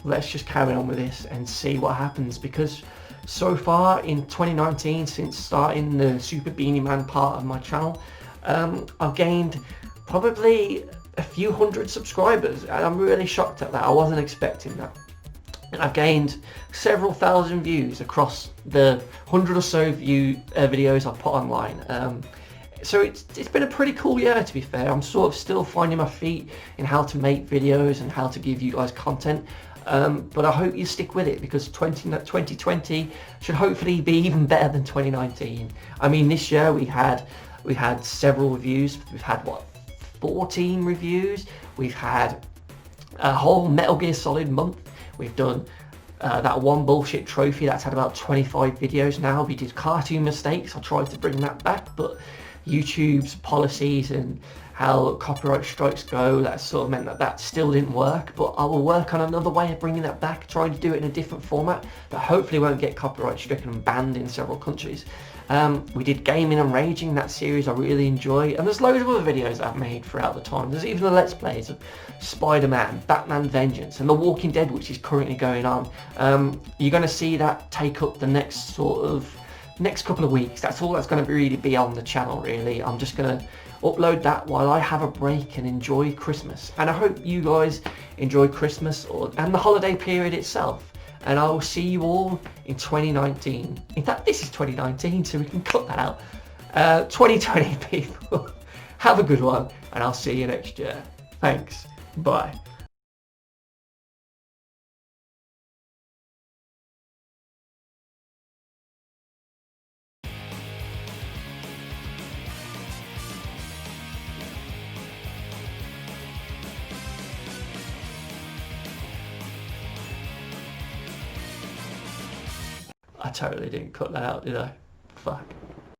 let's just carry on with this and see what happens. Because so far in 2019, since starting the Super Beanie-man part of my channel, I've gained probably a few hundred subscribers, and I'm really shocked at that. I wasn't expecting that. And I've gained several thousand views across the 100 or so videos I've put online. So it's been a pretty cool year, to be fair. I'm sort of still finding my feet in how to make videos and how to give you guys content. But I hope you stick with it, because 2020 should hopefully be even better than 2019. I mean, this year we had several reviews. We've had 14 reviews. We've had a whole Metal Gear Solid month. We've done that one bullshit trophy that's had about 25 videos now. We did cartoon mistakes. I tried to bring that back, but YouTube's policies and how copyright strikes go, that sort of meant that still didn't work. But I will work on another way of bringing that back, trying to do it in a different format that hopefully won't get copyright stricken and banned in several countries. We did Gaming and Raging, that series I really enjoy, and there's loads of other videos that I've made throughout the time. There's even the Let's Plays of Spider-Man, Batman Vengeance, and The Walking Dead, which is currently going on. You're going to see that take up the next couple of weeks. That's all that's going to really be on the channel, really. I'm just going to upload that while I have a break and enjoy Christmas. And I hope you guys enjoy Christmas and the holiday period itself. And I will see you all in 2019. In fact, this is 2019, so we can cut that out. 2020, people. Have a good one, and I'll see you next year. Thanks. Bye. I totally didn't cut that out, did I? Fuck.